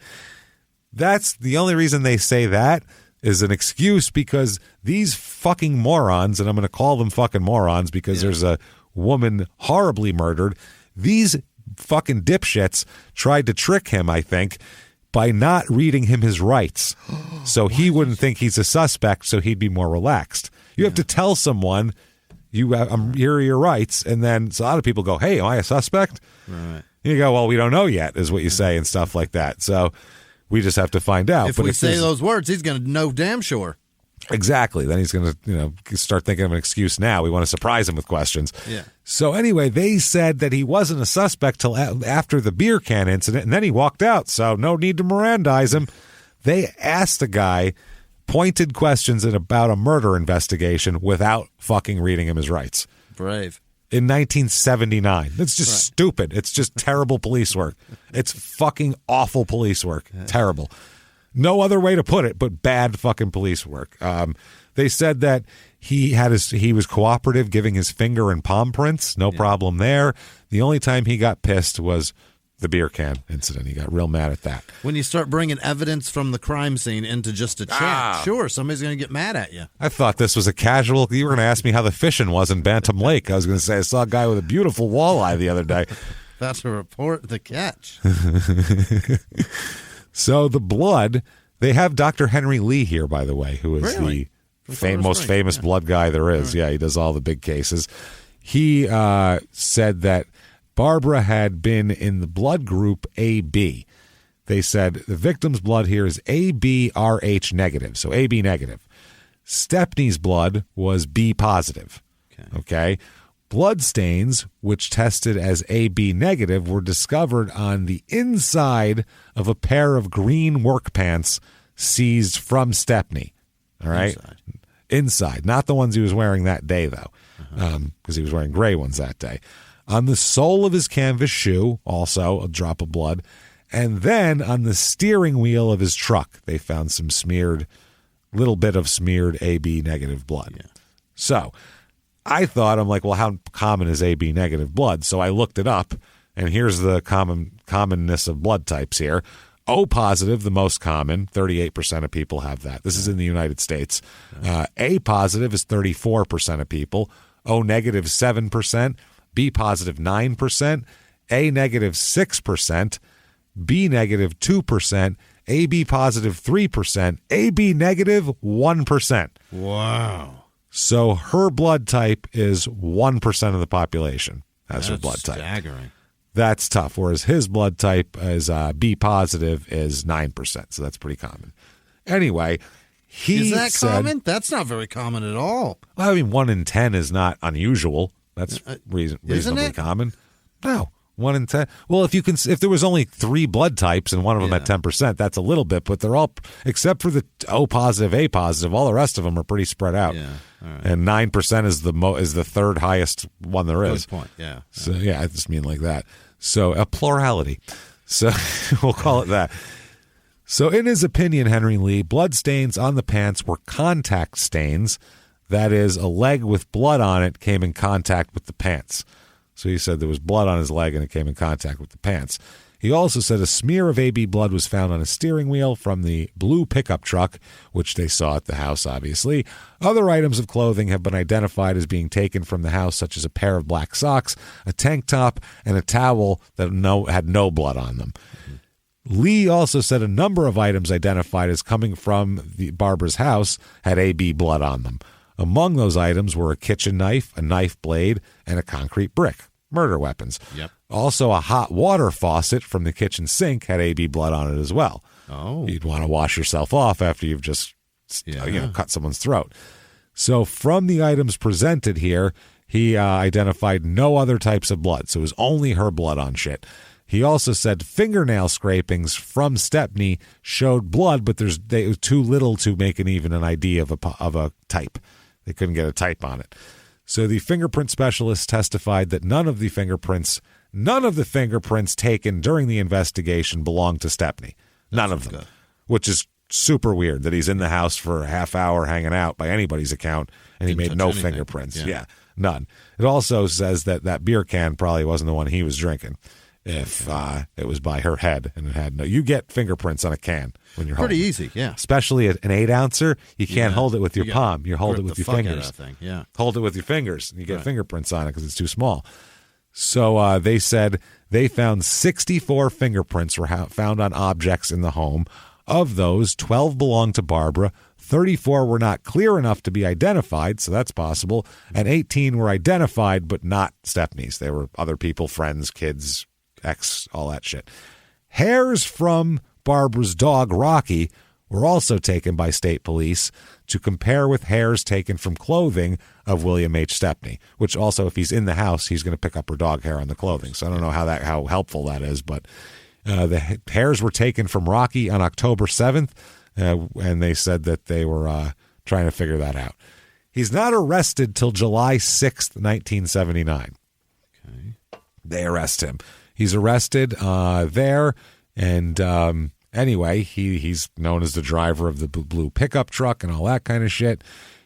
That's the only reason they say that is an excuse, because these fucking morons, and I'm going to call them fucking morons because there's a woman horribly murdered. These fucking dipshits tried to trick him, I think, by not reading him his rights. So he wouldn't think he's a suspect, so he'd be more relaxed. You have to tell someone, here are your rights, and then so a lot of people go, hey, am I a suspect? Right. You go, well, we don't know yet, is what you say, and stuff like that. So we just have to find out. If we say those words, he's going to know damn sure. Exactly. Then he's going to start thinking of an excuse now. We want to surprise him with questions. Yeah. So anyway, they said that he wasn't a suspect till after the beer can incident, and then he walked out, so no need to Mirandize him. They asked the guy pointed questions about a murder investigation without fucking reading him his rights. Brave. In 1979. It's just stupid. It's just terrible police work. It's fucking awful police work. Terrible. No other way to put it, but bad fucking police work. They said that he was cooperative, giving his finger and palm prints. No problem there. The only time he got pissed was the beer can incident. He got real mad at that. When you start bringing evidence from the crime scene into just a chat, sure, somebody's going to get mad at you. I thought this was a casual. You were going to ask me how the fishing was in Bantam Lake. I was going to say I saw a guy with a beautiful walleye the other day. That's to report the catch. So the blood, they have Dr. Henry Lee here, by the way, who is the most famous blood guy there is. Yeah, he does all the big cases. He said that Barbara had been in the blood group AB. They said the victim's blood here is ABRH negative, so AB negative. Stepney's blood was B positive. Okay. Blood stains, which tested as AB negative, were discovered on the inside of a pair of green work pants seized from Stepney. All right? Inside. Not the ones he was wearing that day, though, because he was wearing gray ones that day. On the sole of his canvas shoe, also a drop of blood. And then on the steering wheel of his truck, they found some little bit of smeared AB negative blood. Yeah. So I thought, I'm like, well, how common is AB negative blood? So I looked it up, and here's the commonness of blood types here. O positive, the most common, 38% of people have that. This is in the United States. A positive is 34% of people. O negative, 7%. B positive, 9%. A negative, 6%. B negative, 2%. AB positive, 3%. AB negative, 1%. Wow. So her blood type is 1% of the population has her blood type. That's staggering. That's tough. Whereas his blood type is B positive is 9%. So that's pretty common. Anyway, is that common? That's not very common at all. Well, I mean, 1 in 10 is not unusual. That's reasonably common. No. 1 in 10. Well, if there was only 3 blood types and one of them at 10%, that's a little bit, but they're all, except for the O positive, A positive, all the rest of them are pretty spread out. Yeah. All right. And 9% is the third highest one there is. Good point. Yeah. So yeah, I just mean like that. So a plurality. So we'll call it that. So in his opinion, Henry Lee, blood stains on the pants were contact stains. That is, a leg with blood on it came in contact with the pants. So he said there was blood on his leg and it came in contact with the pants. He also said a smear of AB blood was found on a steering wheel from the blue pickup truck, which they saw at the house, obviously. Other items of clothing have been identified as being taken from the house, such as a pair of black socks, a tank top, and a towel that had no blood on them. Lee also said a number of items identified as coming from Barbara's house had AB blood on them. Among those items were a kitchen knife, a knife blade, and a concrete brick. Murder weapons. Yep. Also, a hot water faucet from the kitchen sink had AB blood on it as well. Oh. You'd want to wash yourself off after you've just cut someone's throat. So from the items presented here, he identified no other types of blood. So it was only her blood on shit. He also said fingernail scrapings from Stepney showed blood, but they was too little to make even an idea of a type. They couldn't get a type on it. So the fingerprint specialist testified that none of the fingerprints taken during the investigation belonged to Stepney. None of them. Good. Which is super weird that he's in the house for a half hour hanging out by anybody's account and he made no anything. Fingerprints. Yeah, none. It also says that beer can probably wasn't the one he was drinking. If it was by her head and it had no, you get fingerprints on a can when you're pretty holding easy, yeah. Especially an 8-ouncer, you can't hold it with your palm. You hold it with your fingers. Yeah, hold it with your fingers, and you get fingerprints on it because it's too small. So they said they found 64 fingerprints were found on objects in the home. Of those, 12 belonged to Barbara. 34 were not clear enough to be identified, so that's possible, and 18 were identified but not Stepney's. They were other people, friends, kids, ex, all that shit. Hairs from Barbara's dog, Rocky, were also taken by state police to compare with hairs taken from clothing of William H. Stepney, which also, if he's in the house, he's going to pick up her dog hair on the clothing. So I don't know how helpful that is, but the hairs were taken from Rocky on October 7th, and they said that they were trying to figure that out. He's not arrested till July 6th, 1979. Okay. They arrest him. He's arrested there, and anyway, he's known as the driver of the blue pickup truck and all that kind of shit.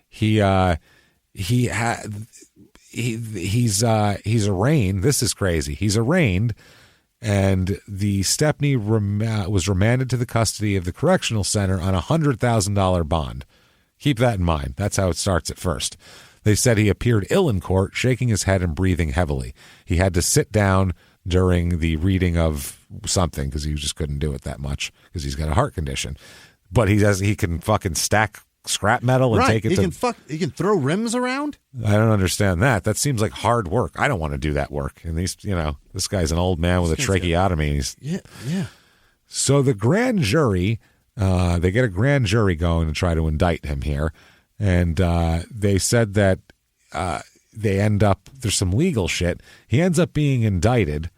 He's arraigned. This is crazy. He's arraigned, and the Stepney was remanded to the custody of the correctional center on a $100,000 bond. Keep that in mind. That's how it starts at first. They said he appeared ill in court, shaking his head and breathing heavily. He had to sit down during the reading of something because he just couldn't do it that much because he's got a heart condition. But he can fucking stack scrap metal and take it he can throw rims around? I don't understand that. That seems like hard work. I don't want to do that work. And this guy's an old man with a tracheotomy. Yeah. So the grand jury, they get a grand jury going to try to indict him here. And they said that they end up, there's some legal shit. He ends up being indicted.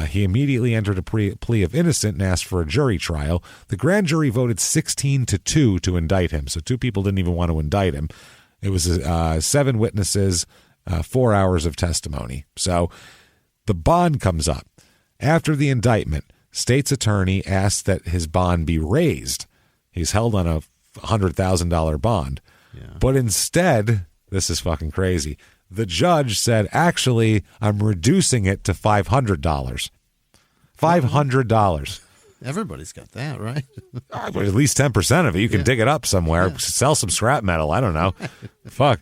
He immediately entered a plea of innocent and asked for a jury trial. The grand jury voted 16-2 to indict him. So 2 people didn't even want to indict him. It was 7 witnesses, 4 hours of testimony. So the bond comes up. After the indictment, state's attorney asked that his bond be raised. He's held on a $100,000 bond. Yeah. But instead, this is fucking crazy, the judge said, actually, I'm reducing it to $500. $500. Everybody's got that, right? At least 10% of it. You can dig it up somewhere. Sell some scrap metal. I don't know. Fuck.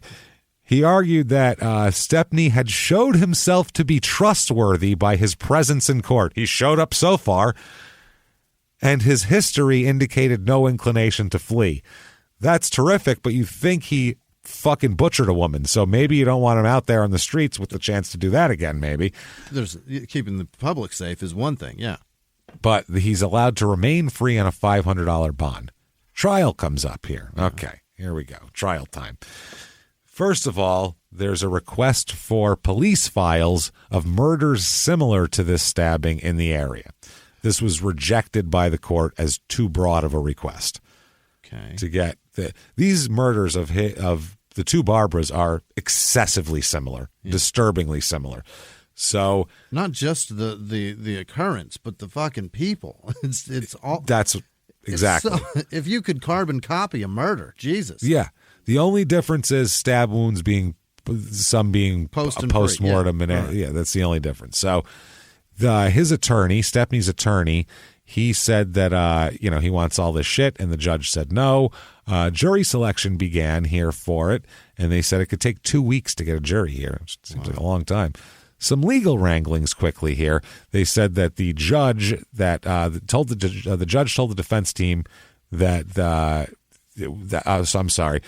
He argued that Stepney had showed himself to be trustworthy by his presence in court. He showed up so far, and his history indicated no inclination to flee. That's terrific, but you think he fucking butchered a woman, so maybe you don't want him out there on the streets with the chance to do that again. Maybe keeping the public safe is one thing, yeah, but he's allowed to remain free on a $500 bond. Trial comes up here. Okay, here we go. Trial time. First of all, there's a request for police files of murders similar to this stabbing in the area. This was rejected by the court as too broad of a request. Okay, to get these murders of the 2 Barbaras are excessively similar, disturbingly similar. So not just the occurrence, but the fucking people. It's all. That's exactly. If you could carbon copy a murder, Jesus. Yeah. The only difference is stab wounds being post-mortem, and that's the only difference. So His attorney, Stepney's attorney, he said that, he wants all this shit, and the judge said no. Jury selection began here for it, and they said it could take 2 weeks to get a jury here, which seems like a long time. Some legal wranglings quickly here. They said that the judge told the judge told the defense team that I'm sorry.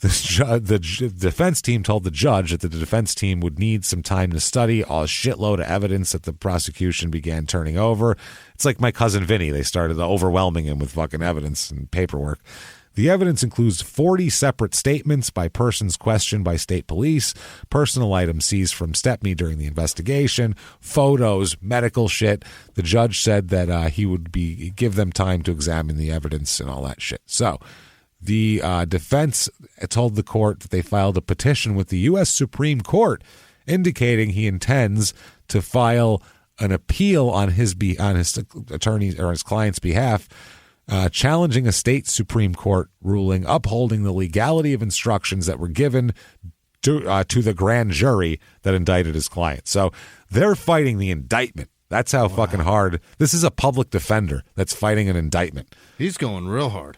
The defense team told the judge that the defense team would need some time to study a shitload of evidence that the prosecution began turning over. It's like my cousin Vinny. They started overwhelming him with fucking evidence and paperwork. The evidence includes 40 separate statements by persons questioned by state police, personal items seized from Stepney during the investigation, photos, medical shit. The judge said that he would give them time to examine the evidence and all that shit. So the defense told the court that they filed a petition with the U.S. Supreme Court indicating he intends to file an appeal on his attorney's or his client's behalf, challenging a state Supreme Court ruling upholding the legality of instructions that were given to the grand jury that indicted his client. So they're fighting the indictment. That's how fucking hard. This is a public defender that's fighting an indictment. He's going real hard.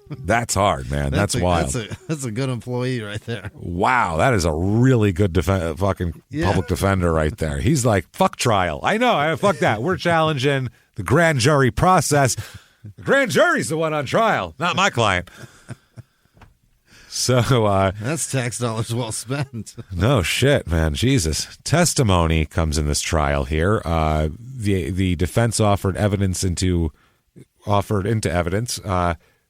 That's hard, man. That's wild. That's a good employee right there. Wow, that is a really good public defender right there. He's like, fuck trial. I know. Fuck that. We're challenging the grand jury process. The grand jury's the one on trial, not my client. So that's tax dollars well spent. No shit, man. Jesus. Testimony comes in this trial here. The defense offered into evidence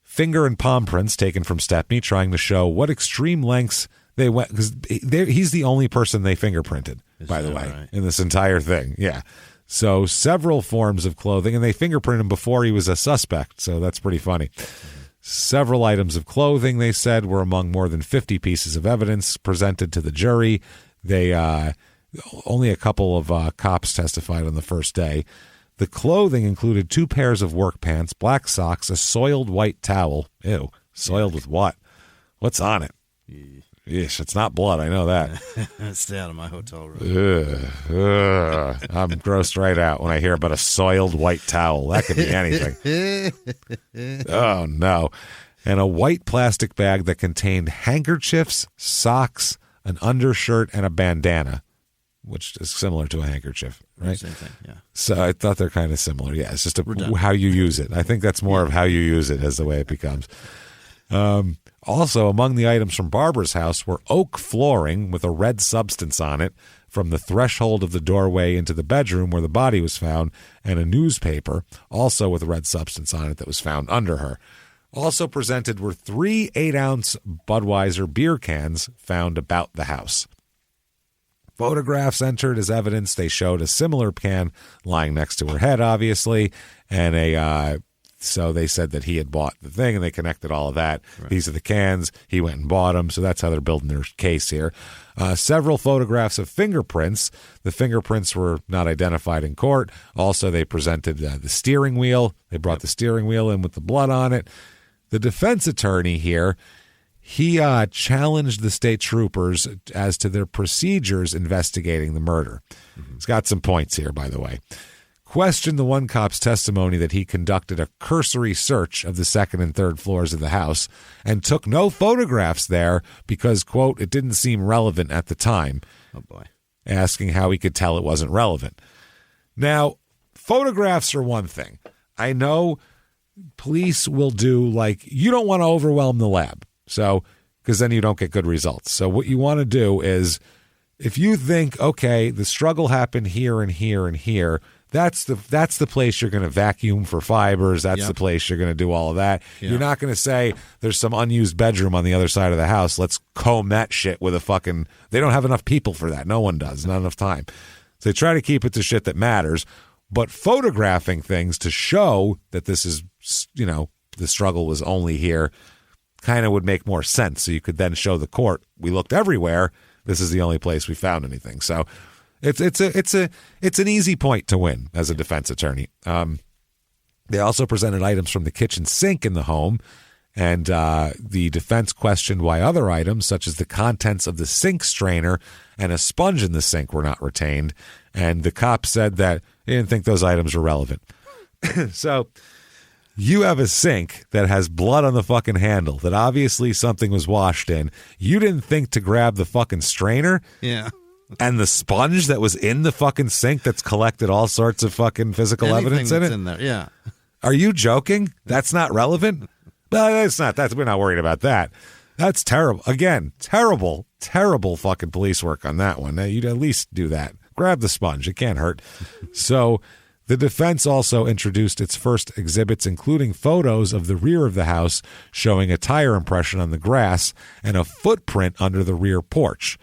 finger and palm prints taken from Stepney, trying to show what extreme lengths they went, because he's the only person they fingerprinted, by the way, in this entire thing. Yeah. So several forms of clothing, and they fingerprinted him before he was a suspect. So that's pretty funny. Several items of clothing, they said, were among more than 50 pieces of evidence presented to the jury. They only a couple of cops testified on the first day. The clothing included 2 pairs of work pants, black socks, a soiled white towel. Ew, soiled with what? What's on it? Yeesh, it's not blood. I know that. Stay out of my hotel room. I'm grossed right out when I hear about a soiled white towel. That could be anything. Oh, no. And a white plastic bag that contained handkerchiefs, socks, an undershirt, and a bandana, which is similar to a handkerchief, right? Same thing, yeah. So I thought they're kind of similar. Yeah, it's just how you use it. I think that's more of how you use it as the way it becomes. Also, among the items from Barbara's house were oak flooring with a red substance on it from the threshold of the doorway into the bedroom where the body was found, and a newspaper, also with a red substance on it, that was found under her. Also presented were 3 8-ounce Budweiser beer cans found about the house. Photographs entered as evidence. They showed a similar can lying next to her head, obviously, and so they said that he had bought the thing, and they connected all of that. Right. These are the cans. He went and bought them, so that's how they're building their case here. Several photographs of fingerprints. The fingerprints were not identified in court. Also, they presented the steering wheel. They brought the steering wheel in with the blood on it. The defense attorney here, he challenged the state troopers as to their procedures investigating the murder. Mm-hmm. He's got some points here, by the way. Questioned the one cop's testimony that he conducted a cursory search of the second and third floors of the house and took no photographs there because, quote, it didn't seem relevant at the time. Oh, boy. Asking how he could tell it wasn't relevant. Now, photographs are one thing. I know police will do, like, you don't want to overwhelm the lab, so because then you don't get good results. So what you want to do is, if you think, okay, the struggle happened here and here and here, that's the place you're going to vacuum for fibers. That's the place you're going to do all of that. Yep. You're not going to say there's some unused bedroom on the other side of the house. Let's comb that shit with a fucking... They don't have enough people for that. No one does. Not enough time. So they try to keep it to shit that matters. But photographing things to show that this is, the struggle was only here kind of would make more sense. So you could then show the court, we looked everywhere. This is the only place we found anything. So... It's an easy point to win as a defense attorney. They also presented items from the kitchen sink in the home, and the defense questioned why other items, such as the contents of the sink strainer and a sponge in the sink, were not retained. And the cop said that he didn't think those items were relevant. So you have a sink that has blood on the fucking handle that obviously something was washed in. You didn't think to grab the fucking strainer? Yeah. And the sponge that was in the fucking sink that's collected all sorts of fucking physical evidence in it? In there, yeah. Are you joking? That's not relevant? Well, it's not. We're not worried about that. That's terrible. Again, terrible fucking police work on that one. You'd at least do that. Grab the sponge. It can't hurt. So the defense also introduced its first exhibits, including photos of the rear of the house showing a tire impression on the grass and a footprint under the rear porch.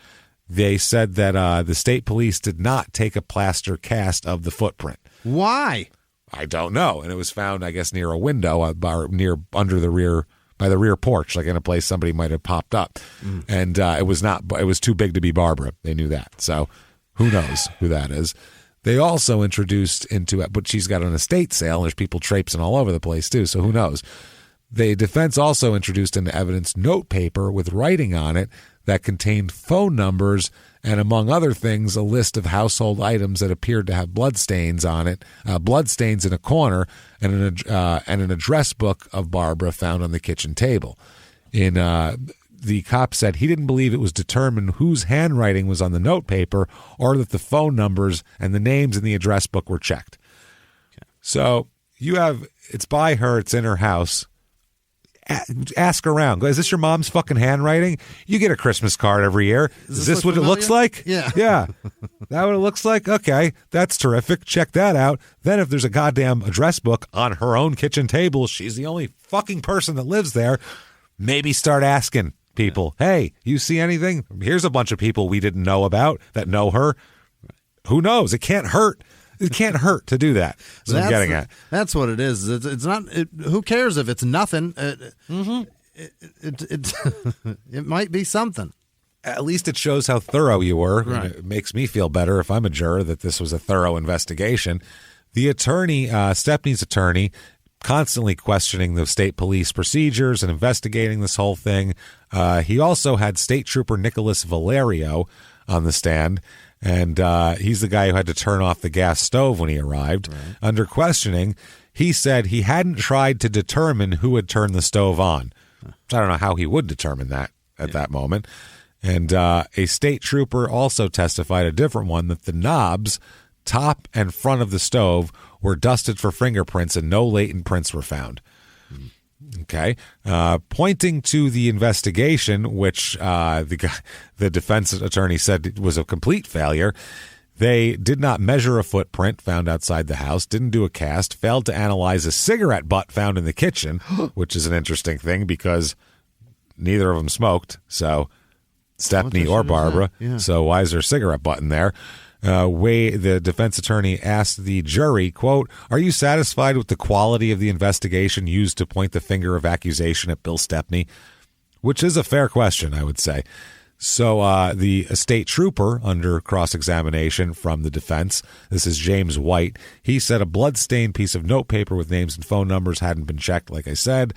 They said that the state police did not take a plaster cast of the footprint. Why? I don't know. And it was found, I guess, near a window, under the rear, by the rear porch, like in a place somebody might have popped up. And it was too big to be Barbara. They knew that. So who knows who that is. They also introduced into it, but she's got an estate sale. And there's people traipsing all over the place too. So who knows? The defense also introduced into evidence note paper with writing on it that contained phone numbers and, among other things, a list of household items that appeared to have bloodstains on it, bloodstains in a corner, and an address book of Barbara found on the kitchen table. The cop said he didn't believe it was determined whose handwriting was on the note paper or that the phone numbers and the names in the address book were checked. Okay. So it's by her, it's in her house. Ask around. Is this your mom's fucking handwriting? You get a Christmas card every year. Is this what it looks like? Yeah. Yeah. That what it looks like? Okay. That's terrific. Check that out. Then if there's a goddamn address book on her own kitchen table, she's the only fucking person that lives there. Maybe start asking people, hey, you see anything? Here's a bunch of people we didn't know about that know her. Who knows? It can't hurt. It can't hurt to do that. That's what I'm getting at. That's what it is. It's not. Who cares if it's nothing? It might be something. At least it shows how thorough you were. Right. It makes me feel better if I'm a juror that this was a thorough investigation. The attorney, Stepney's attorney, constantly questioning the state police procedures and investigating this whole thing. He also had State Trooper Nicholas Valerio on the stand. And he's the guy who had to turn off the gas stove when he arrived. Right. Under questioning, he said he hadn't tried to determine who had turned the stove on. I don't know how he would determine that at that moment. And a state trooper also testified, a different one, that the knobs, top and front of the stove were dusted for fingerprints and no latent prints were found. Okay. Pointing to the investigation, which the defense attorney said was a complete failure, they did not measure a footprint found outside the house, didn't do a cast, failed to analyze a cigarette butt found in the kitchen, which is an interesting thing because neither of them smoked, so Stepney or Barbara. Yeah. So why is there a cigarette butt in there? The defense attorney asked the jury, quote, "Are you satisfied with the quality of the investigation used to point the finger of accusation at Bill Stepney?" Which is a fair question, I would say. So the state trooper, under cross-examination from the defense, this is James White, he said a blood-stained piece of notepaper with names and phone numbers hadn't been checked, like I said.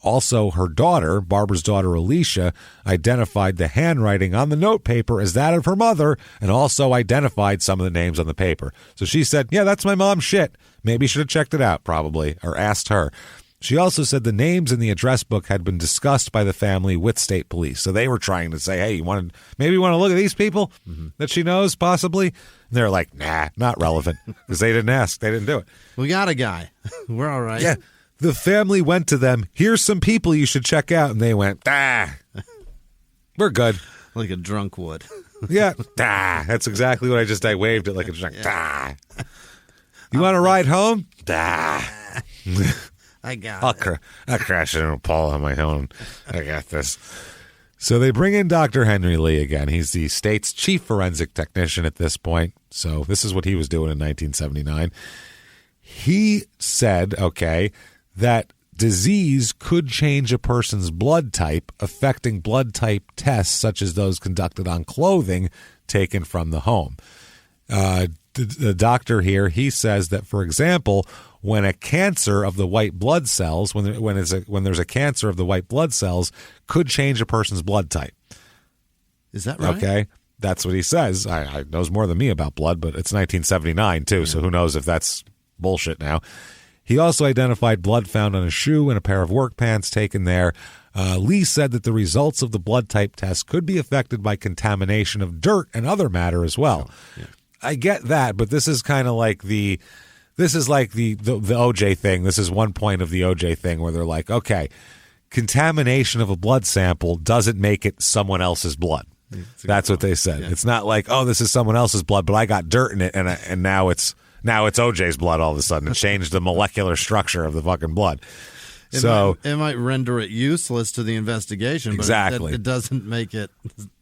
Also, her daughter, Barbara's daughter, Alicia, identified the handwriting on the notepaper as that of her mother and also identified some of the names on the paper. So she said, yeah, that's my mom's shit. Maybe you should have checked it out, probably, or asked her. She also said the names in the address book had been discussed by the family with state police. So they were trying to say, hey, maybe you want to look at these people that she knows, possibly? And they're like, nah, not relevant, because they didn't ask. They didn't do it. We got a guy. We're all right. Yeah. The family went to them, here's some people you should check out. And they went, we're good. Like a drunk would. Yeah. That's exactly what I waved it like a drunk. You want to ride home? I got it. I'll crash into a pole on my own. I got this. So they bring in Dr. Henry Lee again. He's the state's chief forensic technician at this point. So this is what he was doing in 1979. He said, that disease could change a person's blood type, affecting blood type tests such as those conducted on clothing taken from the home. The doctor here, he says that, for example, when a cancer of the white blood cells, when there's a cancer of the white blood cells, could change a person's blood type. Is that right? Okay. That's what he says. I knows more than me about blood, but it's 1979 too, so who knows if that's bullshit now. He also identified blood found on a shoe and a pair of work pants taken there. Lee said that the results of the blood type test could be affected by contamination of dirt and other matter as well. Yeah. I get that, but this is kind of like the OJ thing. This is one point of the OJ thing where they're like, okay, contamination of a blood sample doesn't make it someone else's blood. That's what they said. Yeah. It's not like, oh, this is someone else's blood, but I got dirt in it, and now it's OJ's blood all of a sudden. It changed the molecular structure of the fucking blood. It might render it useless to the investigation, but exactly. It doesn't make it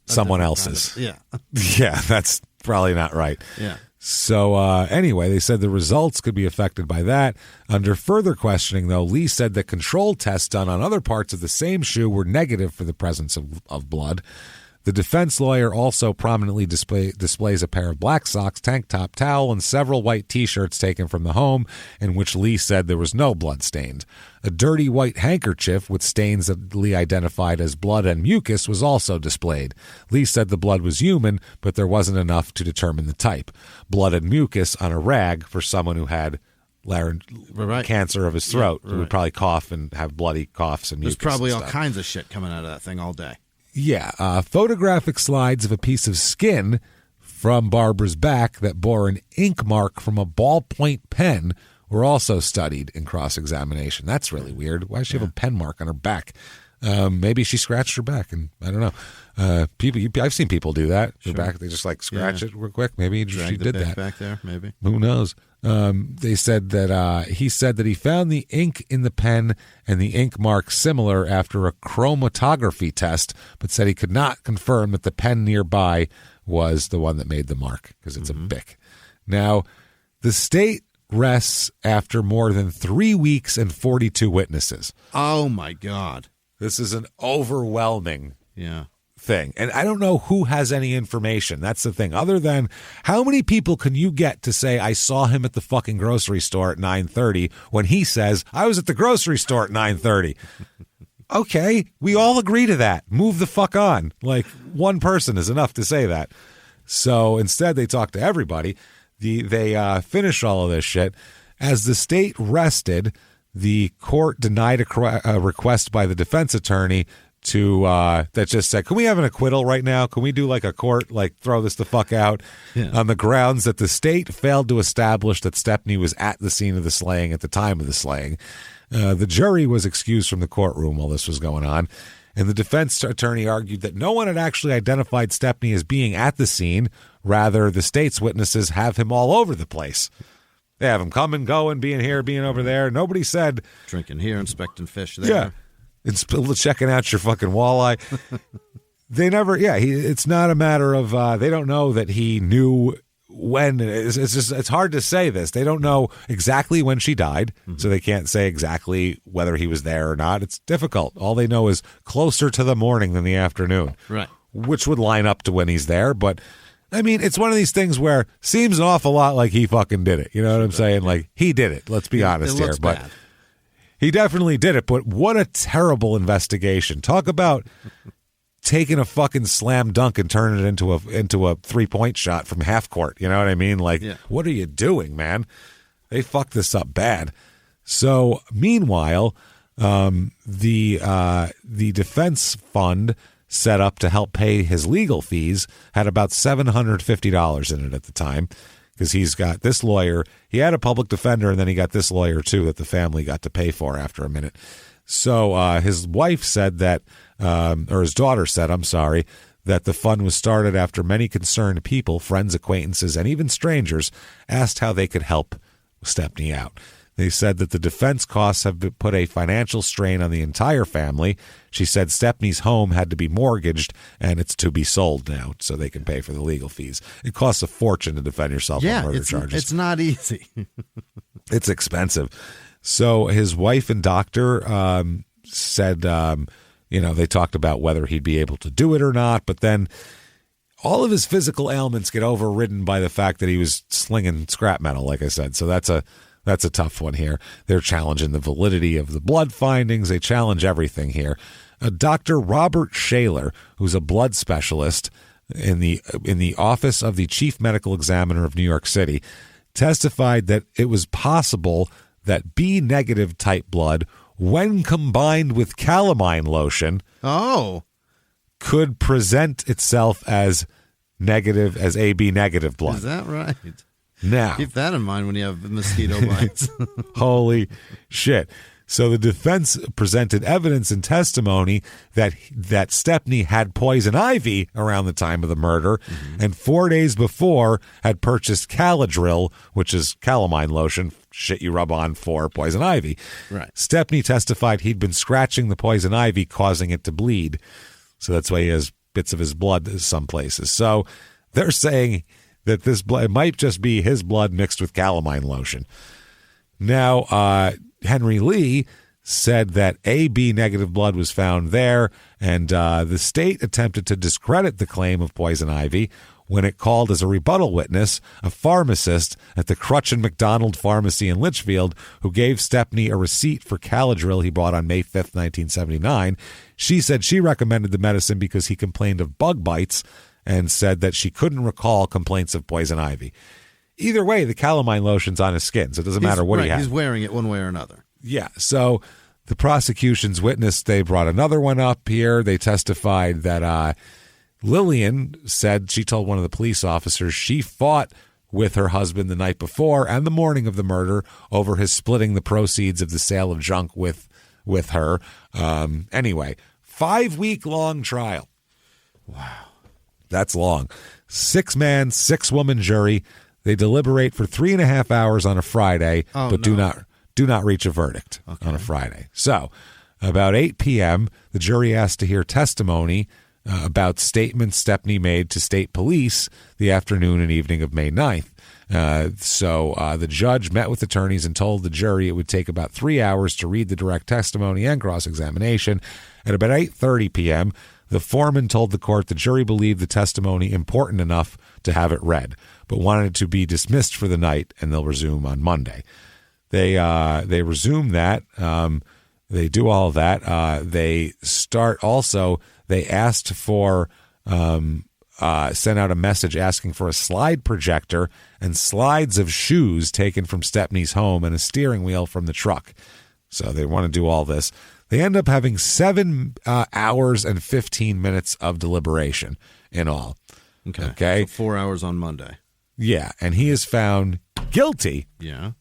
someone else's. Yeah, that's probably not right. Yeah. So anyway, they said the results could be affected by that. Under further questioning, though, Lee said that control tests done on other parts of the same shoe were negative for the presence of blood. The defense lawyer also prominently displays a pair of black socks, tank top, towel, and several white T-shirts taken from the home, in which Lee said there was no blood stained. A dirty white handkerchief with stains that Lee identified as blood and mucus was also displayed. Lee said the blood was human, but there wasn't enough to determine the type. Blood and mucus on a rag for someone who had cancer of his throat, who would probably cough and have bloody coughs and mucus. There's probably all kinds of shit coming out of that thing all day. Yeah, photographic slides of a piece of skin from Barbara's back that bore an ink mark from a ballpoint pen were also studied in cross-examination. That's really weird. Why does she have a pen mark on her back? Maybe she scratched her back, and I don't know. I've seen people do that. Their back, they just like scratch it real quick. Maybe she did that back there. Maybe, who knows? They said that he said that he found the ink in the pen and the ink mark similar after a chromatography test, but said he could not confirm that the pen nearby was the one that made the mark because it's a Bic. Now, the state rests after more than 3 weeks and 42 witnesses. Oh my God. This is an overwhelming thing. And I don't know who has any information. That's the thing. Other than how many people can you get to say, I saw him at the fucking grocery store at 9:30 when he says, I was at the grocery store at 9:30. Okay, we all agree to that. Move the fuck on. Like, one person is enough to say that. So instead, they talk to everybody. They finish all of this shit. As the state rested, the court denied a request by the defense attorney to that just said, can we have an acquittal right now? Can we do like a court, like throw this the fuck out on the grounds that the state failed to establish that Stepney was at the scene of the slaying at the time of the slaying. The jury was excused from the courtroom while this was going on. And the defense attorney argued that no one had actually identified Stepney as being at the scene. Rather, the state's witnesses have him all over the place. They have him coming, going, being here, being over there. Nobody said... drinking here, inspecting fish there. Yeah. Checking out your fucking walleye. They never... Yeah, it's not a matter of... they don't know that he knew when... It's hard to say this. They don't know exactly when she died, so they can't say exactly whether he was there or not. It's difficult. All they know is closer to the morning than the afternoon. Right. Which would line up to when he's there, but... I mean, it's one of these things where seems an awful lot like he fucking did it. You know what I'm saying? Like, he did it. Let's be honest here. But bad. He definitely did it. But what a terrible investigation. Talk about taking a fucking slam dunk and turning it into a 3-point shot from half court. You know what I mean? Like, What are you doing, man? They fucked this up bad. So, meanwhile, the defense fund set up to help pay his legal fees had about $750 in it at the time, because he's got this lawyer. He had a public defender, and then he got this lawyer too that the family got to pay for after a minute. So his wife said that, or his daughter said, I'm sorry, that the fund was started after many concerned people, friends, acquaintances, and even strangers asked how they could help Stepney out. They said that the defense costs have put a financial strain on the entire family. She said Stepney's home had to be mortgaged, and it's to be sold now so they can pay for the legal fees. It costs a fortune to defend yourself on murder charges. It's not easy. It's expensive. So his wife and doctor said, they talked about whether he'd be able to do it or not, but then all of his physical ailments get overridden by the fact that he was slinging scrap metal, like I said. So that's a tough one here. They're challenging the validity of the blood findings. They challenge everything here. Dr. Robert Shaler, who's a blood specialist, in the office of the chief medical examiner of New York City, testified that it was possible that B negative type blood, when combined with calamine lotion, could present itself as negative, as AB negative blood. Is that right? Now, keep that in mind when you have mosquito bites. Holy shit. So the defense presented evidence and testimony that Stepney had poison ivy around the time of the murder, and 4 days before had purchased Caladril, which is calamine lotion, shit you rub on for poison ivy. Right. Stepney testified he'd been scratching the poison ivy, causing it to bleed. So that's why he has bits of his blood in some places. So they're saying that this blood, it might just be his blood mixed with calamine lotion. Now, Henry Lee said that AB negative blood was found there, and the state attempted to discredit the claim of poison ivy when it called as a rebuttal witness a pharmacist at the Crutch and McDonald Pharmacy in Litchfield who gave Stepney a receipt for Caladril he bought on May 5th, 1979. She said she recommended the medicine because he complained of bug bites and said that she couldn't recall complaints of poison ivy. Either way, the calamine lotion's on his skin, so it doesn't matter what he has. He's wearing it one way or another. Yeah, so the prosecution's witness, they brought another one up here. They testified that Lillian said she told one of the police officers she fought with her husband the night before and the morning of the murder over his splitting the proceeds of the sale of junk with her. Anyway, 5-week-long trial. Wow. That's long. 6-man, 6-woman jury. They deliberate for 3.5 hours on a Friday, do not reach a verdict on a Friday. So, about 8 p.m., the jury asked to hear testimony about statements Stepney made to state police the afternoon and evening of May 9th. So the judge met with attorneys and told the jury it would take about 3 hours to read the direct testimony and cross-examination. At about 8:30 p.m., the foreman told the court the jury believed the testimony important enough to have it read, but wanted it to be dismissed for the night, and they'll resume on Monday. They resume that. They do all of that. They start also. They asked for sent out a message asking for a slide projector and slides of shoes taken from Stepney's home and a steering wheel from the truck. So they want to do all this. They end up having 7 hours and 15 minutes of deliberation in all. Okay. So 4 hours on Monday. Yeah, and he is found guilty. Yeah.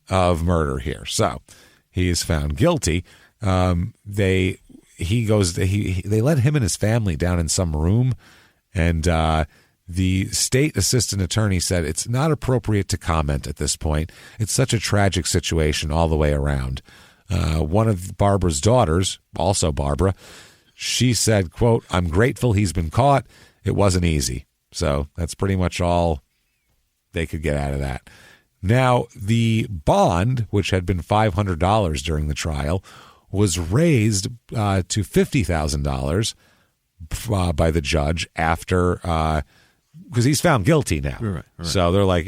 Of murder here. So he is found guilty. They let him and his family down in some room, and the state assistant attorney said it's not appropriate to comment at this point. It's such a tragic situation all the way around. One of Barbara's daughters, also Barbara, she said, quote, "I'm grateful he's been caught. It wasn't easy." So that's pretty much all they could get out of that. Now, the bond, which had been $500 during the trial, was raised to $50,000 by the judge after, because he's found guilty now. Right. So they're like,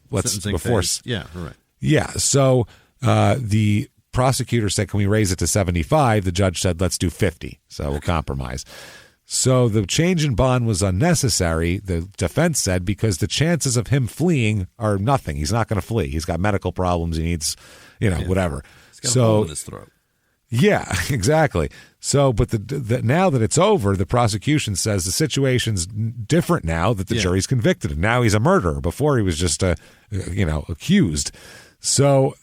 let's before. Yeah, right. Yeah. So the prosecutor said, "Can we raise it to 75?" The judge said, "Let's do 50." So we'll compromise. So the change in bond was unnecessary, the defense said, because the chances of him fleeing are nothing. He's not going to flee. He's got medical problems. He needs, whatever. He's got a hole in his throat. Yeah, exactly. So, but now that it's over, the prosecution says the situation's different now that the jury's convicted. Now he's a murderer. Before he was just accused. So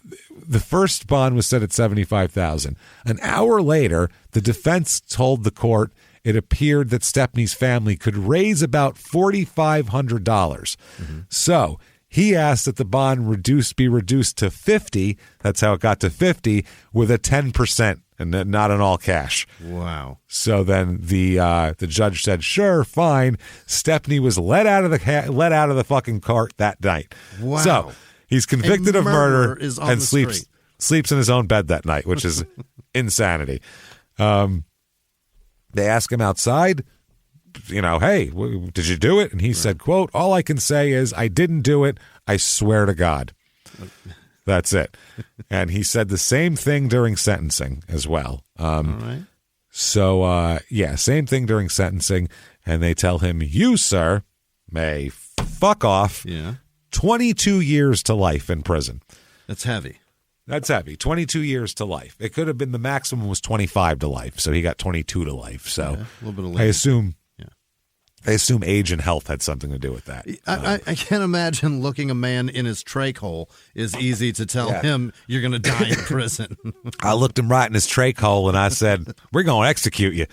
the first bond was set at $75,000. An hour later, the defense told the court it appeared that Stepney's family could raise about $4,500. So he asked that the bond be reduced to 50. That's how it got to 50, with a 10% and not an all cash. Wow. So then the judge said, "Sure, fine." Stepney was let out of the fucking court that night. Wow. So he's convicted of murder and sleeps in his own bed that night, which is insanity. They ask him outside, "Hey, did you do it?" And he said, quote, "All I can say is I didn't do it. I swear to God." That's it. And he said the same thing during sentencing as well. All right. So, same thing during sentencing. and they tell him, you, sir, may fuck off. Yeah. 22 years to life in prison. That's heavy. That's heavy. 22 years to life. It could have been the maximum was 25 to life, so he got 22 to life. So a little bit of I assume age and health had something to do with that. I can't imagine looking a man in his trach hole is easy to tell him you're going to die in prison. I looked him right in his trach hole and I said, we're going to execute you.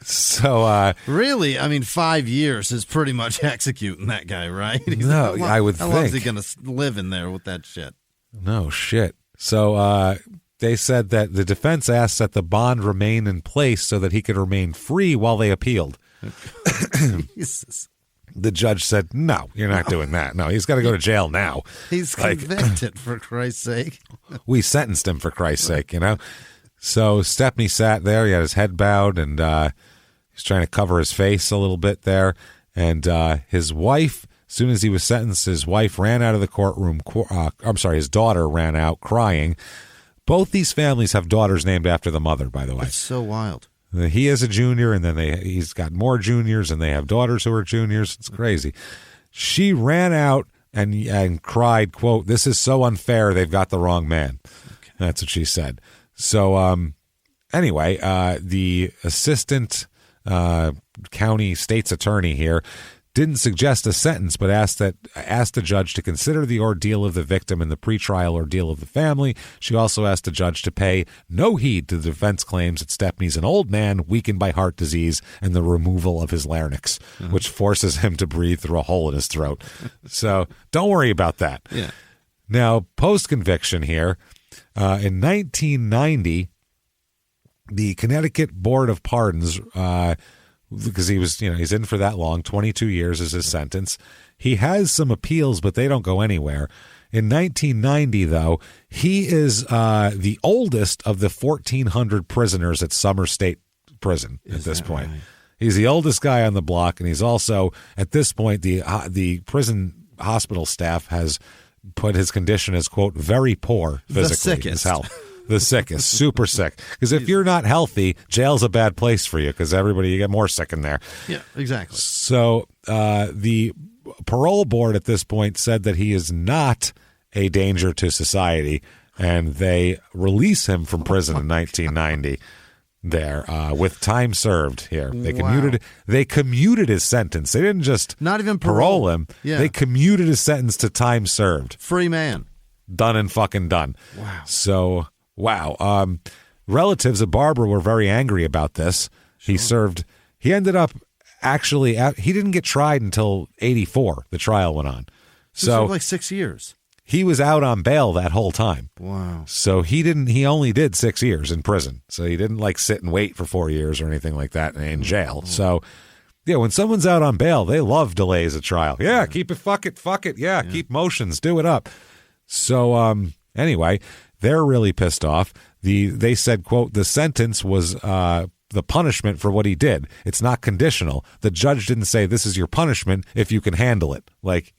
So really, I mean, 5 years is pretty much executing that guy, right? I would think. How long is he going to live in there with that shit? No shit. So they said that the defense asked that the bond remain in place so that he could remain free while they appealed. Jesus. The judge said, no, you're not doing that. No, he's got to go to jail now. He's convicted, for Christ's sake. We sentenced him, for Christ's sake, So Stepney sat there. He had his head bowed, and he's trying to cover his face a little bit there. And his wife, as soon as he was sentenced, his wife ran out of the courtroom. His daughter ran out crying. Both these families have daughters named after the mother, by the way. It's so wild. He is a junior, and then he's got more juniors, and they have daughters who are juniors. It's crazy. She ran out and cried, quote, "This is so unfair. They've got the wrong man." Okay. That's what she said. So anyway, the assistant county state's attorney here didn't suggest a sentence, but asked the judge to consider the ordeal of the victim and the pretrial ordeal of the family. She also asked the judge to pay no heed to the defense claims that Stepney's an old man weakened by heart disease and the removal of his larynx, which forces him to breathe through a hole in his throat. So don't worry about that. Yeah. Now, post-conviction here, in 1990, the Connecticut Board of Pardons, because he's in for that long, 22 years is his sentence. He has some appeals, but they don't go anywhere. In 1990, though, he is the oldest of the 1,400 prisoners at Summer State Prison at this point. Right? He's the oldest guy on the block, and he's also, at this point, the prison hospital staff has put his condition as, quote, very poor physically as hell. The sickest, super sick. Because if you're not healthy, jail's a bad place for you because you get more sick in there. Yeah, exactly. So the parole board at this point said that he is not a danger to society, and they release him from prison in 1990 there with time served here. They commuted his sentence. They didn't just not even parole him. Yeah. They commuted his sentence to time served. Free man. Done and fucking done. Wow. So... wow. Relatives of Barbara were very angry about this. Sure. He ended up he didn't get tried until 1984. The trial went on. So like 6 years. He was out on bail that whole time. Wow. So he only did 6 years in prison. So he didn't sit and wait for 4 years or anything like that in jail. So yeah, when someone's out on bail, they love delays of trial. Yeah. Keep it, fuck it. Yeah. Keep motions, do it up. So anyway, they're really pissed off. They said, quote, the sentence was the punishment for what he did. It's not conditional. The judge didn't say this is your punishment if you can handle it. Like,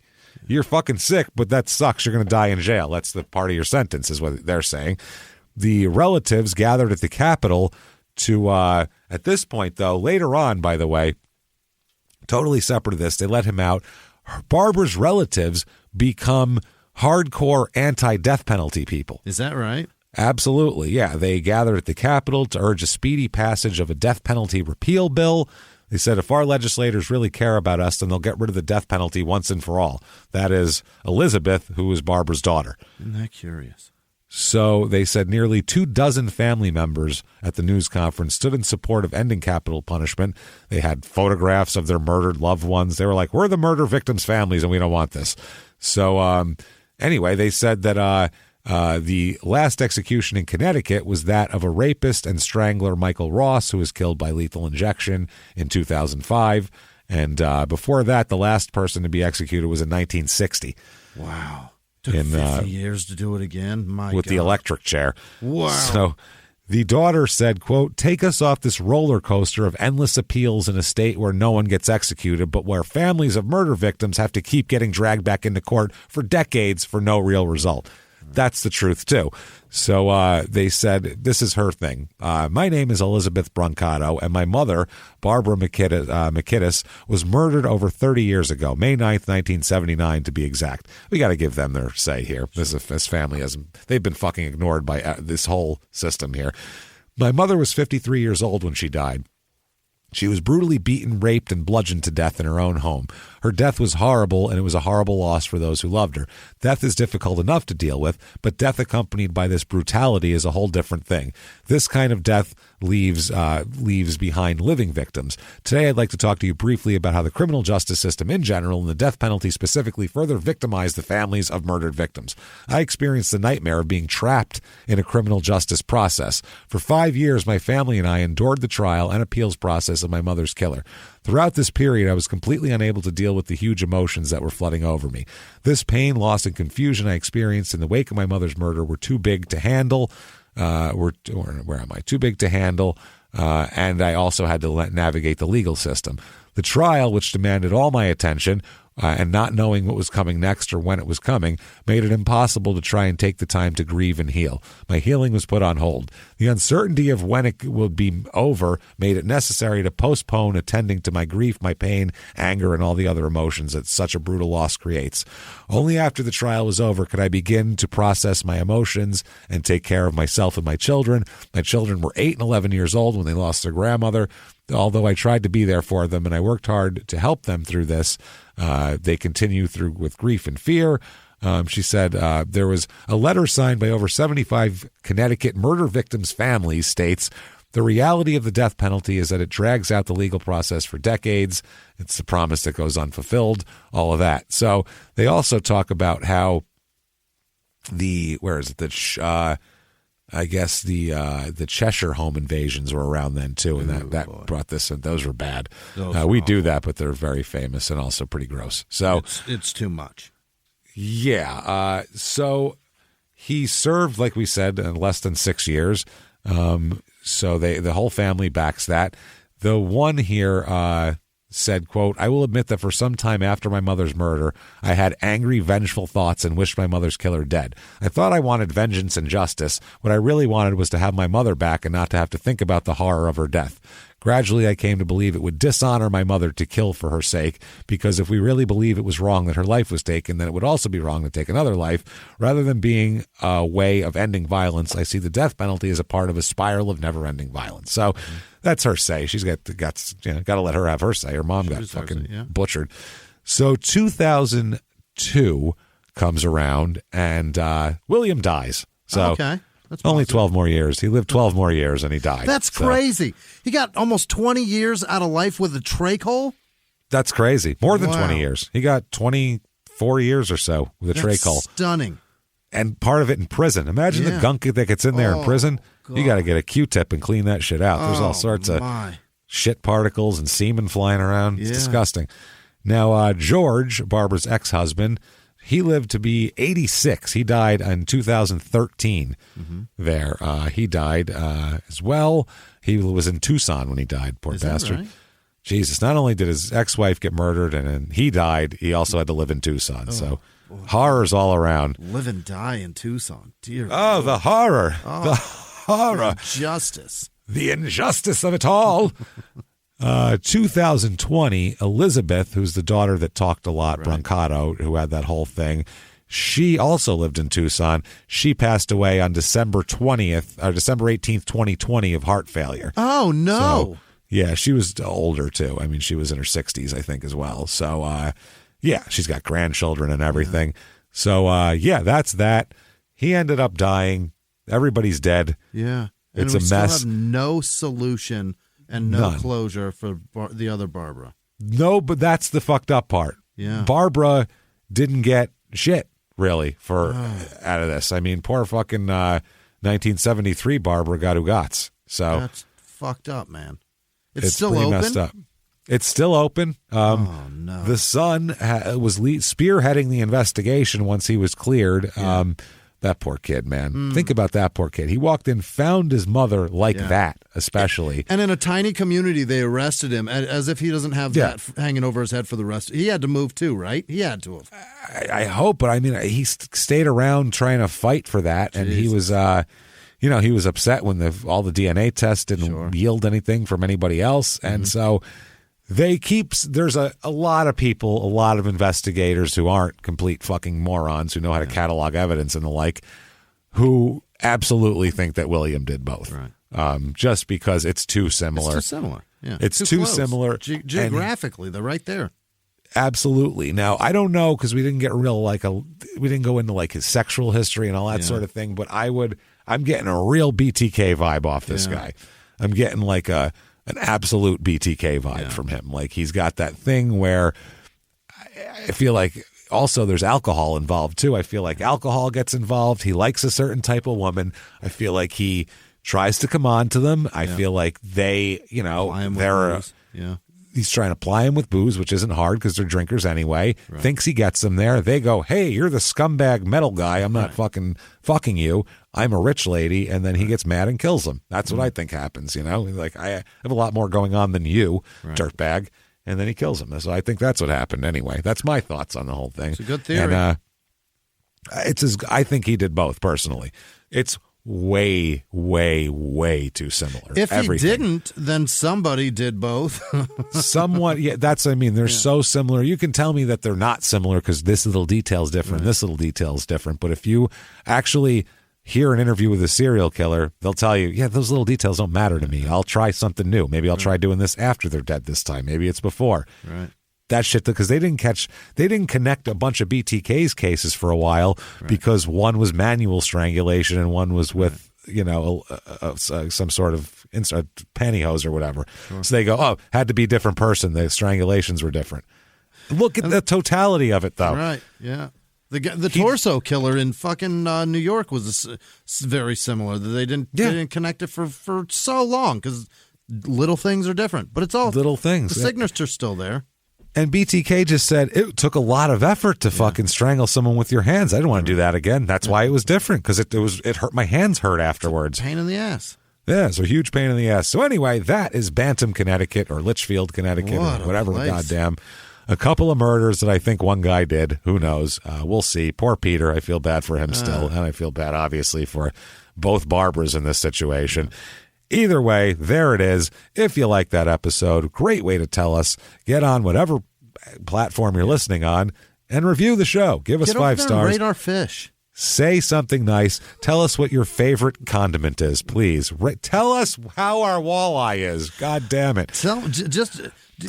you're fucking sick, but that sucks. You're going to die in jail. That's the part of your sentence is what they're saying. The relatives gathered at the Capitol to, at this point, though, later on, by the way, totally separate of this, they let him out. Barbara's relatives become hardcore anti-death penalty people. Is that right? Absolutely, yeah. They gathered at the Capitol to urge a speedy passage of a death penalty repeal bill. They said if our legislators really care about us, then they'll get rid of the death penalty once and for all. That is Elizabeth, who was Barbara's daughter. Isn't that curious? So they said nearly 24 family members at the news conference stood in support of ending capital punishment. They had photographs of their murdered loved ones. They were like, we're the murder victims' families, and we don't want this. So anyway, they said that the last execution in Connecticut was that of a rapist and strangler, Michael Ross, who was killed by lethal injection in 2005. And before that, the last person to be executed was in 1960. Wow. Took 50 years to do it again? My with God. The electric chair. Wow. So the daughter said, quote, take us off this roller coaster of endless appeals in a state where no one gets executed, but where families of murder victims have to keep getting dragged back into court for decades for no real result. that's the truth, too. So they said, this is her thing. My name is Elizabeth Brancato, and my mother, Barbara McKittis, was murdered over 30 years ago, May 9th, 1979, to be exact. We got to give them their say here. This family they've been fucking ignored by this whole system here. My mother was 53 years old when she died. She was brutally beaten, raped, and bludgeoned to death in her own home. Her death was horrible, and it was a horrible loss for those who loved her. Death is difficult enough to deal with, but death accompanied by this brutality is a whole different thing. This kind of death leaves behind living victims. Today, I'd like to talk to you briefly about how the criminal justice system in general and the death penalty specifically further victimize the families of murdered victims. I experienced the nightmare of being trapped in a criminal justice process. For 5 years, my family and I endured the trial and appeals process of my mother's killer. Throughout this period, I was completely unable to deal with the huge emotions that were flooding over me. This pain, loss, and confusion I experienced in the wake of my mother's murder were too big to handle. Too big to handle, and I also had to navigate the legal system. The trial, which demanded all my attention, and not knowing what was coming next or when it was coming, made it impossible to try and take the time to grieve and heal. My healing was put on hold. The uncertainty of when it would be over made it necessary to postpone attending to my grief, my pain, anger, and all the other emotions that such a brutal loss creates. Only after the trial was over could I begin to process my emotions and take care of myself and my children. My children were 8 and 11 years old when they lost their grandmother. Although I tried to be there for them and I worked hard to help them through this, they continue through with grief and fear. She said there was a letter signed by over 75 Connecticut murder victims' families states, the reality of the death penalty is that it drags out the legal process for decades. It's the promise that goes unfulfilled, all of that. So they also talk about how the Cheshire home invasions were around then too, and that brought this, and those were bad. We do that, but they're very famous and also pretty gross. So it's too much. Yeah. So he served, like we said, less than 6 years. So the whole family backs that. The one here said, quote, I will admit that for some time after my mother's murder, I had angry, vengeful thoughts and wished my mother's killer dead. I thought I wanted vengeance and justice. What I really wanted was to have my mother back and not to have to think about the horror of her death. Gradually, I came to believe it would dishonor my mother to kill for her sake, because if we really believe it was wrong that her life was taken, then it would also be wrong to take another life. Rather than being a way of ending violence, I see the death penalty as a part of a spiral of never-ending violence. So that's her say. She's got the guts, got to let her have her say. Her mom got fucking butchered. So 2002 comes around, and William dies. So that's only 12 more years. He lived 12 more years and he died. That's crazy. He got almost 20 years out of life with a trach hole? That's crazy. More than 20 years. He got 24 years or so with a trach hole. Stunning. And part of it in prison. Imagine the gunk that gets in there in prison. God. You got to get a Q-tip and clean that shit out. There's all sorts of shit particles and semen flying around. It's disgusting. Now, George, Barbara's ex-husband, he lived to be 86. He died in 2013 there. He died as well. He was in Tucson when he died, poor bastard. Right? Jesus, not only did his ex-wife get murdered and he died, he also had to live in Tucson. So horrors all around. Live and die in Tucson. Dear God. The horror. The horror. Injustice. The injustice of it all. 2020, Elizabeth, who's the daughter that talked a lot, Brancato, who had that whole thing, she also lived in Tucson. She passed away on December 18th, 2020 of heart failure. Oh, no. So, yeah, she was older, too. I mean, she was in her 60s, I think, as well. So, she's got grandchildren and everything. Yeah. So, that's that. He ended up dying. Everybody's dead. Yeah. It's a mess. Still have no solution. And no closure for the other Barbara. No, but that's the fucked up part. Yeah. Barbara didn't get shit, really, out of this. I mean, poor fucking 1973 Barbara got who gots. So that's fucked up, man. It's still pretty open? Messed up. It's still open. Oh, no. The son was spearheading the investigation once he was cleared. Yeah. That poor kid, man. Think about that poor kid. He walked in, found his mother like that, especially. And in a tiny community, they arrested him as if he doesn't have that hanging over his head for the rest. He had to move too, right? He had to have. I hope, but I mean, he stayed around trying to fight for that, and he was, he was upset when all the DNA tests didn't yield anything from anybody else, and so there's a lot of people, a lot of investigators who aren't complete fucking morons who know how to catalog evidence and the like, who absolutely think that William did both. Right. Just because it's too similar. It's too similar. Yeah. It's too similar. Geographically, they're right there. Absolutely. Now, I don't know because we didn't get we didn't go into like his sexual history and all that sort of thing, but I'm getting a real BTK vibe off this guy. I'm getting like an absolute BTK vibe from him. Like he's got that thing where I feel like also there's alcohol involved too. I feel like alcohol gets involved. He likes a certain type of woman. I feel like he tries to come on to them. I feel like they, he's trying to ply him with booze, which isn't hard because they're drinkers anyway. Right. Thinks he gets them there. They go, hey, you're the scumbag metal guy. I'm not fucking you. I'm a rich lady. And then he gets mad and kills them. That's what I think happens, Like, I have a lot more going on than you, dirtbag. And then he kills him. So I think that's what happened anyway. That's my thoughts on the whole thing. It's a good theory. And I think he did both, personally. It's way, way, way too similar. If he didn't, then somebody did both. Somewhat, they're so similar. You can tell me that they're not similar because this little detail is different, this little detail is different. But if you actually hear an interview with a serial killer, they'll tell you, those little details don't matter to me. I'll try something new. Maybe I'll try doing this after they're dead this time. Maybe it's before. Right. That shit, because they didn't connect a bunch of BTK's cases for a while because one was manual strangulation and one was with, some sort of pantyhose or whatever. Sure. So they go, had to be a different person. The strangulations were different. Look at the totality of it, though. Right, yeah. The torso killer in fucking New York was very similar. They didn't connect it for so long because little things are different. But it's all little things. The signature's still there. And BTK just said, it took a lot of effort to fucking strangle someone with your hands. I didn't want to do that again. That's why it was different, because it hurt. My hands hurt afterwards. Pain in the ass. Yeah, it's a huge pain in the ass. So anyway, that is Bantam, Connecticut, or Litchfield, Connecticut, or whatever. Goddamn. A couple of murders that I think one guy did. Who knows? We'll see. Poor Peter. I feel bad for him still. And I feel bad, obviously, for both Barbaras in this situation. Either way, there it is. If you like that episode, great way to tell us. Get on whatever platform you're listening on and review the show. Give us 5 stars. Rate our fish. Say something nice. Tell us what your favorite condiment is, please. Tell us how our walleye is. God damn it. Just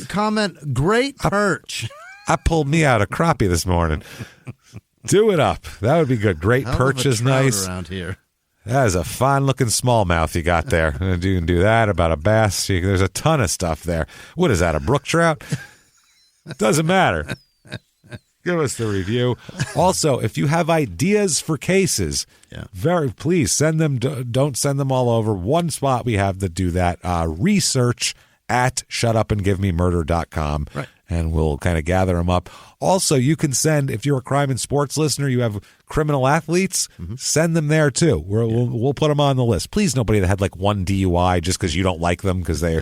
comment, great perch. I pulled me out a crappie this morning. Do it up. That would be good. Great perch is nice. Around here. That is a fine-looking smallmouth you got there. You can do that about a bass. There's a ton of stuff there. What is that, a brook trout? Doesn't matter. Give us the review. Also, if you have ideas for cases, please send them. Don't send them all over. One spot we have to do that. Research at shutupandgivememurder.com. Right. And we'll kind of gather them up. Also, you can send, if you're a crime and sports listener, you have criminal athletes, send them there too. We'll put them on the list. Please, nobody that had like one DUI just because you don't like them, because I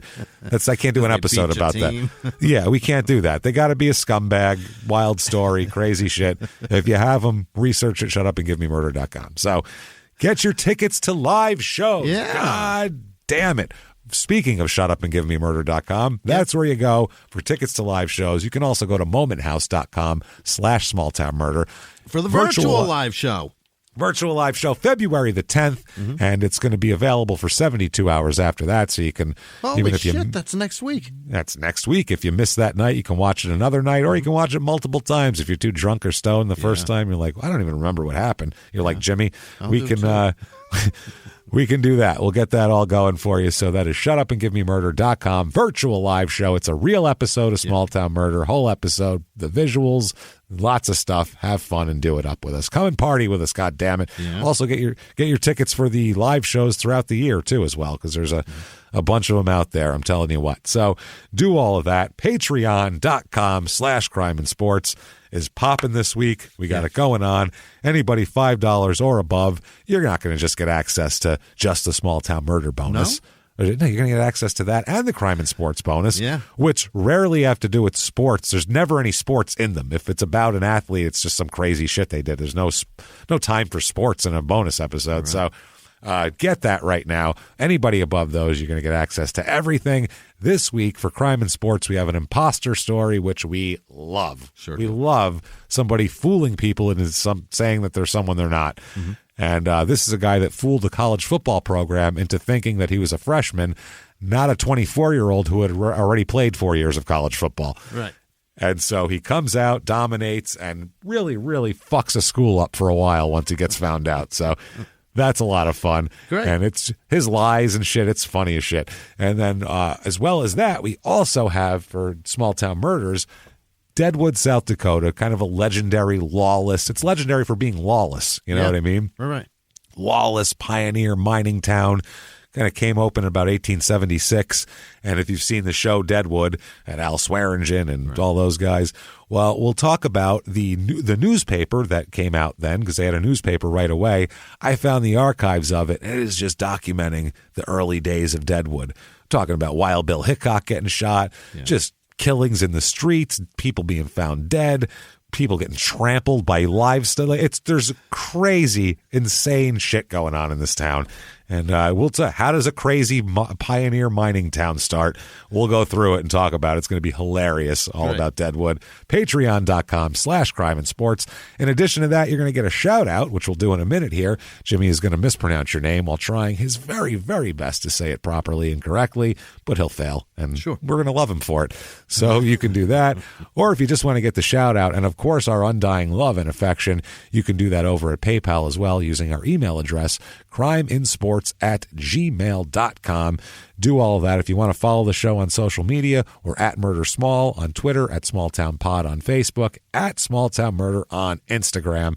can't do an episode about that. Yeah, we can't do that. They got to be a scumbag, wild story, crazy shit. If you have them, research at shutupandgivememurder.com. So get your tickets to live shows. Yeah. God damn it. Speaking of shutupandgivememurder.com, that's where you go for tickets to live shows. You can also go to momenthouse.com/smalltownmurder for the virtual live show. Virtual live show, February the 10th, and it's going to be available for 72 hours after that, so you can... Holy shit, that's next week. That's next week. If you miss that night, you can watch it another night, or you can watch it multiple times. If you're too drunk or stoned the first time, you're like, I don't even remember what happened. You're like, Jimmy, we can do that. We'll get that all going for you. So that is shutupandgivememurder.com. Virtual live show. It's a real episode of Small Town Murder. Whole episode. The visuals. Lots of stuff. Have fun and do it up with us. Come and party with us. God damn it. Yeah. Also get your tickets for the live shows throughout the year too, as well, because there's a a bunch of them out there, I'm telling you what. So do all of that. Patreon.com/crime and sports is popping this week. We got it going on. Anybody $5 or above, you're not going to just get access to just the small town murder bonus. No, you're going to get access to that and the crime and sports bonus, which rarely have to do with sports. There's never any sports in them. If it's about an athlete, it's just some crazy shit they did. There's no time for sports in a bonus episode. Right. So get that right now. Anybody above those, you're going to get access to everything. This week for crime and sports, we have an imposter story, which we love. Sure, we love somebody fooling people into saying that they're someone they're not. Mm-hmm. And this is a guy that fooled the college football program into thinking that he was a freshman, not a 24-year-old who had already played 4 years of college football. Right. And so he comes out, dominates, and really, really fucks a school up for a while once he gets found out. So that's a lot of fun. Great. And it's his lies and shit. It's funny as shit. And then as well as that, we also have for small town murders, Deadwood, South Dakota, kind of a legendary lawless. It's legendary for being lawless. You know what I mean? Right. Lawless pioneer mining town. Kind of came open in about 1876. And if you've seen the show Deadwood and Al Swearingen and all those guys, well, we'll talk about the newspaper that came out then, because they had a newspaper right away. I found the archives of it, and it is just documenting the early days of Deadwood. Talking about Wild Bill Hickok getting shot, just killings in the streets, people being found dead, people getting trampled by livestock. There's crazy, insane shit going on in this town. And we'll tell how does a crazy pioneer mining town start? We'll go through it and talk about it. It's going to be hilarious, all about Deadwood. Patreon.com/crime and sports. In addition to that, you're going to get a shout out, which we'll do in a minute here. Jimmy is going to mispronounce your name while trying his very, very best to say it properly and correctly, but he'll fail. And we're going to love him for it. So you can do that. Or if you just want to get the shout out, and of course our undying love and affection, you can do that over at PayPal as well using our email address, crimeinsports@gmail.com. Do all of that. If you want to follow the show on social media, we're at Murder Small on Twitter, at Smalltown Pod on Facebook, at Smalltown Murder on Instagram.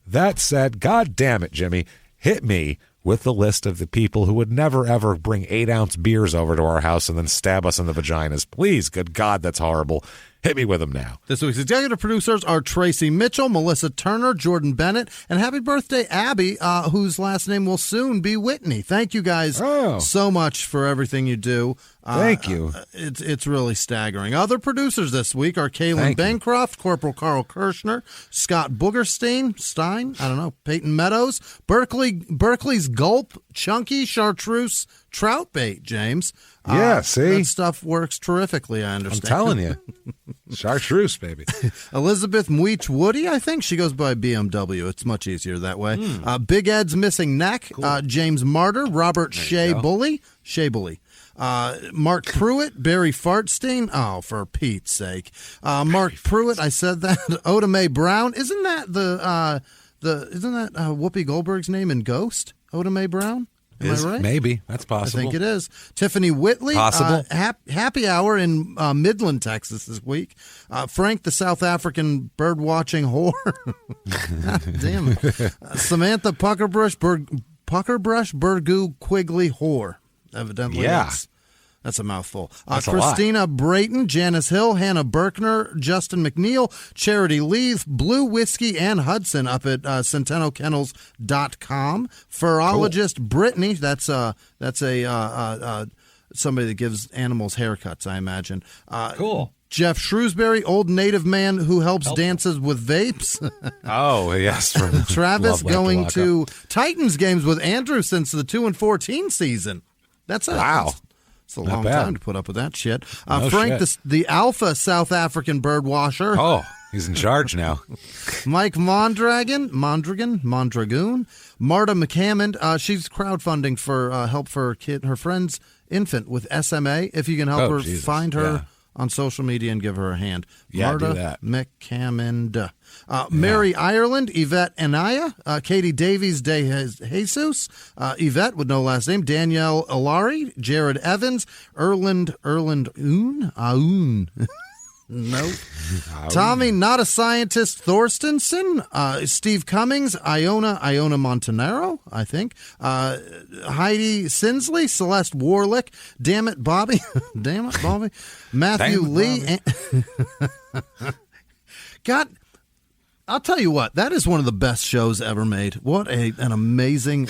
That said, God damn it, Jimmy, hit me with the list of the people who would never, ever bring 8-ounce beers over to our house and then stab us in the vaginas. Please, good God, that's horrible. Hit me with them now. This week's executive producers are Tracy Mitchell, Melissa Turner, Jordan Bennett, and happy birthday, Abby, whose last name will soon be Whitney. Thank you guys so much for everything you do. Thank you. It's really staggering. Other producers this week are Kaylin Bancroft, Corporal Carl Kirshner, Scott Boogerstein, Peyton Meadows, Berkeley's Gulp, Chunky, Chartreuse, Troutbait, James. See? That stuff works terrifically, I understand. I'm telling you. Chartreuse, baby. Elizabeth Mweech Woody, I think. She goes by BMW. It's much easier that way. Big Ed's Missing Neck, James Martyr, Robert Shea Bully. Mark Pruitt, Barry Fartstein. Oh, for Pete's sake. Mark Pruitt, I said that. Oda Mae Brown. Isn't that Whoopi Goldberg's name in Ghost? Oda Mae Brown? Am I right? Maybe. That's possible. I think it is. Tiffany Whitley. Possible. Happy hour in Midland, Texas this week. Frank, the South African bird-watching whore. Damn it. Samantha Puckerbrush Burgoo Quigley whore. Evidently, that's a mouthful. Christina Brayton, Janice Hill, Hannah Berkner, Justin McNeil, Charity Leith, Blue Whiskey, and Hudson up at CentennialKennels.com. Ferologist Brittany, that's somebody that gives animals haircuts, I imagine. Cool. Jeff Shrewsbury, old native man who helps dances with vapes. Oh, yes. Travis going to Titans games with Andrew since the 2-14 season. Wow. It's a long time to put up with that shit. Frank, the alpha South African bird washer. Oh, he's in charge now. Mike Mondragoon. Marta McCammond. She's crowdfunding for help for her friend's infant with SMA. If you can help her find her on social media and give her a hand. Marta do that. McCammond. Mary Ireland, Yvette Anaya, Katie Davies de Jesus, Yvette with no last name, Danielle Alari, Jared Evans, Erland Oon. Nope. Tommy, not a scientist, Thorstensen. Steve Cummings, Iona Montanaro, I think. Heidi Sinsley, Celeste Warlick. Damn it, Bobby. Matthew Lee. God, I'll tell you what, that is one of the best shows ever made. What an amazing...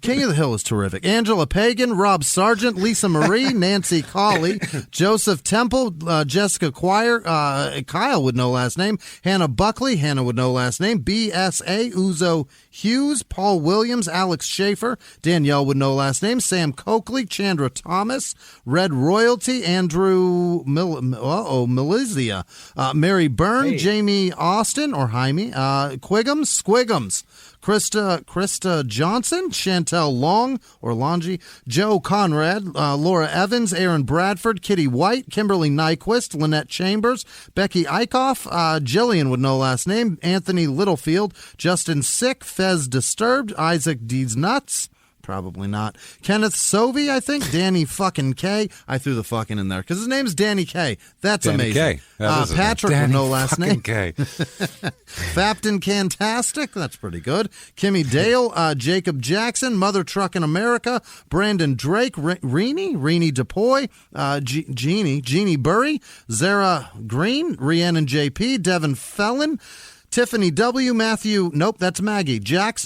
King of the Hill is terrific. Angela Pagan, Rob Sargent, Lisa Marie, Nancy Colley, Joseph Temple, Jessica Quire, Kyle with no last name, Hannah Buckley, Hannah with no last name, BSA, Uzo Hughes, Paul Williams, Alex Schaefer, Danielle with no last name, Sam Coakley, Chandra Thomas, Red Royalty, Andrew Melizia, Mary Byrne, Jamie Austin, or Jaime, Squiggums, Krista Johnson, Chantel Long, or Longy, Joe Conrad, Laura Evans, Aaron Bradford, Kitty White, Kimberly Nyquist, Lynette Chambers, Becky Eichhoff, Jillian with no last name, Anthony Littlefield, Justin Sick, Fez Disturbed, Isaac Deeds Nuts. Probably not. Kenneth Sovey, I think. Danny fucking K. I threw the fucking in there because his name's Danny K. That's Danny amazing. K. Patrick with no last name. K. Fapton Cantastic. That's pretty good. Kimmy Dale. Jacob Jackson. Mother Truck in America. Brandon Drake. Reenie DePoy. Jeannie Burry. Zara Green. Rhiannon JP. Devin Felon. Tiffany W. Matthew. Nope, that's Maggie. Jacques,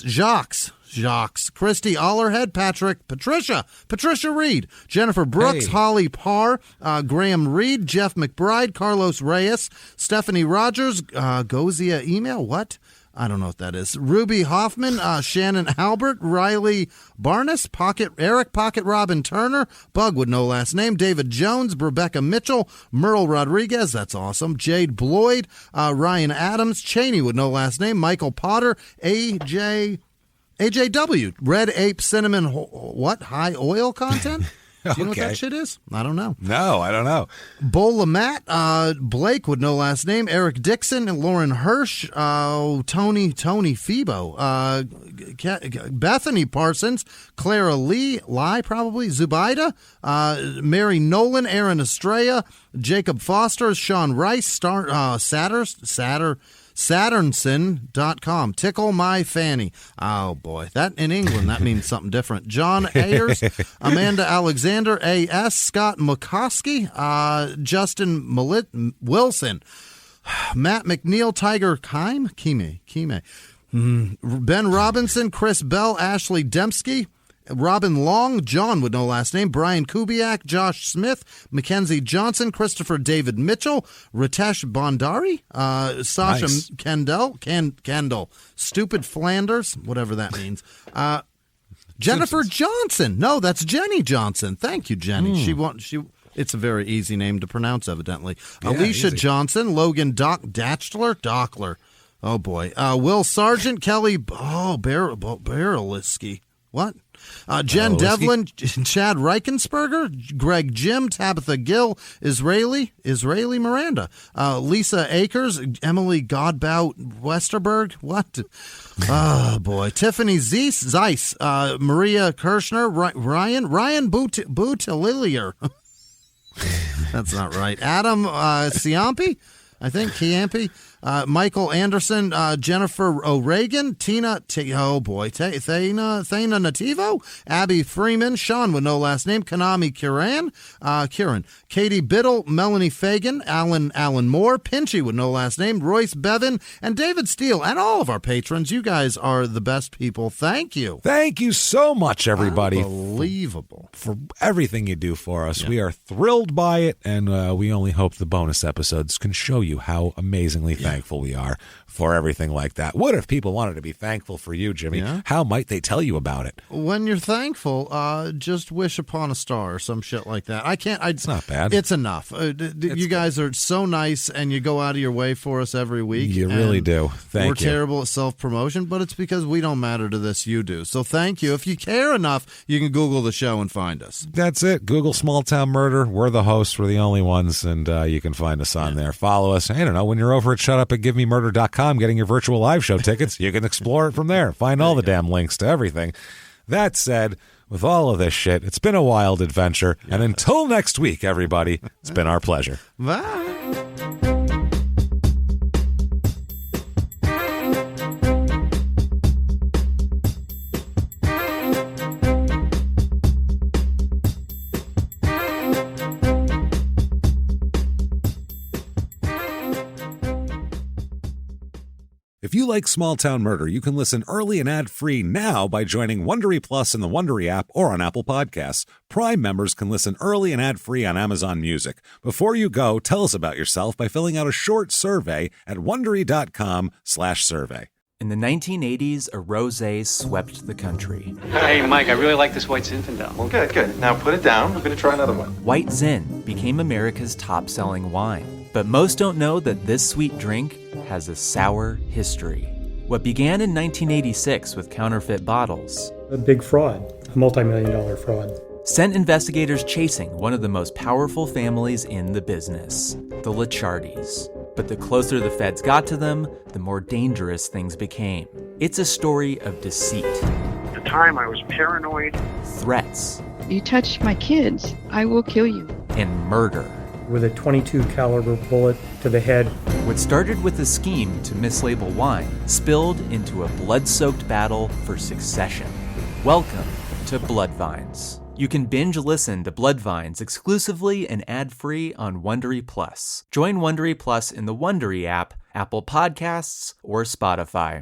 Christy Ollerhead, Patricia Reed, Jennifer Brooks, Holly Parr, Graham Reed, Jeff McBride, Carlos Reyes, Stephanie Rogers, Gozia email, what? I don't know what that is. Ruby Hoffman, Shannon Albert, Riley Barnes, Eric Pocket Robin Turner, Bug with no last name, David Jones, Rebecca Mitchell, Merle Rodriguez, that's awesome, Jade Bloyd, Ryan Adams, Cheney with no last name, Michael Potter, AJW, Red Ape Cinnamon, high oil content? Do you know what that shit is? I don't know. No, I don't know. Bola Matt, Blake with no last name, Eric Dixon, Lauren Hirsch, Tony Febo, Bethany Parsons, Clara Lee, probably, Zubaida, Mary Nolan, Aaron Estrella, Jacob Foster, Sean Rice, Saturnson.com. Tickle my fanny. Oh, boy. That in England, that means something different. John Ayers, Amanda Alexander, A.S., Scott McCoskey, Justin Wilson, Matt McNeil, Tiger Kime, Ben Robinson, Chris Bell, Ashley Dembski, Robin Long, John with no last name, Brian Kubiak, Josh Smith, Mackenzie Johnson, Christopher David Mitchell, Ritesh Bhandari, Sasha Kendall, Stupid Flanders, whatever that means. Jennifer Johnson. No, that's Jenny Johnson. Thank you, Jenny. It's a very easy name to pronounce, evidently. Yeah, Alicia easy. Johnson, Logan Dockler. Oh, boy. Will Sargent, Kelly, Barreliski. What? Jen Devlin, Chad Reichensperger, Greg Jim, Tabitha Gill, Israeli Miranda, Lisa Akers, Emily Godbout Westerberg, what? Oh, boy. Tiffany Zeiss, Maria Kirschner, Ryan Boutillier. That's not right. Adam Ciampi, I think, Chiampi. Michael Anderson, Jennifer O'Regan, Thena Nativo, Abby Freeman, Sean with no last name, Konami Kieran, Katie Biddle, Melanie Fagan, Alan Moore, Pinchy with no last name, Royce Bevan, and David Steele, and all of our patrons. You guys are the best people. Thank you. Thank you so much, everybody. Unbelievable. For everything you do for us. Yeah. We are thrilled by it, and we only hope the bonus episodes can show you how amazingly thankful we are for everything like that. What if people wanted to be thankful for you, Jimmy? Yeah. How might they tell you about it? When you're thankful, just wish upon a star or some shit like that. It's not bad. It's enough. You guys are so nice, and you go out of your way for us every week. You really do. Thank you. We're terrible at self-promotion, but it's because we don't matter to this. You do. So thank you. If you care enough, you can Google the show and find us. That's it. Google Small Town Murder. We're the hosts. We're the only ones, and you can find us on there. Follow us. I don't know. When you're over at shutupandgivememurder.com getting your virtual live show tickets, you can explore it from there. Find all the damn links to everything. That said, with all of this shit. It's been a wild adventure. Yes. And until next week, everybody, it's been our pleasure. Bye. If you like Small Town Murder, you can listen early and ad-free now by joining Wondery Plus in the Wondery app or on Apple Podcasts. Prime members can listen early and ad-free on Amazon Music. Before you go, tell us about yourself by filling out a short survey at Wondery.com/survey. In the 1980s, a rosé swept the country. Hey, Mike, I really like this White Zinfandel. Well, good. Now put it down. We're going to try another one. White Zin became America's top-selling wine. But most don't know that this sweet drink has a sour history. What began in 1986 with counterfeit bottles, a big fraud, a multi-million-dollar fraud, sent investigators chasing one of the most powerful families in the business, the Licciardis. But the closer the feds got to them, the more dangerous things became. It's a story of deceit. At the time, I was paranoid. Threats. You touch my kids, I will kill you. And murder. With a .22 caliber bullet to the head. What started with a scheme to mislabel wine spilled into a blood-soaked battle for succession. Welcome to Bloodvines. You can binge listen to Bloodvines exclusively and ad-free on Wondery Plus. Join Wondery Plus in the Wondery app, Apple Podcasts, or Spotify.